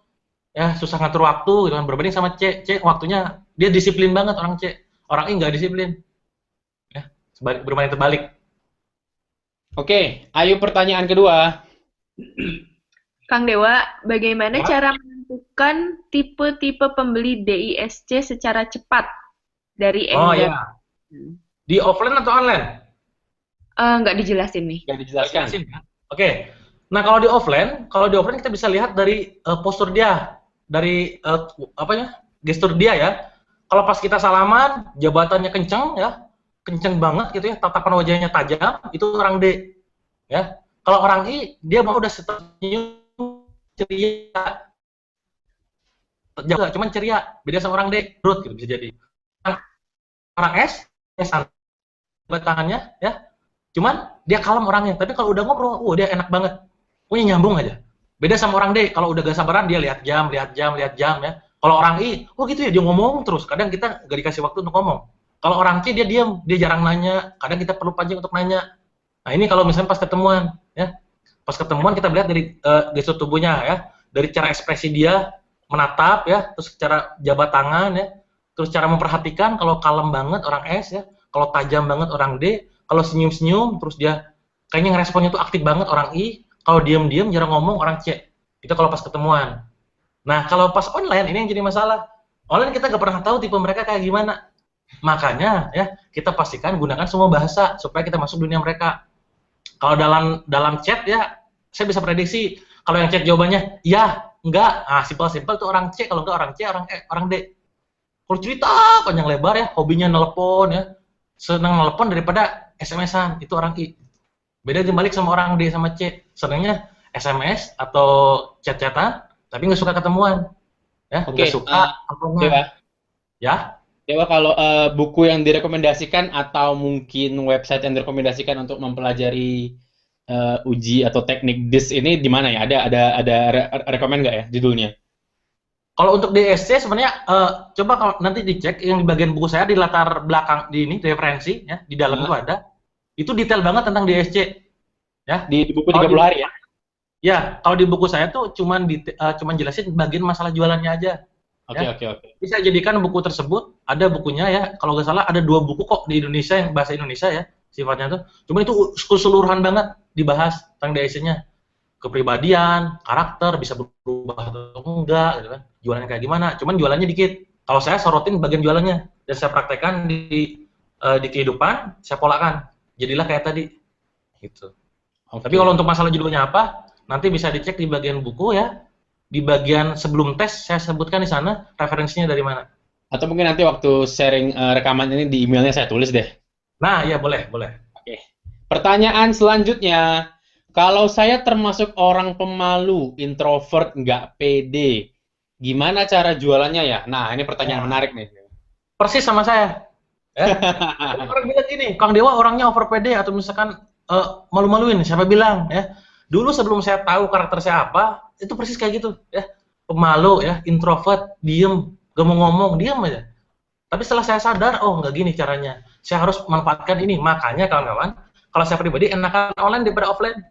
ya, susah ngatur waktu gitu kan. Berbanding sama C waktunya dia disiplin banget orang C. Orang I nggak disiplin. Ya, berbanding terbalik. Oke, ayo pertanyaan kedua. Kang Dewa, bagaimana cara menentukan tipe-tipe pembeli DISC secara cepat dari Oh England? ya. Di offline atau online? Nggak dijelasin nih. Nggak dijelaskan. Oke. Nah, kalau di offline kita bisa lihat dari postur dia, dari gestur dia ya. Kalau pas kita salaman, jabatannya kenceng ya, kenceng banget gitu ya, tatapan wajahnya tajam, itu orang D. Ya. Kalau orang I, dia mau udah senyum ceria. Jaga, cuman ceria. Beda sama orang D, brut gitu bisa jadi. Orang S, tangannya ya. Cuman dia kalem orangnya, tapi kalau udah ngobrol, dia enak banget. Pokoknya nyambung aja. Beda sama orang D, kalau udah gak sabaran dia lihat jam ya. Kalau orang I, gitu ya dia ngomong terus. Kadang kita gak dikasih waktu untuk ngomong. Kalau orang C dia diam, dia jarang nanya. Kadang kita perlu pancing untuk nanya. Nah ini kalau misalnya pas ketemuan, ya. Pas ketemuan kita lihat dari gestur tubuhnya ya, dari cara ekspresi dia menatap ya, terus cara jabat tangan ya, terus cara memperhatikan kalau kalem banget orang S ya, kalau tajam banget orang D, kalau senyum-senyum terus dia kayaknya ngeresponnya tuh aktif banget orang I, kalau diam-diam jarang ngomong orang C. Itu kalau pas ketemuan. Nah, kalau pas online ini yang jadi masalah. Online kita nggak pernah tahu tipe mereka kayak gimana. Makanya ya, kita pastikan gunakan semua bahasa supaya kita masuk dunia mereka. Kalau dalam chat ya, saya bisa prediksi kalau yang chat jawabannya ya, enggak, simpel-simpel tuh orang C, kalau enggak orang C, orang D. Kalau cerita panjang lebar ya, hobinya nelpon ya, senang nelpon daripada SMS-an, itu orang I. Beda dibalik sama orang D sama C, senangnya SMS atau chat-chatan, tapi nggak suka ketemuan, ya, nggak suka Dewa. Ya. Dewa, kalau buku yang direkomendasikan atau mungkin website yang direkomendasikan untuk mempelajari uji atau teknik DIS ini di mana ya? Ada rekomend nggak ya judulnya? Kalau untuk DSC sebenarnya coba kalau nanti dicek yang di bagian buku saya di latar belakang di ini referensi ya, di dalam itu ada. Itu detail banget tentang DSC. Ya, di buku 30 hari ya. Ya, kalau di buku saya tuh cuman jelasin bagian masalah jualannya aja. Oke. Bisa jadikan buku tersebut, ada bukunya ya, kalau nggak salah ada 2 buku kok di Indonesia yang bahasa Indonesia ya, sifatnya tuh. Cuma itu keseluruhan banget dibahas tentang DSC-nya. Kepribadian, karakter, bisa berubah atau enggak, gitu kan. Jualannya kayak gimana, cuman jualannya dikit. Kalau saya sorotin bagian jualannya, dan saya praktekkan di kehidupan, saya polakan. Jadilah kayak tadi. Gitu. Tapi kalau untuk masalah judulnya apa, nanti bisa dicek di bagian buku ya. Di bagian sebelum tes saya sebutkan di sana referensinya dari mana. Atau mungkin nanti waktu sharing rekaman ini di emailnya saya tulis deh. Nah, ya boleh. Oke. Pertanyaan selanjutnya, kalau saya termasuk orang pemalu, introvert, nggak pede, gimana cara jualannya ya? Nah, ini pertanyaan menarik nih. Persis sama saya. Ya. Orang bilang gini, Kang Dewa orangnya over pede atau misalkan malu-maluin, siapa bilang ya? Dulu sebelum saya tahu karakter saya apa, itu persis kayak gitu ya. pemalu ya, introvert, diem, gak mau ngomong, diem aja. Tapi setelah saya sadar, oh nggak gini caranya. Saya harus manfaatkan ini. Makanya kawan-kawan, kalau saya pribadi enakan online daripada offline.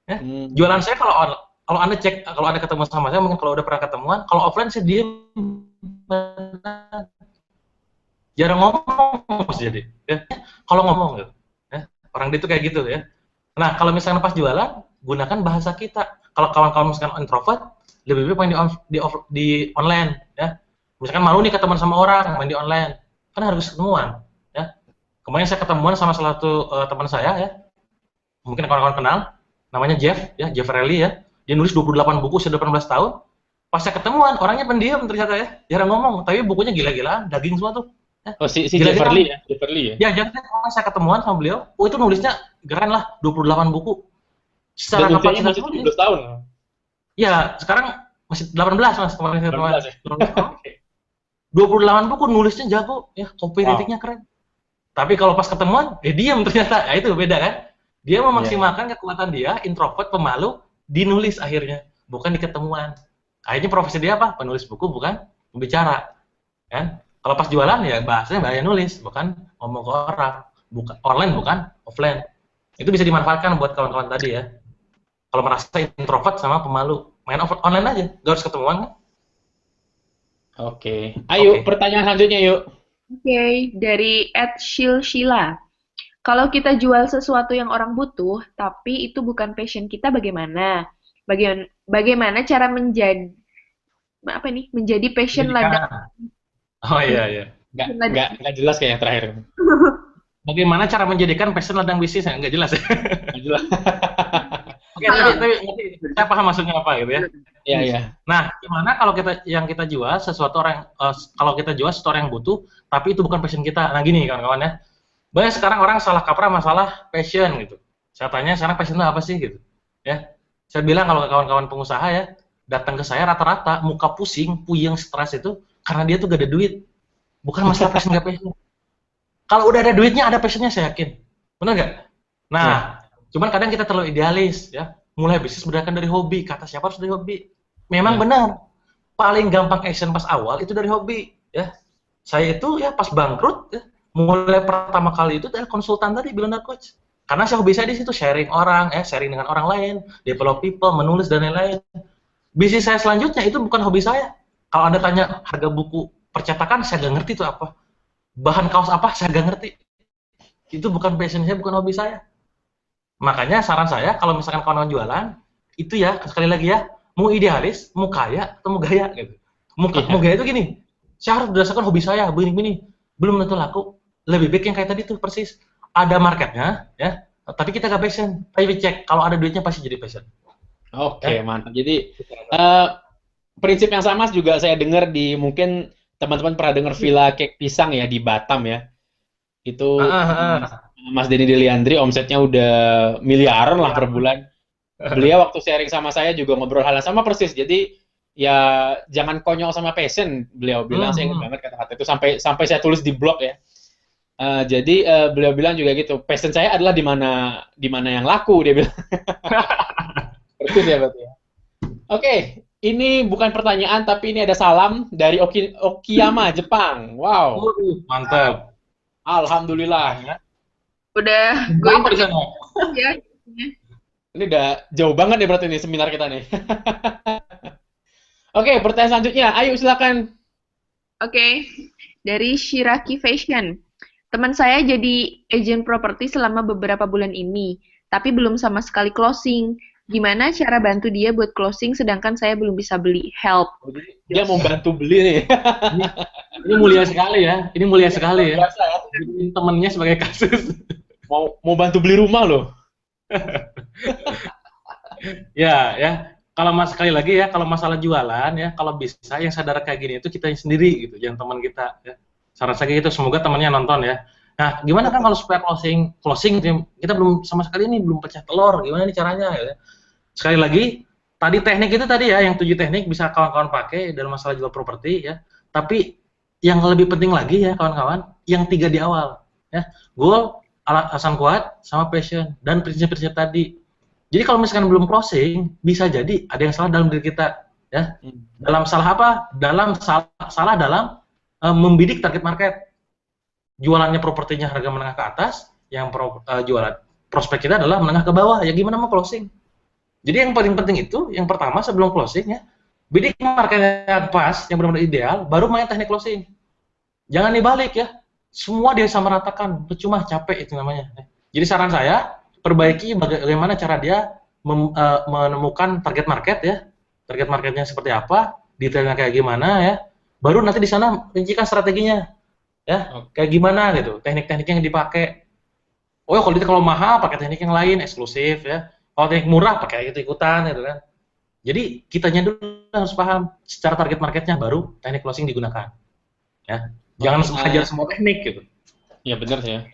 Ya. Jualan saya kalau Anda cek, kalau Anda ketemu sama saya, mungkin kalau udah pernah ketemuan, kalau offline saya diem. Jarang ngomong jadi. Ya. Kalau ngomong gitu. Ya. Orang itu kayak gitu ya. Nah, kalau misalnya pas jualan, gunakan bahasa kita. Kalau kawan-kawan misalkan introvert, lebih baik main di online ya. Misalkan malu nih ketemu sama orang, main di online. Kan harus ketemuan ya. Kemarin saya ketemuan sama salah satu teman saya ya. Mungkin kawan-kawan kenal, namanya Jeff ya, Jeff Rally ya. Dia nulis 28 buku sudah 18 tahun. Pas saya ketemuan, orangnya pendiam ternyata ya. Jarang ngomong, tapi bukunya gila-gilaan, daging semua tuh. Ya. Oh, si Jefferly ya? Jefferly ya? Ya, jadi saya ketemuan sama beliau, oh itu nulisnya keren lah, 28 buku. Secara Dan usianya kapasitas masih 17 tahun. Ya, sekarang masih 18 Mas, kemarin saya 18 ya? 28 buku nulisnya jago, ya copywriting-nya keren. Tapi kalau pas ketemuan, diam ternyata. Ya itu beda kan? Dia memaksimalkan kekuatan dia, introvert, pemalu, dinulis akhirnya, bukan di ketemuan. Akhirnya profesi dia apa? Penulis buku, bukan pembicara. Kan? Kalau pas jualan ya bahasanya bahasa nulis, bukan ngomong ke orang. Bukan online, bukan offline. Itu bisa dimanfaatkan buat kawan-kawan tadi ya. Kalau merasa introvert sama pemalu, main online aja, gak harus ketemuan kan? Oke. Ayo, pertanyaan selanjutnya yuk. Oke, dari @shilshila. Kalau kita jual sesuatu yang orang butuh, tapi itu bukan passion kita, bagaimana? Bagaimana cara menjadi passion ladang? Oh iya. Nggak jelas kayak yang terakhir. Bagaimana cara menjadikan passion ladang bisnis? Nggak jelas ya? Nggak jelas. Oke, tapi saya paham maksudnya apa gitu ya. Iya. Nah, gimana kalau kita jual sesuatu kalau kita jual sesuatu yang butuh, tapi itu bukan passion kita. Nah gini kawan-kawan ya. Banyak sekarang orang salah kaprah masalah passion gitu. Saya tanya sekarang passion itu apa sih gitu. Ya. Saya bilang kalau kawan-kawan pengusaha ya, datang ke saya rata-rata muka pusing, puyeng, stres itu karena dia tuh gak ada duit. Bukan masalah passion gak passion. Kalau udah ada duitnya ada passionnya saya yakin. Benar nggak? Nah, cuman kadang kita terlalu idealis ya. Mulai bisnis berdasarkan dari hobi. Kata siapa harus dari hobi? Memang benar. Paling gampang action pas awal itu dari hobi ya. Saya itu ya pas bangkrut ya, mulai pertama kali itu adalah konsultan tadi Billionaire Coach. Karena saya hobi saya di situ sharing orang, sharing dengan orang lain, develop people, menulis dan lain-lain. Bisnis saya selanjutnya itu bukan hobi saya. Kalau Anda tanya harga buku percetakan, saya nggak ngerti itu apa. Bahan kaos apa, saya nggak ngerti. Itu bukan passion saya, bukan hobi saya. Makanya saran saya, kalau misalkan kawan-kawan jualan, itu ya, sekali lagi ya, mau idealis, mau kaya, atau mau gaya gitu. Mau gaya itu gini, saya harus berdasarkan hobi saya, begini-begini. Belum tentu laku. Lebih baik yang kayak tadi tuh persis. Ada marketnya, ya, tapi kita nggak passion. Tapi cek, kalau ada duitnya pasti jadi passion. Oke, mantap. Jadi, prinsip yang sama juga saya dengar di, mungkin teman-teman pernah dengar Villa Cake Pisang ya, di Batam ya. Itu Mas Denny Deliandri omsetnya udah miliaran lah per bulan. Beliau waktu sharing sama saya juga ngobrol hal yang sama persis. Jadi ya jangan konyol sama passion, beliau bilang. Saya ingat banget kata-kata itu sampai saya tulis di blog ya. Jadi beliau bilang juga gitu, passion saya adalah di mana yang laku, dia bilang. Persis ya berarti ya. Oke, ini bukan pertanyaan tapi ini ada salam dari Okiyama Jepang. Wow. Mantap. Alhamdulillah. Udah going to ya. Ini udah jauh banget nih berarti nih seminar kita nih. Oke, pertanyaan selanjutnya. Ayo silakan. Oke. Dari Shiraki Fashion. Teman saya jadi agent properti selama beberapa bulan ini, tapi belum sama sekali closing. Gimana cara bantu dia buat closing sedangkan saya belum bisa beli? Help. Dia mau bantu beli nih. Ini mulia sekali ya. Ini mulia sekali ya. Temennya sebagai kasus. Mau bantu beli rumah loh. ya. Kalau sekali lagi ya, kalau masalah jualan ya, kalau bisa yang sadar kayak gini itu kita sendiri gitu, jangan teman kita ya. Saran saya gitu, semoga temannya nonton ya. Nah, gimana kan kalau supaya closing kita belum sama sekali ini belum pecah telur, gimana nih caranya ya. Sekali lagi, tadi teknik itu tadi ya, yang 7 teknik bisa kawan-kawan pakai dalam masalah jual properti ya. Tapi yang lebih penting lagi ya kawan-kawan, yang 3 di awal ya. Goal, alasan kuat, sama passion dan prinsip-prinsip tadi. Jadi kalau misalkan belum closing, bisa jadi ada yang salah dalam diri kita. ya. Dalam salah apa? Salah dalam membidik target market. Jualannya propertinya harga menengah ke atas, yang jualan prospek kita adalah menengah ke bawah. Ya gimana mau closing? Jadi yang paling penting itu, yang pertama sebelum closing ya, bidik marketnya pas, yang benar-benar ideal, baru main teknik closing. Jangan dibalik ya. Semua dia sama ratakan, percuma, capek itu namanya. Jadi saran saya, perbaiki bagaimana cara dia menemukan target market ya. Target marketnya seperti apa, detailnya kayak gimana ya. Baru nanti di sana rincikan strateginya. Ya, kayak gimana gitu, teknik-teknik yang dipakai. Oh, kalau mahal pakai teknik yang lain, eksklusif ya. Kalau teknik murah pakai ikutan gitu kan. Jadi kitanya dulu harus paham secara target marketnya, baru teknik closing digunakan. Ya, jangan hajar semua teknik gitu. Ya benar sih ya.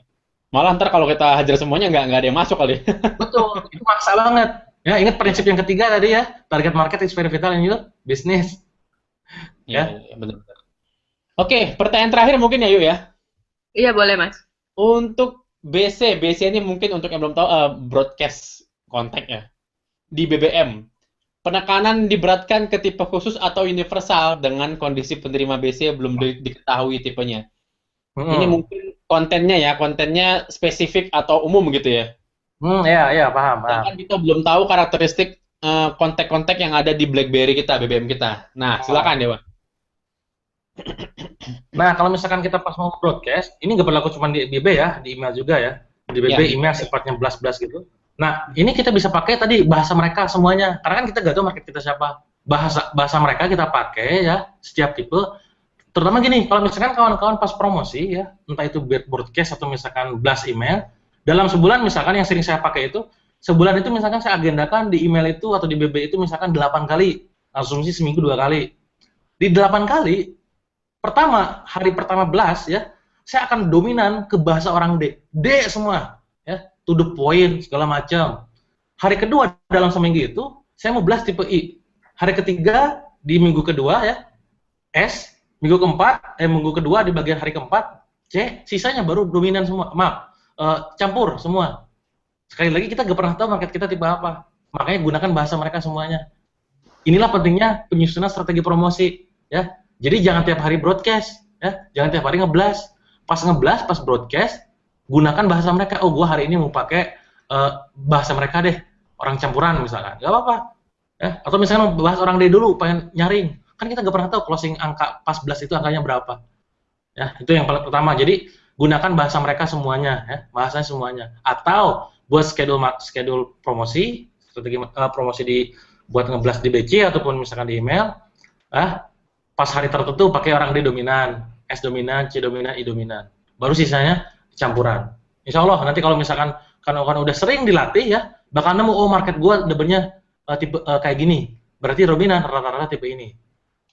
Malah ntar kalau kita hajar semuanya nggak ada yang masuk kali. Betul, itu maksa banget. Ya, ingat prinsip yang ketiga tadi ya, target market is very vital in your business. Ya benar. Oke, pertanyaan terakhir mungkin ya Yuk ya. Iya boleh Mas. Untuk BC ini mungkin untuk yang belum tahu broadcast kontak ya. Di BBM, penekanan diberatkan ke tipe khusus atau universal dengan kondisi penerima BC belum diketahui tipenya. Ini mungkin kontennya spesifik atau umum gitu ya. Ya, paham. Kan kita belum tahu karakteristik kontak-kontak yang ada di BlackBerry kita, BBM kita. Nah, silakan Dewa. Nah, kalau misalkan kita pas mau broadcast, ini nggak berlaku cuma di BB ya, di email juga ya. Di BB email sifatnya blast-blast gitu. Nah, ini kita bisa pakai tadi bahasa mereka semuanya. Karena kan kita nggak tahu market kita siapa. Bahasa mereka kita pakai ya, setiap tipe. Terutama gini, kalau misalkan kawan-kawan pas promosi ya, entah itu broadcast atau misalkan blast email, dalam sebulan misalkan yang sering saya pakai itu, sebulan itu misalkan saya agendakan di email itu atau di BB itu misalkan 8 kali. Asumsi seminggu 2 kali. Di 8 kali, hari pertama blast ya, saya akan dominan ke bahasa orang D semua ya, to the point segala macam. Hari kedua dalam seminggu itu saya mau blast tipe I. Hari ketiga di minggu kedua ya S, minggu kedua di bagian hari keempat C, sisanya baru dominan semua. Campur semua. Sekali lagi kita nggak pernah tahu market kita tipe apa. Makanya gunakan bahasa mereka semuanya. Inilah pentingnya penyusunan strategi promosi ya. Jadi jangan tiap hari broadcast, ya. Jangan tiap hari ngeblast. Pas broadcast, gunakan bahasa mereka. Oh, gua hari ini mau pakai bahasa mereka deh, orang campuran misalkan. Gak apa-apa. Ya. Atau misalnya bahas orang D dulu, pengen nyaring. Kan kita nggak pernah tahu closing angka pas blast itu angkanya berapa. Ya, itu yang paling pertama. Jadi gunakan bahasa mereka semuanya, ya. Bahasanya semuanya. Atau buat schedule promosi, strategi promosi buat ngeblast di BC ataupun misalkan di email, pas hari tertentu pakai orang D dominan, S dominan, C dominan, I dominan. Baru sisanya campuran. Insya Allah nanti kalau misalkan kan udah sering dilatih ya, bakal nemu market gua debennya tipe kayak gini. Berarti dominan rata-rata tipe ini.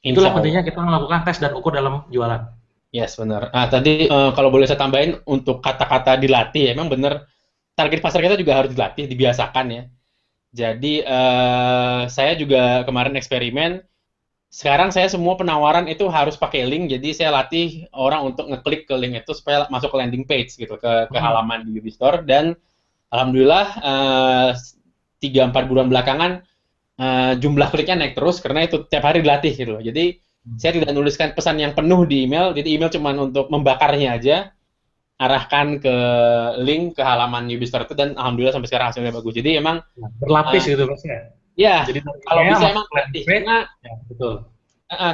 Itulah pentingnya kita melakukan tes dan ukur dalam jualan. Yes, benar. Nah, tadi kalau boleh saya tambahin untuk kata-kata dilatih, emang benar target pasar kita juga harus dilatih, dibiasakan ya. Jadi saya juga kemarin eksperimen. Sekarang saya semua penawaran itu harus pakai link, jadi saya latih orang untuk ngeklik ke link itu supaya masuk ke landing page gitu, ke halaman di Ubistore, dan alhamdulillah 3-4 bulan belakangan jumlah kliknya naik terus karena itu tiap hari dilatih gitu. Jadi saya tidak nuliskan pesan yang penuh di email, jadi email cuma untuk membakarnya aja, arahkan ke link ke halaman Ubistore itu, dan alhamdulillah sampai sekarang hasilnya bagus. Jadi emang berlapis gitu Mas ya. Ya, jadi kalau bisa emang gratis,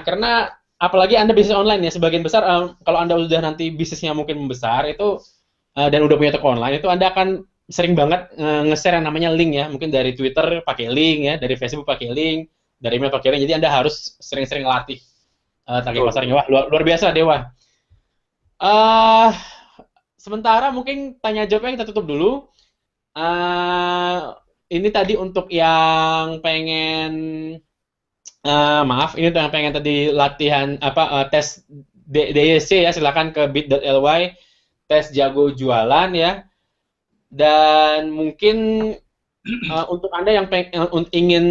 karena apalagi Anda bisnis online ya, sebagian besar kalau Anda udah nanti bisnisnya mungkin membesar itu dan udah punya toko online itu Anda akan sering banget nge-share yang namanya link ya, mungkin dari Twitter pakai link ya, dari Facebook pakai link, dari email pakai link. Jadi Anda harus sering-sering latih target pasarnya. Wah, luar biasa Dewa. Sementara mungkin tanya jawabnya kita tutup dulu. Ini tadi untuk yang pengen ini yang pengen tadi latihan tes DYC ya, silakan ke bit.ly tes jago jualan ya. Dan mungkin untuk Anda yang ingin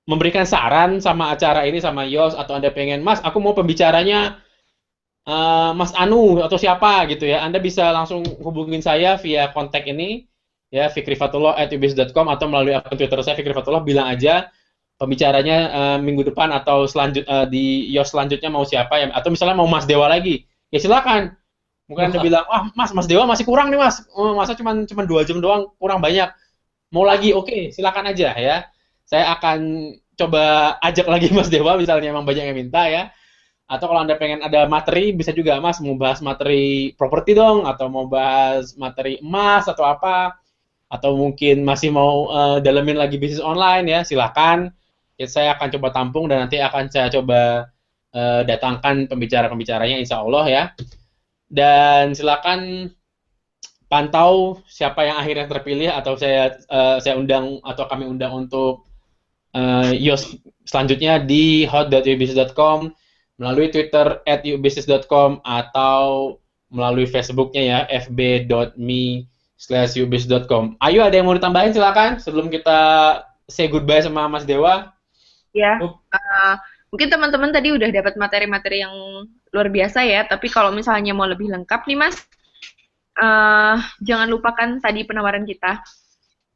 memberikan saran sama acara ini sama Yos, atau Anda pengen, Mas, aku mau pembicaranya Mas Anu atau siapa gitu ya, Anda bisa langsung hubungin saya via kontak ini ya, fikrifatullah@ubis.com, atau melalui akun Twitter saya Fikrifatullah, bilang aja pembicaranya minggu depan atau di YOS selanjutnya mau siapa ya, atau misalnya mau Mas Dewa lagi, ya silakan. Mungkin Anda bilang, wah Mas Dewa masih kurang nih Mas, masa cuma 2 jam doang, kurang banyak. Mau lagi, oke, silakan aja ya. Saya akan coba ajak lagi Mas Dewa, misalnya emang banyak yang minta ya. Atau kalau Anda pengen ada materi, bisa juga Mas mau bahas materi properti dong, atau mau bahas materi emas atau apa. Atau mungkin masih mau dalemin lagi bisnis online ya, silakan. Ya, saya akan coba tampung dan nanti akan saya coba datangkan pembicara-pembicaranya insya Allah ya. Dan silakan pantau siapa yang akhirnya terpilih atau saya undang atau kami undang untuk YOS selanjutnya di hot.ubusiness.com, melalui Twitter @ubusiness.com, atau melalui Facebooknya ya, fb.me/ubusiness.com. Ayo, ada yang mau ditambahin silakan sebelum kita say goodbye sama Mas Dewa. Ya, mungkin teman-teman tadi udah dapat materi-materi yang luar biasa ya, tapi kalau misalnya mau lebih lengkap nih Mas, jangan lupakan tadi penawaran kita.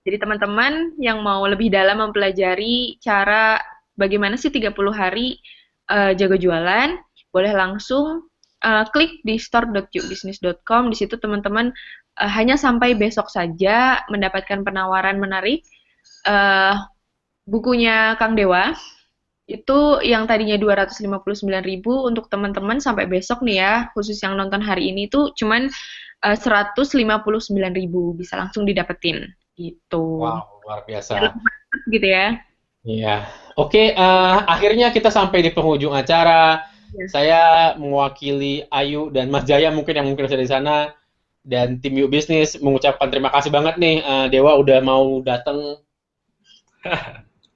Jadi teman-teman yang mau lebih dalam mempelajari cara bagaimana sih 30 hari jago jualan, boleh langsung klik di store.ubusiness.com. Di situ teman-teman hanya sampai besok saja mendapatkan penawaran menarik. Bukunya Kang Dewa itu yang tadinya 259.000 untuk teman-teman sampai besok nih ya, khusus yang nonton hari ini tuh cuman 159.000 bisa langsung didapetin gitu. Wow, luar biasa. Ya, gitu ya. Iya. Oke, akhirnya kita sampai di penghujung acara. Ya. Saya mewakili Ayu dan Mas Jaya mungkin yang mungkin ada di sana, dan tim Yuk Bisnis mengucapkan terima kasih banget nih Dewa udah mau datang.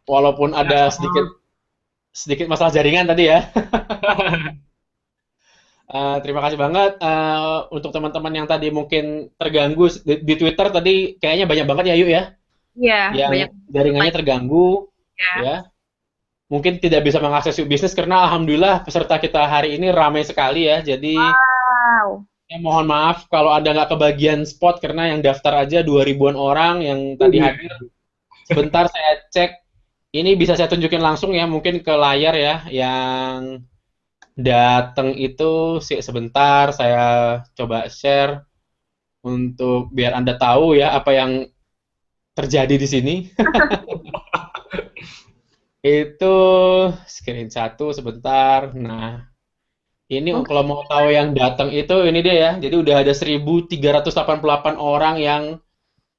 Walaupun ada sedikit masalah jaringan tadi ya. Terima kasih banget untuk teman-teman yang tadi mungkin terganggu di Twitter tadi, kayaknya banyak banget ya Yuk ya. Iya, Yang banyak jaringannya terganggu ya. ya. Mungkin tidak bisa mengakses Yuk Bisnis karena alhamdulillah peserta kita hari ini ramai sekali ya. Jadi Wow. mohon maaf kalau Anda nggak kebagian spot karena yang daftar aja 2.000-an orang yang tadi hadir. Sebentar saya cek. Ini bisa saya tunjukin langsung ya, mungkin ke layar ya, yang datang itu sebentar saya coba share untuk biar Anda tahu ya apa yang terjadi di sini. Itu screen satu sebentar. Nah, ini kalau mau tahu yang datang itu ini dia ya. Jadi udah ada 1.388 orang yang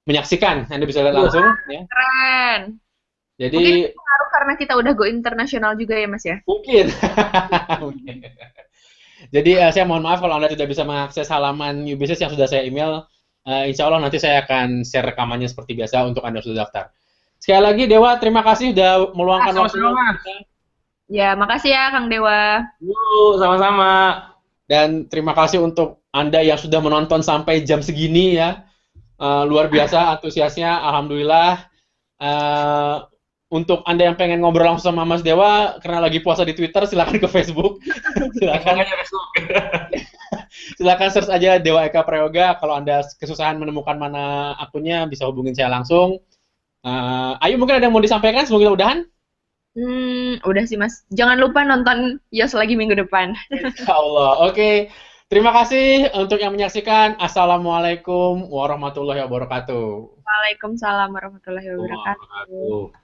menyaksikan. Anda bisa lihat langsung ya. Keren. Jadi mungkin pengaruh karena kita udah go internasional juga ya Mas ya. Mungkin. Jadi saya mohon maaf kalau Anda tidak bisa mengakses halaman New Business yang sudah saya email. Insya Allah nanti saya akan share rekamannya seperti biasa untuk Anda sudah daftar. Sekali lagi Dewa, terima kasih sudah meluangkan waktu. Ya, makasih ya Kang Dewa. Sama-sama. Dan terima kasih untuk Anda yang sudah menonton sampai jam segini ya. Luar biasa antusiasnya, alhamdulillah. Untuk Anda yang pengen ngobrol langsung sama Mas Dewa karena lagi puasa di Twitter, silakan ke Facebook. Silakan search aja Dewa Eka Prayoga. Kalau Anda kesusahan menemukan mana akunnya, bisa hubungin saya langsung. Ayo mungkin ada yang mau disampaikan sebelum kita udahan? Udah sih Mas. Jangan lupa nonton YOS lagi minggu depan. Insya Allah. Oke. Terima kasih untuk yang menyaksikan. Assalamualaikum warahmatullahi wabarakatuh. Waalaikumsalam warahmatullahi wabarakatuh.